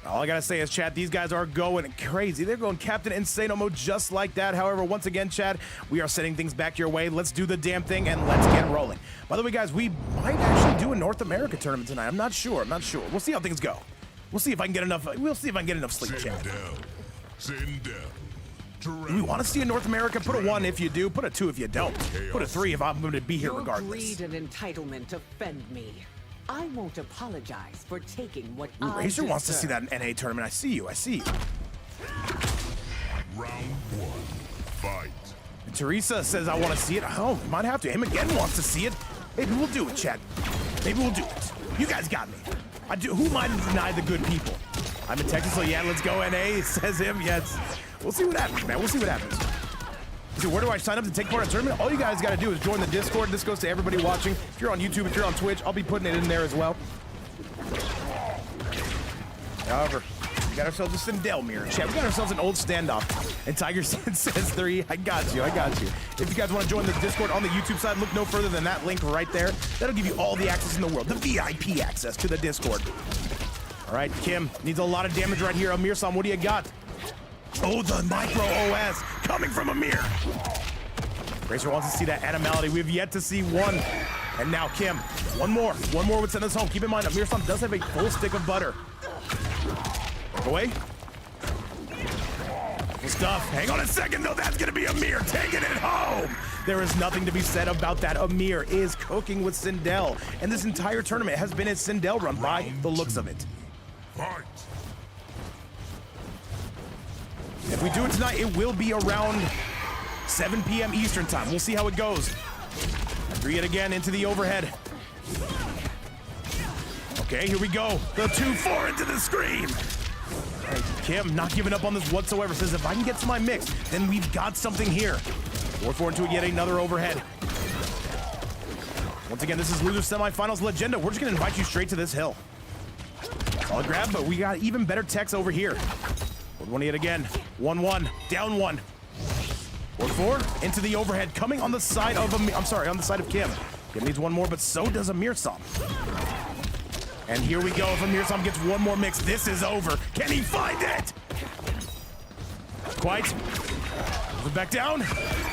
Speaker 1: All I gotta say is, Chad, these guys are going crazy. They're going Captain Insano mode just like that. However, once again, Chad, we are sending things back your way. Let's do the damn thing and let's get rolling. By the way, guys, we might actually do a North America tournament tonight. I'm not sure. We'll see how things go. We'll see if I can get enough. We'll see if I can get enough sleep, Chad. Do we want to see a North America? Put a 1 if you do. Put a 2 if you don't. Put a 3 if I'm going to be here regardless.
Speaker 4: Your greed and entitlement offend me. I won't apologize for taking what
Speaker 1: Ooh,
Speaker 4: I
Speaker 1: Racer
Speaker 4: deserve.
Speaker 1: wants to see that in NA tournament. I see you.
Speaker 2: Round 1. Fight.
Speaker 1: And Teresa says, I want to see it. Oh, might have to. Him again wants to see it. Maybe we'll do it, Chad. Maybe we'll do it. You guys got me. I do. Who am I to deny the good people? I'm in Texas, so yeah, let's go NA, says him. Yes. We'll see what happens, man. We'll see what happens. So where do I sign up to take part in a tournament? All you guys got to do is join the Discord. This goes to everybody watching. If you're on YouTube, if you're on Twitch, I'll be putting it in there as well. However, we got ourselves a Sindel mirror. Chat, we got ourselves an old standoff. And Tiger says 3. I got you. If you guys want to join the Discord on the YouTube side, look no further than that link right there. That'll give you all the access in the world, the VIP access to the Discord. All right, Kim needs a lot of damage right here. Amirsam, what do you got? Oh, the micro OS coming from Amir. Racer wants to see that animality. We've yet to see one. And now Kim, one more would send us home. Keep in mind, Amirsam does have a full stick of butter. Away. Good stuff. Hang on a second, though. That's going to be Amir taking it home. There is nothing to be said about that. Amir is cooking with Sindel. And this entire tournament has been a Sindel run by the looks of it.
Speaker 2: Fight.
Speaker 1: If we do it tonight, it will be around 7 p.m. Eastern time. We'll see how it goes. 3 it again into the overhead. Okay, here we go. The 2-4 into the screen. All right, Kim not giving up on this whatsoever. Says if I can get to my mix, then we've got something here. 4-4 into yet another overhead. Once again, this is loser semifinals Legenda. We're just gonna invite you straight to this hill. Solid grab, but we got even better techs over here. 1 yet again. 1-1, down 1. 4-4 into the overhead, coming on the side of on the side of Kim. Kim needs one more, but so does Amirsam. And here we go. If Amirsam gets one more mix, this is over. Can he find it? Quite. Move it back down.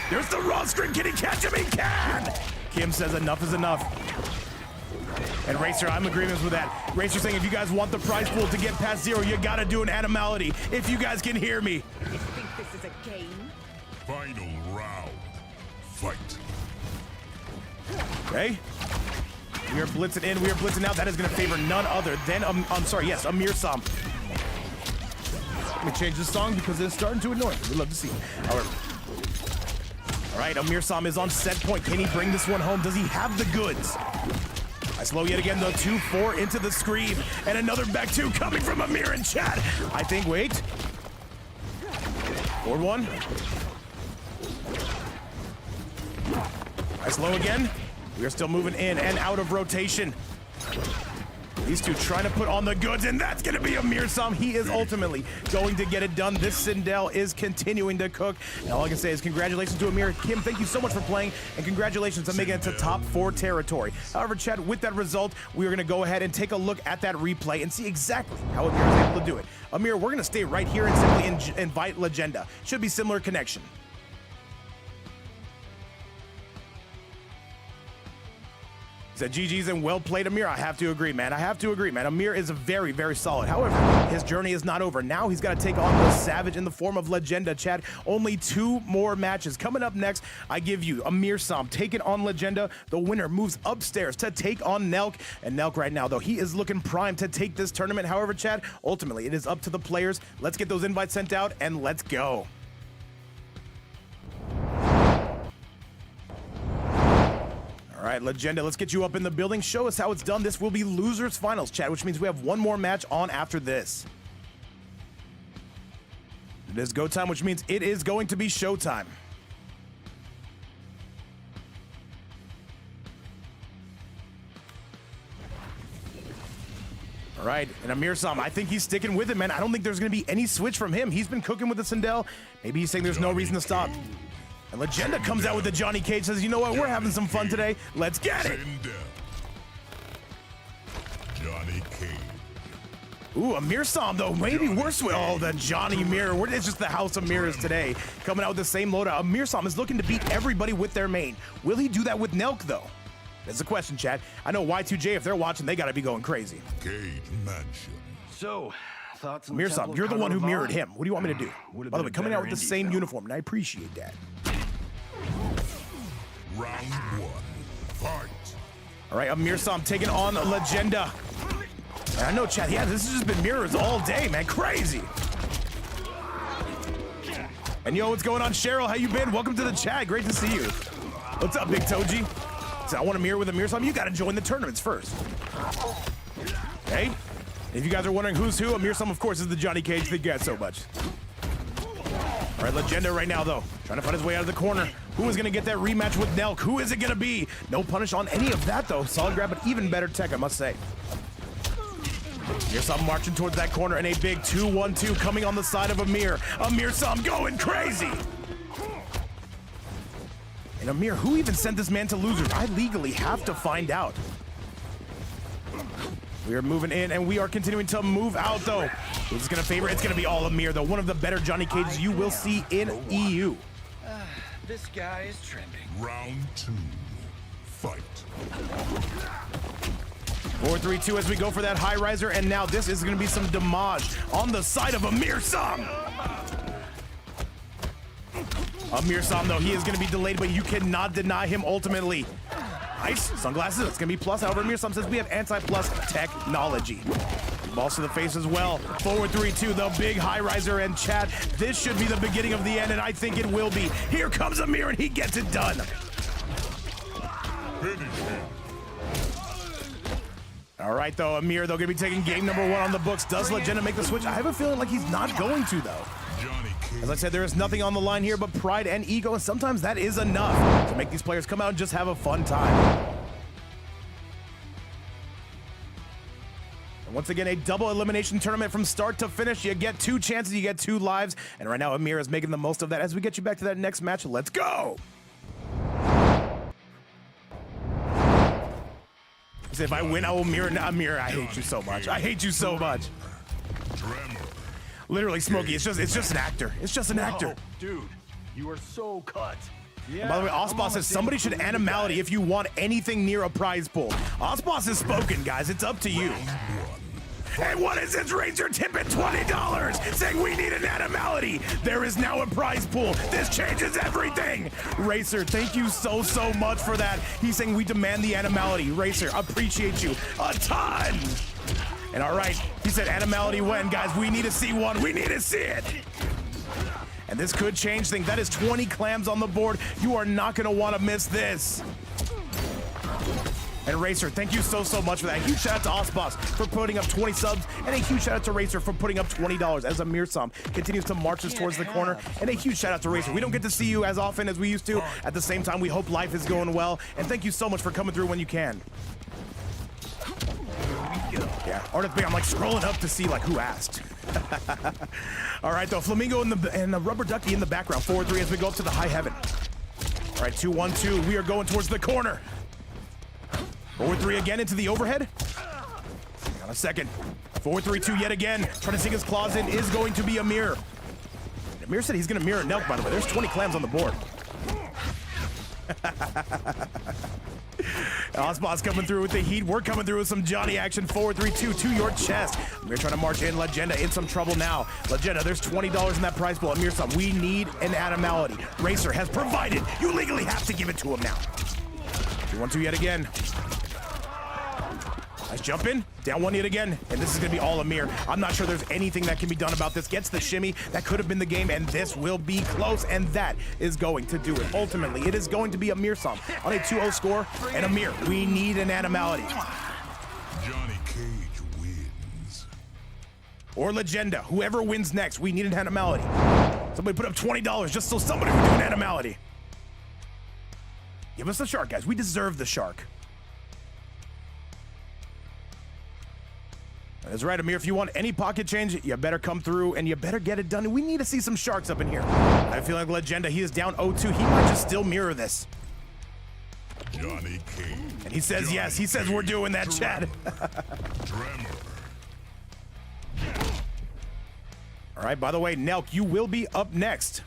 Speaker 1: There's the raw string. Can he catch him? He can. Kim says enough is enough. And Racer, I'm in agreement with that. Racer saying if you guys want the prize pool to get past 0, you gotta do an animality. If you guys can hear me.
Speaker 4: You think this is a game?
Speaker 2: Final round. Fight.
Speaker 1: Okay. We are blitzing in, we are blitzing out. That is gonna favor none other than, Amirsam. Let me change this song because it's starting to annoy me. We'd love to see it. However. All right, Amirsam is on set point. Can he bring this one home? Does he have the goods? I slow yet again, though. 2-4 into the scream. And another back two coming from Amir and Chad. I think, wait. Forward one. I slow again. We are still moving in and out of rotation. These two trying to put on the goods, and that's going to be Amirsam. He is ultimately going to get it done. This Sindel is continuing to cook. And all I can say is congratulations to Amir. Kim, thank you so much for playing, and congratulations on making it to top 4 territory. However, Chad, with that result, we are going to go ahead and take a look at that replay and see exactly how Amir is able to do it. Amir, we're going to stay right here and simply invite Legenda. Should be similar connection. Said GG's and well played, Amir. I have to agree, man. I have to agree, man. Amir is very, very solid. However, his journey is not over. Now he's got to take on the Savage in the form of Legenda. Chad, only 2 more matches. Coming up next, I give you Amirsam taking on Legenda. The winner moves upstairs to take on Nelk. And Nelk right now, though, he is looking primed to take this tournament. However, Chad, ultimately, it is up to the players. Let's get those invites sent out, and let's go. All right, Legenda, let's get you up in the building. Show us how it's done. This will be losers finals, Chad, which means we have 1 more match on after this. It is go time, which means it is going to be showtime. All right, and Amirsam, I think he's sticking with it, man. I don't think there's going to be any switch from him. He's been cooking with the Sindel. Maybe he's saying there's no reason to stop. And Legenda comes out with the Johnny Cage, says, you know what, we're having some fun today. Let's get it.
Speaker 2: Johnny Cage.
Speaker 1: Ooh, Amirsam, though, maybe worse with all the Johnny Mirror. It's just the house of mirrors today. Coming out with the same loadout. Amirsam is looking to beat everybody with their main. Will he do that with Nelk, though? That's the question, Chad. I know Y2J, if they're watching, they got to be going crazy.
Speaker 2: Cage Mansion.
Speaker 5: So, thoughts on
Speaker 1: Amirsam, you're the one who mirrored him. What do you want me to do? By the way, coming out with the same uniform, and I appreciate that.
Speaker 2: Round 1. Fight.
Speaker 1: All right, Amirsam taking on Legenda. And I know, Chad, yeah, this has just been mirrors all day, man. Crazy. And yo, what's going on, Cheryl? How you been? Welcome to the chat. Great to see you. What's up, Big Toji? So I want to mirror with Amirsam. You got to join the tournaments first. Okay. If you guys are wondering who's who, Amirsam, of course, is the Johnny Cage. Thank you guys so much. All right, Legenda right now, though, trying to find his way out of the corner. Who is going to get that rematch with Nelk? Who is it going to be? No punish on any of that, though. Solid grab, but even better tech, I must say. Amirsam marching towards that corner, and a big 2-1-2 coming on the side of Amir. Amirsam going crazy. And Amir, who even sent this man to losers? I legally have to find out. We are moving in, and we are continuing to move out, though. Who's going to favor? It's going to be all Amir, though. One of the better Johnny Cages you will see in EU.
Speaker 5: This guy is trending.
Speaker 2: Round 2. Fight.
Speaker 1: 4-3-2 as we go for that high riser, and now this is going to be some damage on the side of Amirsam. Amirsam, though, he is going to be delayed, but you cannot deny him ultimately. Nice. Sunglasses, it's going to be plus. However, Amirsam says we have anti-plus technology. Balls to the face as well. 4-3-2, the big high riser, and Chad, this should be the beginning of the end, and I think it will be. Here comes Amir, and he gets it done. All right, though, Amir, though, going to be taking game number 1 on the books. Does Legenda make the switch? I have a feeling like he's not going to, though. As I said, there is nothing on the line here but pride and ego, and sometimes that is enough to make these players come out and just have a fun time. And once again, a double elimination tournament from start to finish. You get 2 chances, you get 2 lives, and right now Amir is making the most of that. As we get you back to that next match, let's go! If I win, I will mirror. Amir, I hate you so much. I hate you so much. Literally, Smokey, it's just an actor. It's just an actor.
Speaker 5: Dude, you are so cut.
Speaker 1: Yeah, by the way, Osboss says somebody should animality if you want anything near a prize pool. Osboss has spoken, guys. It's up to you. And what is this? Razor tip at $20, saying we need an animality. There is now a prize pool. This changes everything. Racer, thank you so much for that. He's saying we demand the animality. Racer, appreciate you a ton. And all right, he said animality when, guys. We need to see one. We need to see it. And this could change things. That is 20 clams on the board. You are not going to want to miss this. And Racer, thank you so much for that. A huge shout out to Osboss for putting up 20 subs, and a huge shout out to Racer for putting up $20 as Amirsam continues to march us towards the corner. And a huge shout out to Racer. We don't get to see you as often as we used to. At the same time, we hope life is going well. And thank you so much for coming through when you can. Yeah, Artist Big, I'm like scrolling up to see like who asked. All right, though, Flamingo and the Rubber Ducky in the background. 4-3 as we go up to the high heaven. All right, 2-1-2. We are going towards the corner. 4-3 again into the overhead. Hang on a second. 4-3-2 yet again. Trying to sink his claws in is going to be Amir. Amir said he's going to mirror Nelk, by the way. There's 20 clams on the board. Osboss coming through with the heat. We're coming through with some Johnny action. 4-3-2 to your chest. Amir trying to march in. Legenda in some trouble now. Legenda, there's $20 in that prize pool. Amirsam, we need an animality. Racer has provided. You legally have to give it to him now. 2-1-2 yet again. Nice jump in, down one yet again, and this is gonna be all Amir. I'm not sure there's anything that can be done about this. Gets the shimmy, that could have been the game, and this will be close, and that is going to do it. Ultimately, it is going to be Amirsam on a 2-0 score, and Amir, we need an animality.
Speaker 2: Johnny Cage wins.
Speaker 1: Or Legenda, whoever wins next, we need an animality. Somebody put up $20 just so somebody would do an animality. Give us the shark, guys. We deserve the shark. That's right, Amir. If you want any pocket change, you better come through and you better get it done. We need to see some sharks up in here. I feel like Legenda, he is down 0-2. He might just still mirror this.
Speaker 2: Johnny Cage.
Speaker 1: And he says Johnny yes. He says we're doing that, Chad. All right, by the way, Nelk, you will be up next.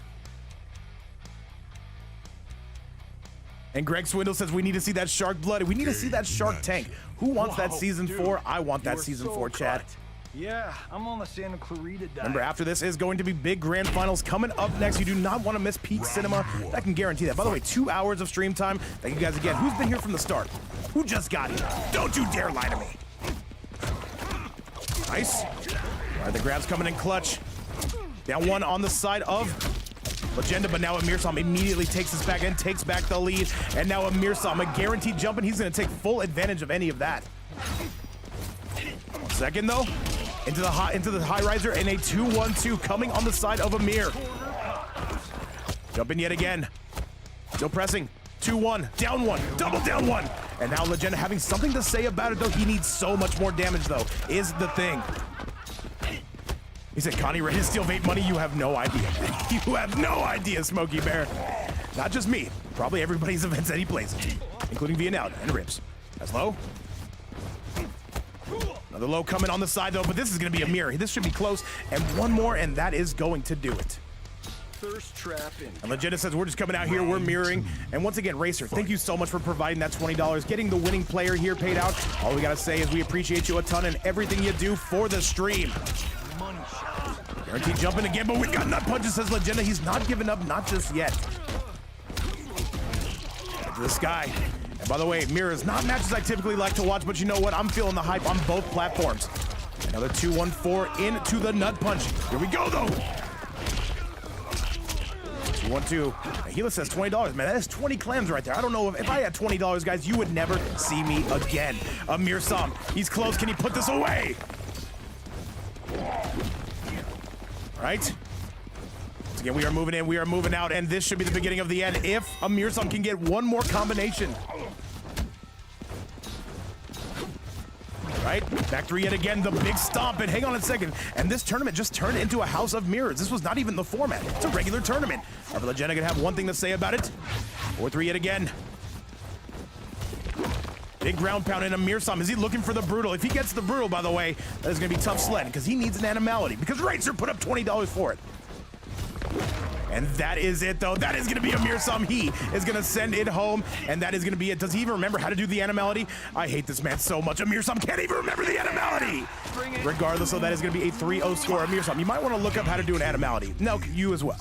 Speaker 1: And Greg Swindle says we need to see that shark blood. We need to see that shark tank. Who wants that season 4? I want that season 4, Chad.
Speaker 5: Yeah, I'm on the Santa Clarita diet.
Speaker 1: Remember, after this is going to be big grand finals coming up next. You do not want to miss Peak Cinema. I can guarantee that. By the way, 2 hours of stream time. Thank you guys again. Who's been here from the start? Who just got here? Don't you dare lie to me. Nice. All right, the grab's coming in clutch. Down one on the side of Legenda, but now Amirsam immediately takes us back and takes back the lead. And now Amirsam, a guaranteed jump, and he's going to take full advantage of any of that. 1 second, though. Into the high riser, and a 2-1-2 coming on the side of Amir. Jumping yet again. Still pressing. 2-1, down one, double down one. And now Legenda having something to say about it, though. He needs so much more damage, though, is the thing. He said, Connie, ready to steal vape money? You have no idea. You have no idea, Smokey Bear. Not just me. Probably everybody's events that he plays in, including Vianalda and Ribs. That's low. Another low coming on the side, though, but this is going to be Amir. This should be close. And one more, and that is going to do it.
Speaker 5: Thirst trap in.
Speaker 1: And Legenda says, we're just coming out here, we're mirroring. And once again, Racer, thank you so much for providing that $20. Getting the winning player here paid out. All we got to say is we appreciate you a ton and everything you do for the stream.
Speaker 5: Money shot.
Speaker 1: Guaranteed jumping again, but we've got nut punches, says Legenda. He's not giving up, not just yet. Back to the sky. And by the way, mirrors, not matches I typically like to watch, but you know what? I'm feeling the hype on both platforms. Another 2-1-4 into the nut punch. Here we go, though. 2-1-2. Gila says $20. Man, that is 20 clams right there. I don't know if I had $20, guys, you would never see me again. Amirsam, he's close. Can he put this away? Right? Once again, we are moving in, we are moving out, and this should be the beginning of the end if Amirsam can get one more combination. Right? Back three yet again, the big stomp, and hang on a second. And this tournament just turned into a house of mirrors. This was not even the format. It's a regular tournament. Are Legenda gonna have one thing to say about it? 4-3 yet again. Big ground pound in Amirsam. Is he looking for the brutal? If he gets the brutal, by the way, that is going to be tough sledding because he needs an animality because Racer put up $20 for it. And that is it, though. That is going to be Amirsam. He is going to send it home, and that is going to be it. Does he even remember how to do the animality? I hate this man so much. Amirsam can't even remember the animality. Regardless, so that is going to be a 3-0 score. Amirsam, you might want to look up how to do an animality. Nelk, you as well.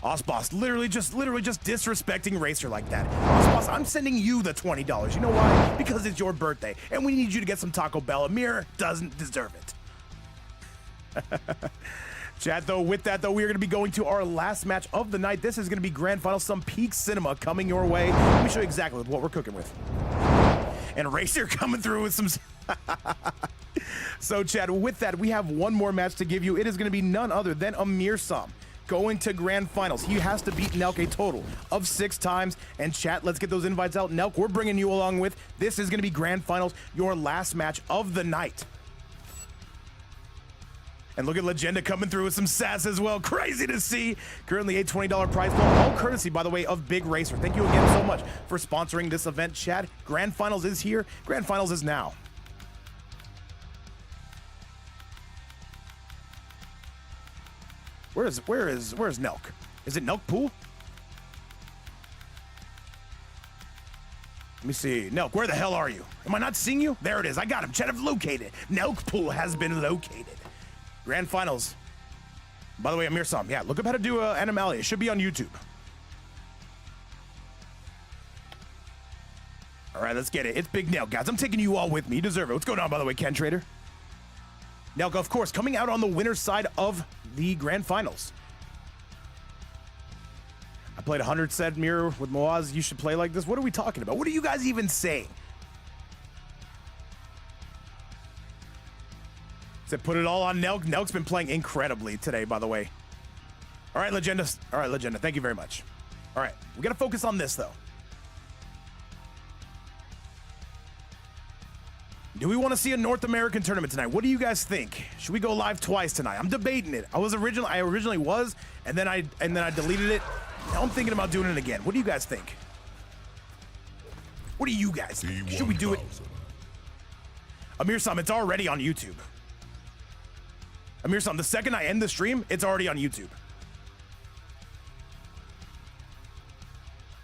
Speaker 1: Osboss, literally just disrespecting Racer like that. Osboss, I'm sending you the $20. You know why? Because it's your birthday, and we need you to get some Taco Bell. Amir doesn't deserve it. Chat, though, with that, though, we are going to be going to our last match of the night. This is going to be Grand Final, some peak cinema coming your way. Let me show you exactly what we're cooking with. And Racer coming through with some... So, Chad, with that, we have one more match to give you. It is going to be none other than Amirsam going to Grand Finals. He has to beat Nelk a total of 6 times. And, chat, let's get those invites out. Nelk, we're bringing you along with. This is going to be Grand Finals, your last match of the night. And look at Legenda coming through with some sass as well. Crazy to see. Currently a $20 prize pool, all courtesy, by the way, of Big Racer. Thank you again so much for sponsoring this event, Chad. Grand Finals is here. Grand Finals is now. Where is Nelk? Is it Nelk Pool? Let me see. Nelk, where the hell are you? Am I not seeing you? There it is. I got him. Chad, I've located. Nelk Pool has been located. Grand Finals. By the way, Amirsam, yeah, look up how to do Animalia. It should be on YouTube. All right, let's get it. It's Big Nelk, guys. I'm taking you all with me. You deserve it. What's going on, by the way, Ken Trader? Nelk, of course, coming out on the winner's side of the Grand Finals. I played 100 set mirror with Moaz. You should play like this. What are we talking about? What are you guys even saying? Said put it all on Nelk. Nelk's been playing incredibly today, by the way. All right, Legenda. All right, Legenda. Thank you very much. All right, we got to focus on this, though. Do we want to see a North American tournament tonight? What do you guys think? Should we go live twice tonight? I'm debating it. I originally was, and then I deleted it. Now I'm thinking about doing it again. What do you guys think? What do you guys think? Should we do it? Amirsam, it's already on YouTube. Amirsam, the second I end the stream, it's already on YouTube.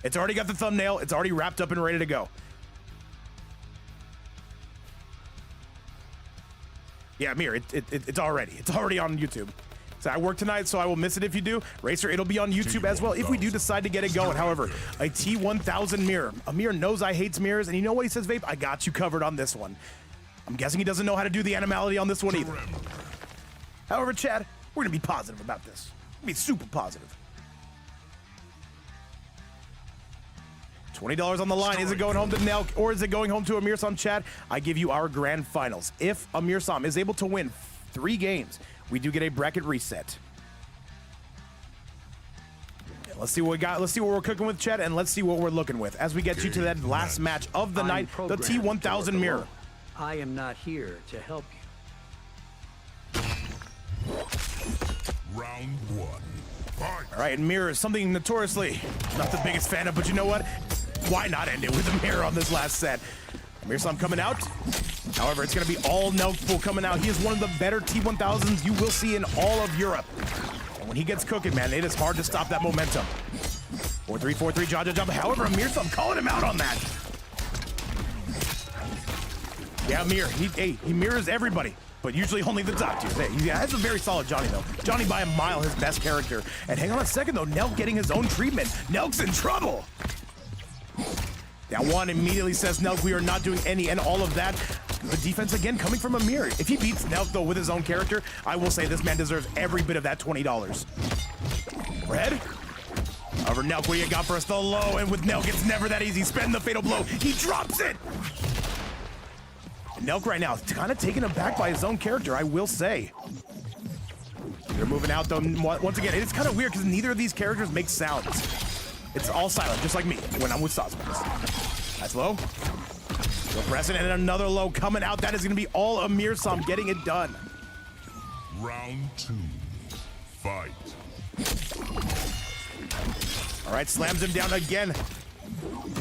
Speaker 1: It's already got the thumbnail. It's already wrapped up and ready to go. Yeah, Amir, it's already on YouTube. So I work tonight, so I will miss it if you do. Racer, it'll be on YouTube as well if we do decide to get it going. However, a T1000 mirror. Amir knows I hate mirrors, and you know what he says, Vape? I got you covered on this one. I'm guessing he doesn't know how to do the animality on this one either. However, Chad, we're going to be positive about this. Be super positive. $20 on the line. Is it going home to Nelk or is it going home to Amirsam, Chad? I give you our Grand Finals. If Amirsam is able to win 3 games, we do get a bracket reset. And let's see what we got. Let's see what we're cooking with, Chad, and let's see what we're looking with as we get you to that last match of the night, the T1000 mirror.
Speaker 5: I am not here to help you.
Speaker 2: Round 1. Fight.
Speaker 1: All right, and mirror is something notoriously not the biggest fan of, but you know what? Why not end it with a mirror on this last set? Amirsam coming out. However, it's going to be all Nelk Pool coming out. He is one of the better T1000s you will see in all of Europe. And when he gets cooking, man, it is hard to stop that momentum. 4-3, 4-3, jump. However, Amirsam calling him out on that. Yeah, Amir, he mirrors everybody, but usually only the top tier. Hey, he has a very solid Johnny, though. Johnny by a mile, his best character. And hang on a second, though. Nelk getting his own treatment. Nelk's in trouble. That one immediately says, Nelk, we are not doing any and all of that. The defense, again, coming from Amir. If he beats Nelk, though, with his own character, I will say this man deserves every bit of that $20. Red? Over Nelk, what do you got for us? The low, and with Nelk, it's never that easy. Spend the fatal blow. He drops it. Nelk right now is kind of taken aback by his own character, I will say. They're moving out, though. Once again, it's kind of weird because neither of these characters make sounds. It's all silent, just like me when I'm with Suspects. That's low. Still pressing, and another low coming out. That is going to be all Amirsam getting it done.
Speaker 2: Round 2. Fight.
Speaker 1: All right, slams him down again.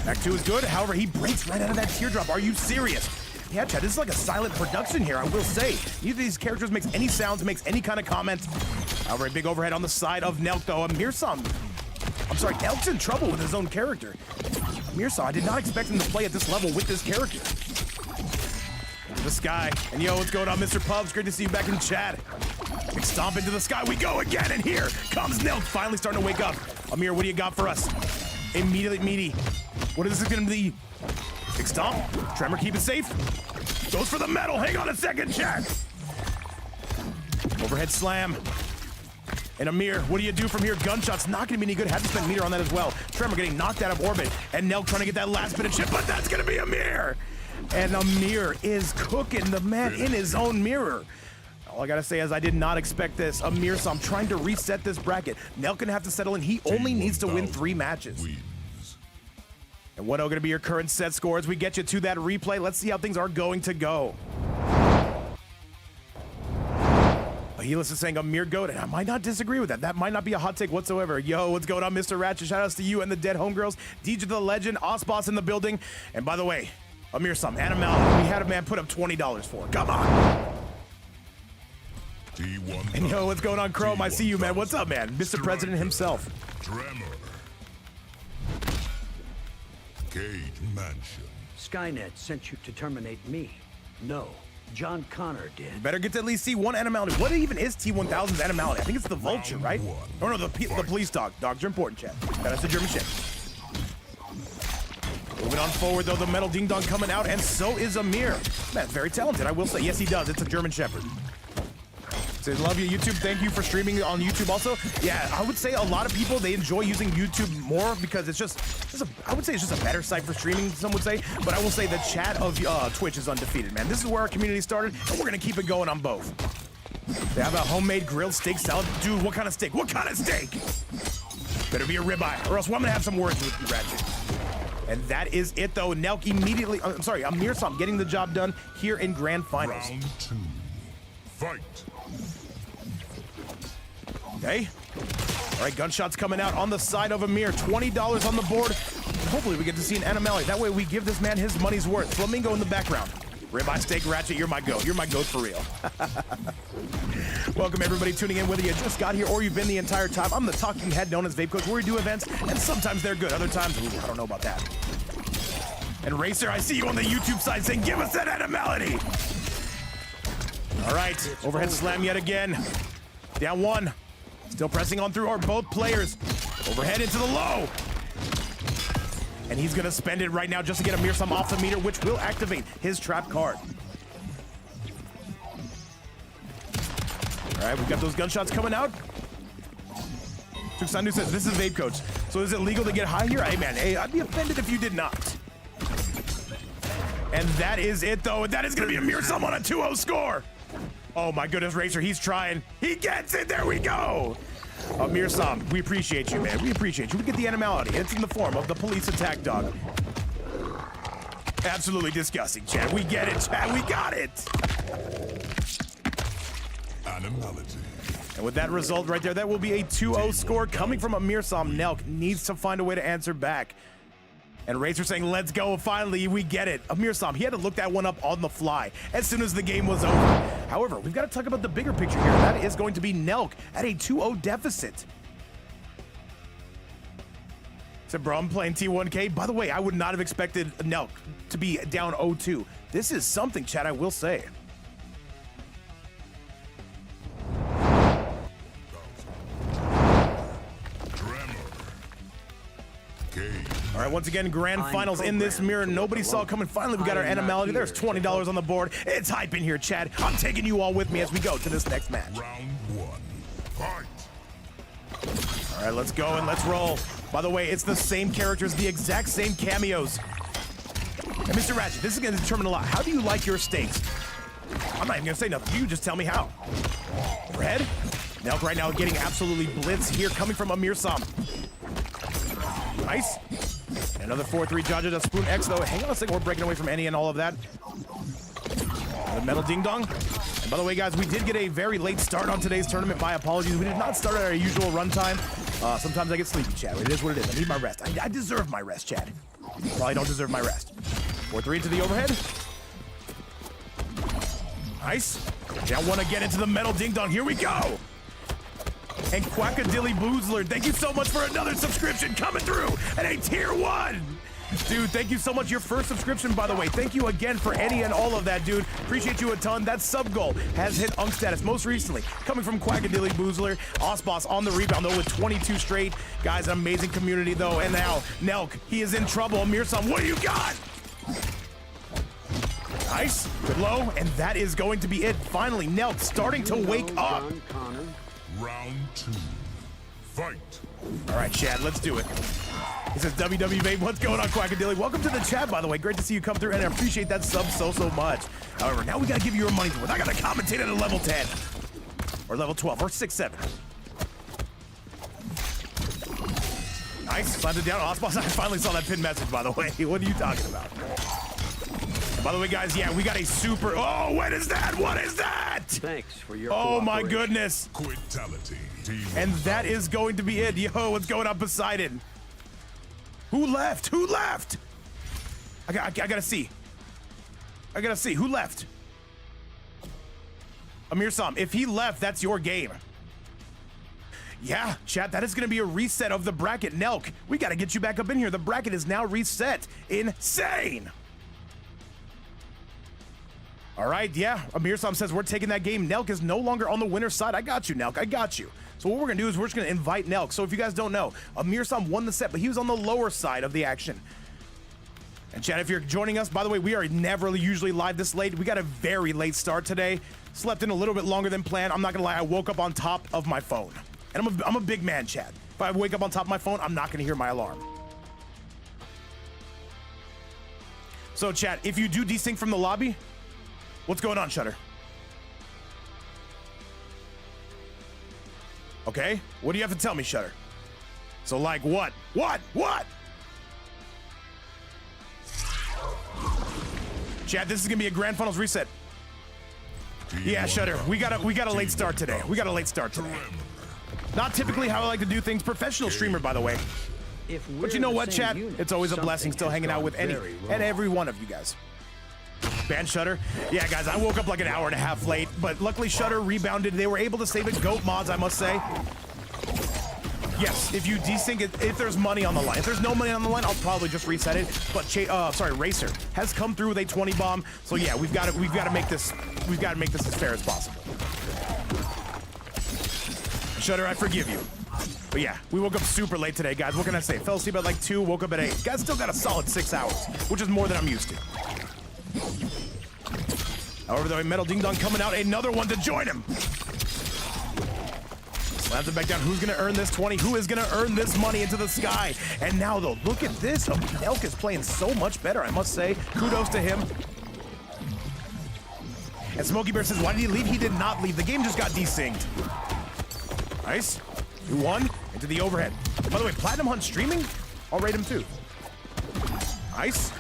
Speaker 1: Back 2 is good. However, he breaks right out of that teardrop. Are you serious? Yeah, Chad, this is like a silent production here, I will say. Neither of these characters makes any sounds, makes any kind of comment. However, a big overhead on the side of Nelk, though. Amirsam. I'm sorry, Nelk's in trouble with his own character. Amirsam, I did not expect him to play at this level with this character. The sky. And yo, what's going on, Mr. Pubs? Great to see you back in chat. Stomp into the sky, we go again, and here comes Nelk, finally starting to wake up. Amir, what do you got for us? Immediately meaty. What is this gonna be? Big stomp, Tremor, keep it safe. Goes for the metal, hang on a second, chat. Overhead slam. And Amir, what do you do from here? Gunshots not gonna be any good. Had to spend meter on that as well. Tremor getting knocked out of orbit. And Nelk trying to get that last bit of chip, but that's gonna be Amir. And Amir is cooking the man in his own mirror. All I gotta say is I did not expect this. Amirsam trying to reset this bracket. Nelk gonna have to settle in. He only needs to win 3 matches. And what are gonna be your current set score as we get you to that replay? Let's see how things are going to go. Helis is saying Amir GOAT, and I might not disagree with that. That might not be a hot take whatsoever. Yo, what's going on, Mr. Ratchet? Shout outs to you and the Dead Homegirls. DJ the Legend, Osboss in the building. And by the way, Amirsam, Animal, we had a man put up $20 for. Come on. And yo, what's going on, Chrome? I see you, man. What's up, man? Mr. President himself.
Speaker 2: Tremor. Cage Mansion.
Speaker 5: Skynet sent you to terminate me. No, John Connor did.
Speaker 1: Better get to at least see one animality. What even is T-1000's animality? I think it's the Vulture, right? Oh no, the police dog. Dogs are important, chat. That's the German shit. Moving on forward, though, the metal ding dong coming out, and so is Amir. Man, very talented, I will say. Yes, he does. It's a German Shepherd. Says, love you, YouTube. Thank you for streaming on YouTube also. Yeah, I would say a lot of people, they enjoy using YouTube more because it's just I would say it's just a better site for streaming, some would say. But I will say the chat of Twitch is undefeated, man. This is where our community started, and we're going to keep it going on both. They have a homemade grilled steak salad. Dude, what kind of steak? What kind of steak? Better be a ribeye, or else I'm going to have some words with you, Ratchet. And that is it, though. Nelk immediately, I'm sorry, Amirsam getting the job done here in Grand Finals.
Speaker 2: Round 2. Fight.
Speaker 1: Okay. All right, gunshots coming out on the side of Amir. $20 on the board. Hopefully we get to see an animality. That way we give this man his money's worth. Flamingo in the background. Ribeye steak, Ratchet, you're my goat. You're my goat for real. Welcome everybody tuning in, whether you just got here or you've been the entire time. I'm the talking head known as VapeCoach, where we do events, and sometimes they're good. Other times, ooh, I don't know about that. And Racer, I see you on the YouTube side saying, give us that animality. All right, overhead slam yet again. Down 1. Still pressing on through, or both players. Overhead into the low. And he's gonna spend it right now just to get Amirsam off the meter, which will activate his trap card. All right, we've got those gunshots coming out. Tuxandu says, this is VapeCoach. So is it legal to get high here? Hey man, hey, I'd be offended if you did not. And that is it though. That is gonna be Amirsam on a 2-0 score. Oh my goodness, Racer, he's trying. He gets it, there we go. Amirsam, we appreciate you, man. We appreciate you. We get the animality. It's in the form of the police attack dog. Absolutely disgusting, Chad. We get it, Chad. We got it.
Speaker 2: Animality.
Speaker 1: And with that result right there, that will be a 2-0 score coming from Amirsam. Nelk needs to find a way to answer back. And Racer saying, let's go, finally, we get it. Amirsam, he had to look that one up on the fly as soon as the game was over. However, we've got to talk about the bigger picture here. That is going to be Nelk at a 2-0 deficit. Said, bro, I'm playing T1K. By the way, I would not have expected Nelk to be down 0-2. This is something, Chad, I will say. All right, once again, grand finals in this mirror. Nobody saw it coming. Finally, we got our animality. There's $20 on the board. It's hype in here, Chad. I'm taking you all with me as we go to this next match.
Speaker 2: Round 1. Fight.
Speaker 1: All right, let's go and let's roll. By the way, it's the same characters, the exact same cameos. And Mr. Ratchet, this is going to determine a lot. How do you like your steaks? I'm not even going to say nothing. You just tell me how. Red? Nelk right now getting absolutely blitzed here, coming from Amirsam. Nice. And another 4-3 Jaja to Spoon X, though. Hang on a second, we're breaking away from any and all of that. The metal ding dong. And by the way, guys, we did get a very late start on today's tournament. My apologies. We did not start at our usual runtime. Sometimes I get sleepy, Chad. It is what it is. I need my rest. I deserve my rest, Chad. Probably don't deserve my rest. 4-3 into the overhead. Nice. Down 1 again into the metal ding dong. Here we go. And Quackadilly Boozler, thank you so much for another subscription coming through at a tier 1. Dude, thank you so much. Your first subscription, by the way. Thank you again for any and all of that, dude. Appreciate you a ton. That sub goal has hit Unk status most recently. Coming from Quackadilly Boozler. Osboss on the rebound, though, with 22 straight. Guys, amazing community, though. And now, Nelk, he is in trouble. Amirsam, what do you got? Nice. Good low. And that is going to be it. Finally, Nelk starting to wake up.
Speaker 2: Round 2. Fight.
Speaker 1: All right, Chad, let's do it. He says, WW Vape, what's going on, Quackadilly? Welcome to the chat, by the way. Great to see you come through, and I appreciate that sub so much. However, now we got to give you your money's worth. I got to commentate at a level 10. Or level 12, or 6-7. Nice, slams it down. Osboss, I finally saw that pin message, by the way. What are you talking about? By the way, guys, yeah, we got a super... Oh, what is that? What is that?
Speaker 5: Thanks for your
Speaker 1: Oh, my goodness.
Speaker 2: Quitality. Team
Speaker 1: And that is going to be it. Yo, what's going on, Poseidon? Who left? Who left? I gotta see. I gotta see. Who left? Amirsam, if he left, that's your game. Yeah, chat, that is gonna be a reset of the bracket. Nelk, we gotta get you back up in here. The bracket is now reset. Insane. All right, yeah, Amirsam says we're taking that game. Nelk is no longer on the winner's side. I got you, Nelk, I got you. So what we're gonna do is we're just gonna invite Nelk. So if you guys don't know, Amirsam won the set, but he was on the lower side of the action. And chat, if you're joining us, by the way, we are never usually live this late. We got a very late start today. Slept in a little bit longer than planned. I'm not gonna lie, I woke up on top of my phone. And I'm a big man, chat. If I wake up on top of my phone, I'm not gonna hear my alarm. So chat, if you do desync from the lobby, what's going on, Shutter? Okay, what do you have to tell me, Shutter? So like what? What? Chat, this is gonna be a grand finals reset. Yeah, Shutter, we got a late start today. Not typically how I like to do things. Professional streamer, by the way. But you know what, chat? It's always a blessing still hanging out with any and every one of you guys. Ban Shutter. Yeah, guys, I woke up like an hour and a half late, but luckily Shutter rebounded. They were able to save it. GOAT mods, I must say. Yes, if you desync it, if there's money on the line. If there's no money on the line, I'll probably just reset it. But Racer has come through with a 20 bomb. So yeah, we've got to make this as fair as possible. Shutter, I forgive you. But yeah, we woke up super late today, guys. What can I say? Fell asleep at like 2, woke up at 8. Guys still got a solid 6 hours, which is more than I'm used to. However, though, Metal Ding Dong coming out, another one to join him. Slams it back down. Who's gonna earn this 20? Who is gonna earn this money into the sky? And now, though, look at this. Nelk is playing so much better, I must say. Kudos to him. And Smokey Bear says, why did he leave? He did not leave. The game just got desynced. Nice. 2-1 into the overhead. By the way, Platinum Hunt streaming? I'll rate him too. Nice.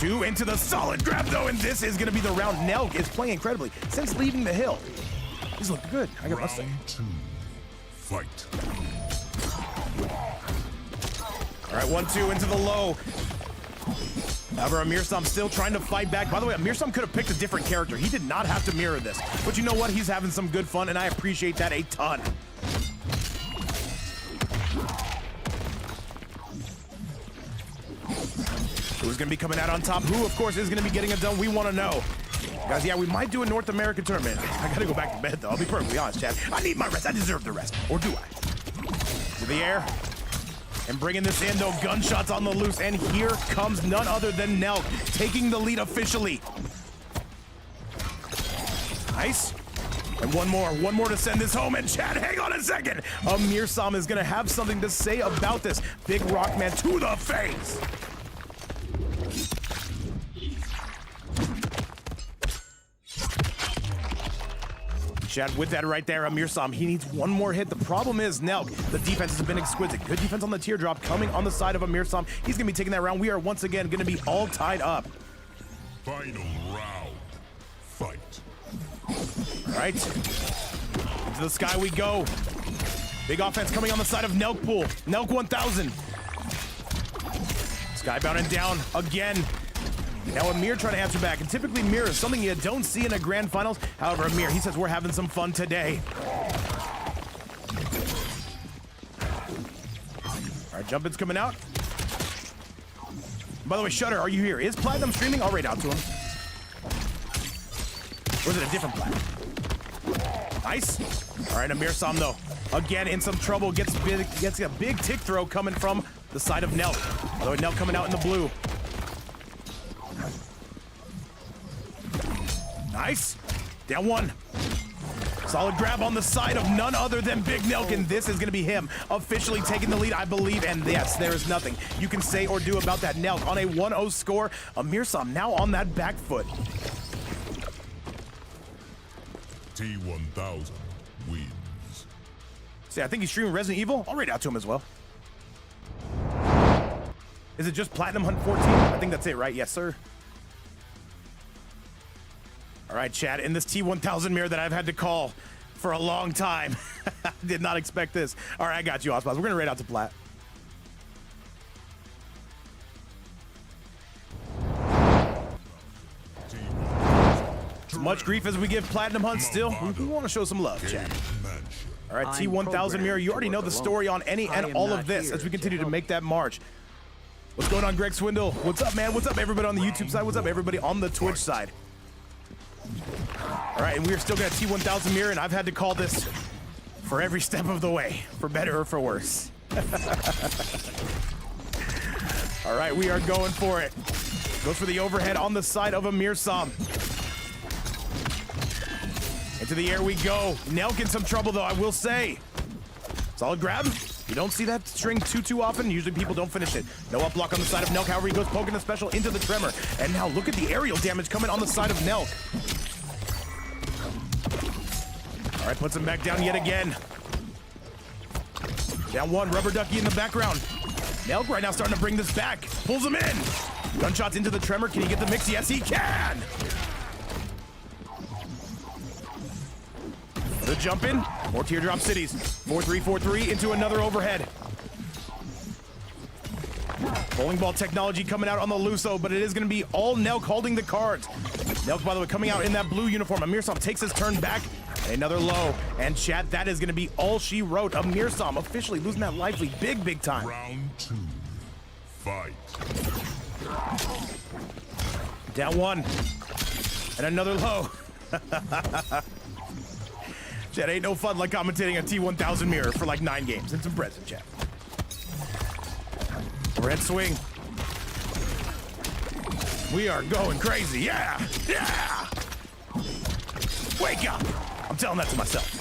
Speaker 1: 2 into the solid grab though, and this is gonna be the round. Nelk is playing incredibly since leaving the hill. He's looking good. I got must say.
Speaker 2: Round 2. Fight.
Speaker 1: All right, 1-2 into the low. However, Amirsam still trying to fight back. By the way, Amirsam could have picked a different character. He did not have to mirror this. But you know what? He's having some good fun, and I appreciate that a ton. Who's going to be coming out on top? Who, of course, is going to be getting it done? We want to know. Guys, yeah, we might do a North American tournament. I got to go back to bed, though. I'll be perfectly honest, Chad. I need my rest. I deserve the rest. Or do I? To the air. And bringing this in, though, gunshots on the loose. And here comes none other than Nelk, taking the lead officially. Nice. And one more to send this home. And Chad, hang on a second. Amirsam is going to have something to say about this. Big Rockman to the face. Chad, with that right there, Amirsam, he needs one more hit. The problem is, Nelk, the defense has been exquisite. Good defense on the teardrop coming on the side of Amirsam. He's going to be taking that round. We are once again going to be all tied up.
Speaker 2: Final round. Fight.
Speaker 1: All right. Into the sky we go. Big offense coming on the side of Nelk Pool. Nelk 1000. Skybound and down again. Now Amir trying to answer back, and typically Amir is something you don't see in a grand finals. However, Amir, he says we're having some fun today. All right, jump-in's coming out. By the way, Shutter, are you here? Is Platinum streaming? I'll raid out to him. Or is it a different Platinum? Nice. All right, Amirsam, though. Again, in some trouble. Gets a big tick throw coming from the side of Nelk. By the way, Nelk coming out in the blue. Nice. Down one. Solid grab on the side of none other than Big Nelk, and this is going to be him officially taking the lead, I believe. And yes, there is nothing you can say or do about that. Nelk on a 1-0 score. Amirsam now on that back foot.
Speaker 2: T1000 wins.
Speaker 1: See, I think he's streaming Resident Evil. I'll raid out to him as well. Is it just Platinum Hunt 14? I think that's it, right? Yes, sir. All right, chat, in this T1000 mirror that I've had to call for a long time. Did not expect this. All right, I got you, Ospas. We're going to raid out to Plat. As much grief as we give Platinum Hunt still, we want to show some love, chat. All right, T1000 mirror, you already know the story on any and all of this as we continue to make that march. What's going on, Greg Swindle? What's up, man? What's up, everybody on the YouTube side? What's up, everybody on the Twitch side? All right, and we are still got T1000 mirror, and I've had to call this for every step of the way, for better or for worse. All right, we are going for it. Goes for the overhead on the side of Amirsam. Into the air we go. Nelk in some trouble, though, I will say. Solid grab. You don't see that string too often. Usually people don't finish it. No up block on the side of Nelk. However, he goes poking the special into the tremor. And now look at the aerial damage coming on the side of Nelk. All right, puts him back down yet again. Down one, rubber ducky in the background. Nelk right now starting to bring this back. Pulls him in. Gunshots into the tremor. Can he get the mix? Yes, he can. The jump in. More teardrop cities. 4-3, 4-3 into another overhead. Bowling ball technology coming out on the Luso, but it is going to be all Nelk holding the cards. Nelk, by the way, coming out in that blue uniform. Amirsam takes his turn back. Another low. And chat, that is going to be all she wrote. Amirsam officially losing that life lead big time.
Speaker 2: Round 2. Fight.
Speaker 1: Down one. And another low. Chat, ain't no fun like commentating a T1000 mirror for like 9 games. It's impressive, chat. Overhead swing. We are going crazy. Yeah! Yeah! Wake up! I'm telling that to myself.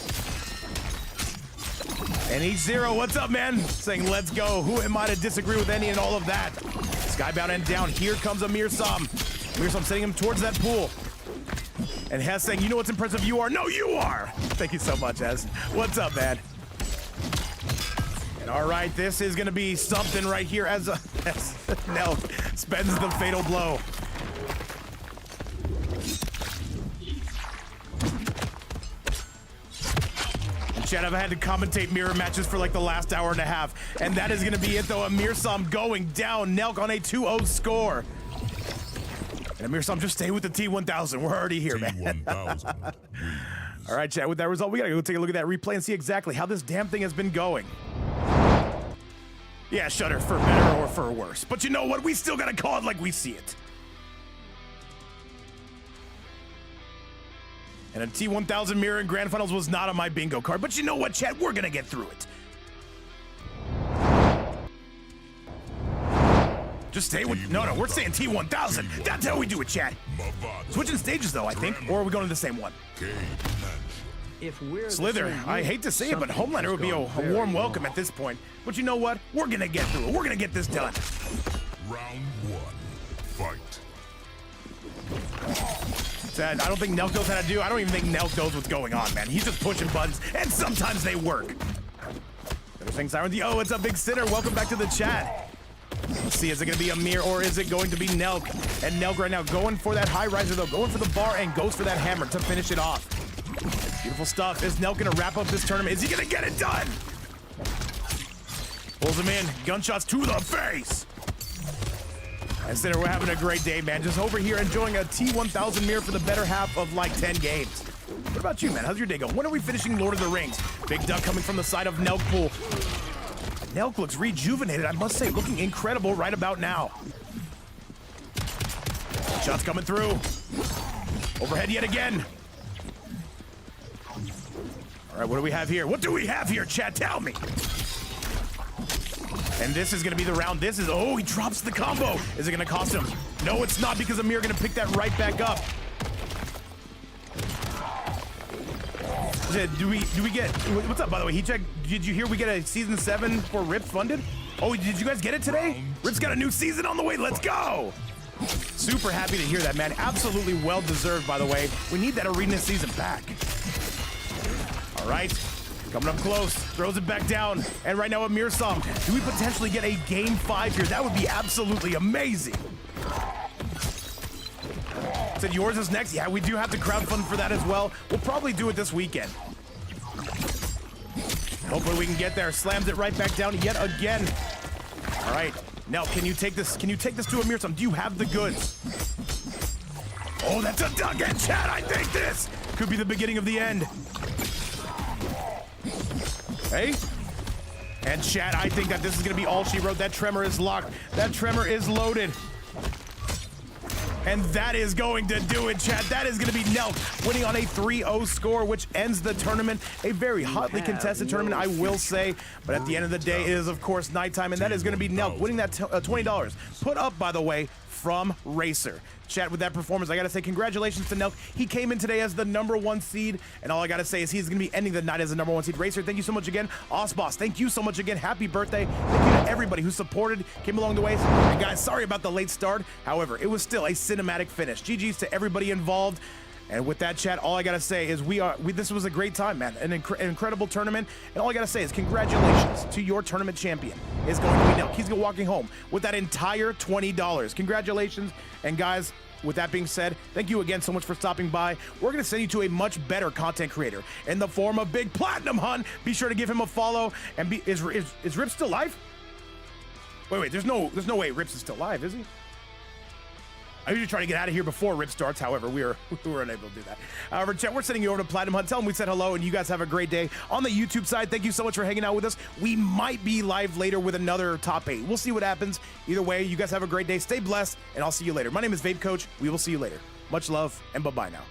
Speaker 1: And H0, what's up, man? Saying, let's go. Who am I to disagree with any and all of that? Skybound and down. Here comes Amirsam. Amirsam sending him towards that pool. And Hess saying, you know what's impressive you are? No, you are! Thank you so much, Hess. What's up, man? And all right, this is going to be something right here as Nelk spends the fatal blow. Chat, I've had to commentate mirror matches for like the last hour and a half. And that is going to be it, though. Amirsam going down. Nelk on a 2-0 score. And Amirsam, just stay with the T1000. We're already here, man. All right, chat, with that result, we got to go take a look at that replay and see exactly how this damn thing has been going. Yeah, Shutter, for better or for worse. But you know what? We still got to call it like we see it. And a T1000 mirror in Grand Finals was not on my bingo card. But you know what, chat? We're going to get through it. Just stay with... No, we're saying T1000. That's how we do it, chat. Switching stages, though, I think. Or are we going to the same one?
Speaker 5: If we're
Speaker 1: Slither, I hate to say it, but Homelander would be a warm welcome at this point. But you know what? We're going to get through it. We're going to get this done.
Speaker 2: Round 1. Fight.
Speaker 1: Sad. I don't think Nelk knows how to do. I don't even think Nelk knows what's going on, man. He's just pushing buttons, and sometimes they work. Oh, it's a Big Sinner. Welcome back to the chat. Let's see, is it going to be Amir or is it going to be Nelk? And Nelk right now going for that high riser, though, going for the bar and goes for that hammer to finish it off. Beautiful stuff. Is Nelk going to wrap up this tournament? Is he going to get it done? Pulls him in. Gunshots to the face. And Sinner, we're having a great day, man. Just over here enjoying a T1000 mirror for the better half of like 10 games. What about you, man? How's your day going? When are we finishing Lord of the Rings? Big Duck coming from the side of Nelk pool. Nelk looks rejuvenated, I must say, looking incredible right about now. Headshots coming through. Overhead yet again. All right, what do we have here? What do we have here, chat? Tell me. And this is gonna be the round. This is, oh, he drops the combo. Is it gonna cost him? No, it's not, because Amir gonna pick that right back up. Do we get, what's up, by the way? He checked, did you hear we get a season 7 for Rip funded? Oh, did you guys get it today? Rip's got a new season on the way, let's go! Super happy to hear that, man. Absolutely well deserved, by the way. We need that arena season back. All right, coming up close, throws it back down. And right now, Amirsam, do we potentially get a game 5 here? That would be absolutely amazing. Said yours is next. Yeah, we do have to crowdfund for that as well. We'll probably do it this weekend. Hopefully we can get there. Slams it right back down yet again. All right, now can you take this? Can you take this to Amirsam? Do you have the goods? Oh, that's a dunk in chat. I think this could be the beginning of the end. Hey, and chat, I think that this is gonna be all she wrote. That tremor is locked. That tremor is loaded. And that is going to do it, chat. That is going to be Nelk winning on a 3-0 score, which ends the tournament. A very hotly contested tournament, I will say. But at the end of the day, it is, of course, nighttime, and that is going to be Nelk winning that $20. Put up, by the way, from Racer. Chat, with that performance, I gotta say congratulations to Nelk. He came in today as the #1 seed, and all I gotta say is he's gonna be ending the night as the #1 seed. Racer, thank you so much again. Osboss, thank you so much again. Happy birthday. Thank you to everybody who supported, came along the way. And guys, sorry about the late start. However, it was still a cinematic finish. GG's to everybody involved. And with that, chat, all I gotta say is this was a great time, man. An incredible tournament. And all I gotta say is congratulations to your tournament champion. Is going to be Nelk. He's walking home with that entire $20. Congratulations. And guys, with that being said, thank you again so much for stopping by. We're gonna send you to a much better content creator in the form of Big Platinum Hun. Be sure to give him a follow. And is Rip still live? Wait, there's no way Rips is still live, is he? I usually try to get out of here before Rip starts. However, we were unable to do that. However, chat, we're sending you over to Platinum Hunt. Tell them we said hello, and you guys have a great day. On the YouTube side, thank you so much for hanging out with us. We might be live later with another top 8. We'll see what happens. Either way, you guys have a great day. Stay blessed, and I'll see you later. My name is VapeCoach. We will see you later. Much love, and bye-bye now.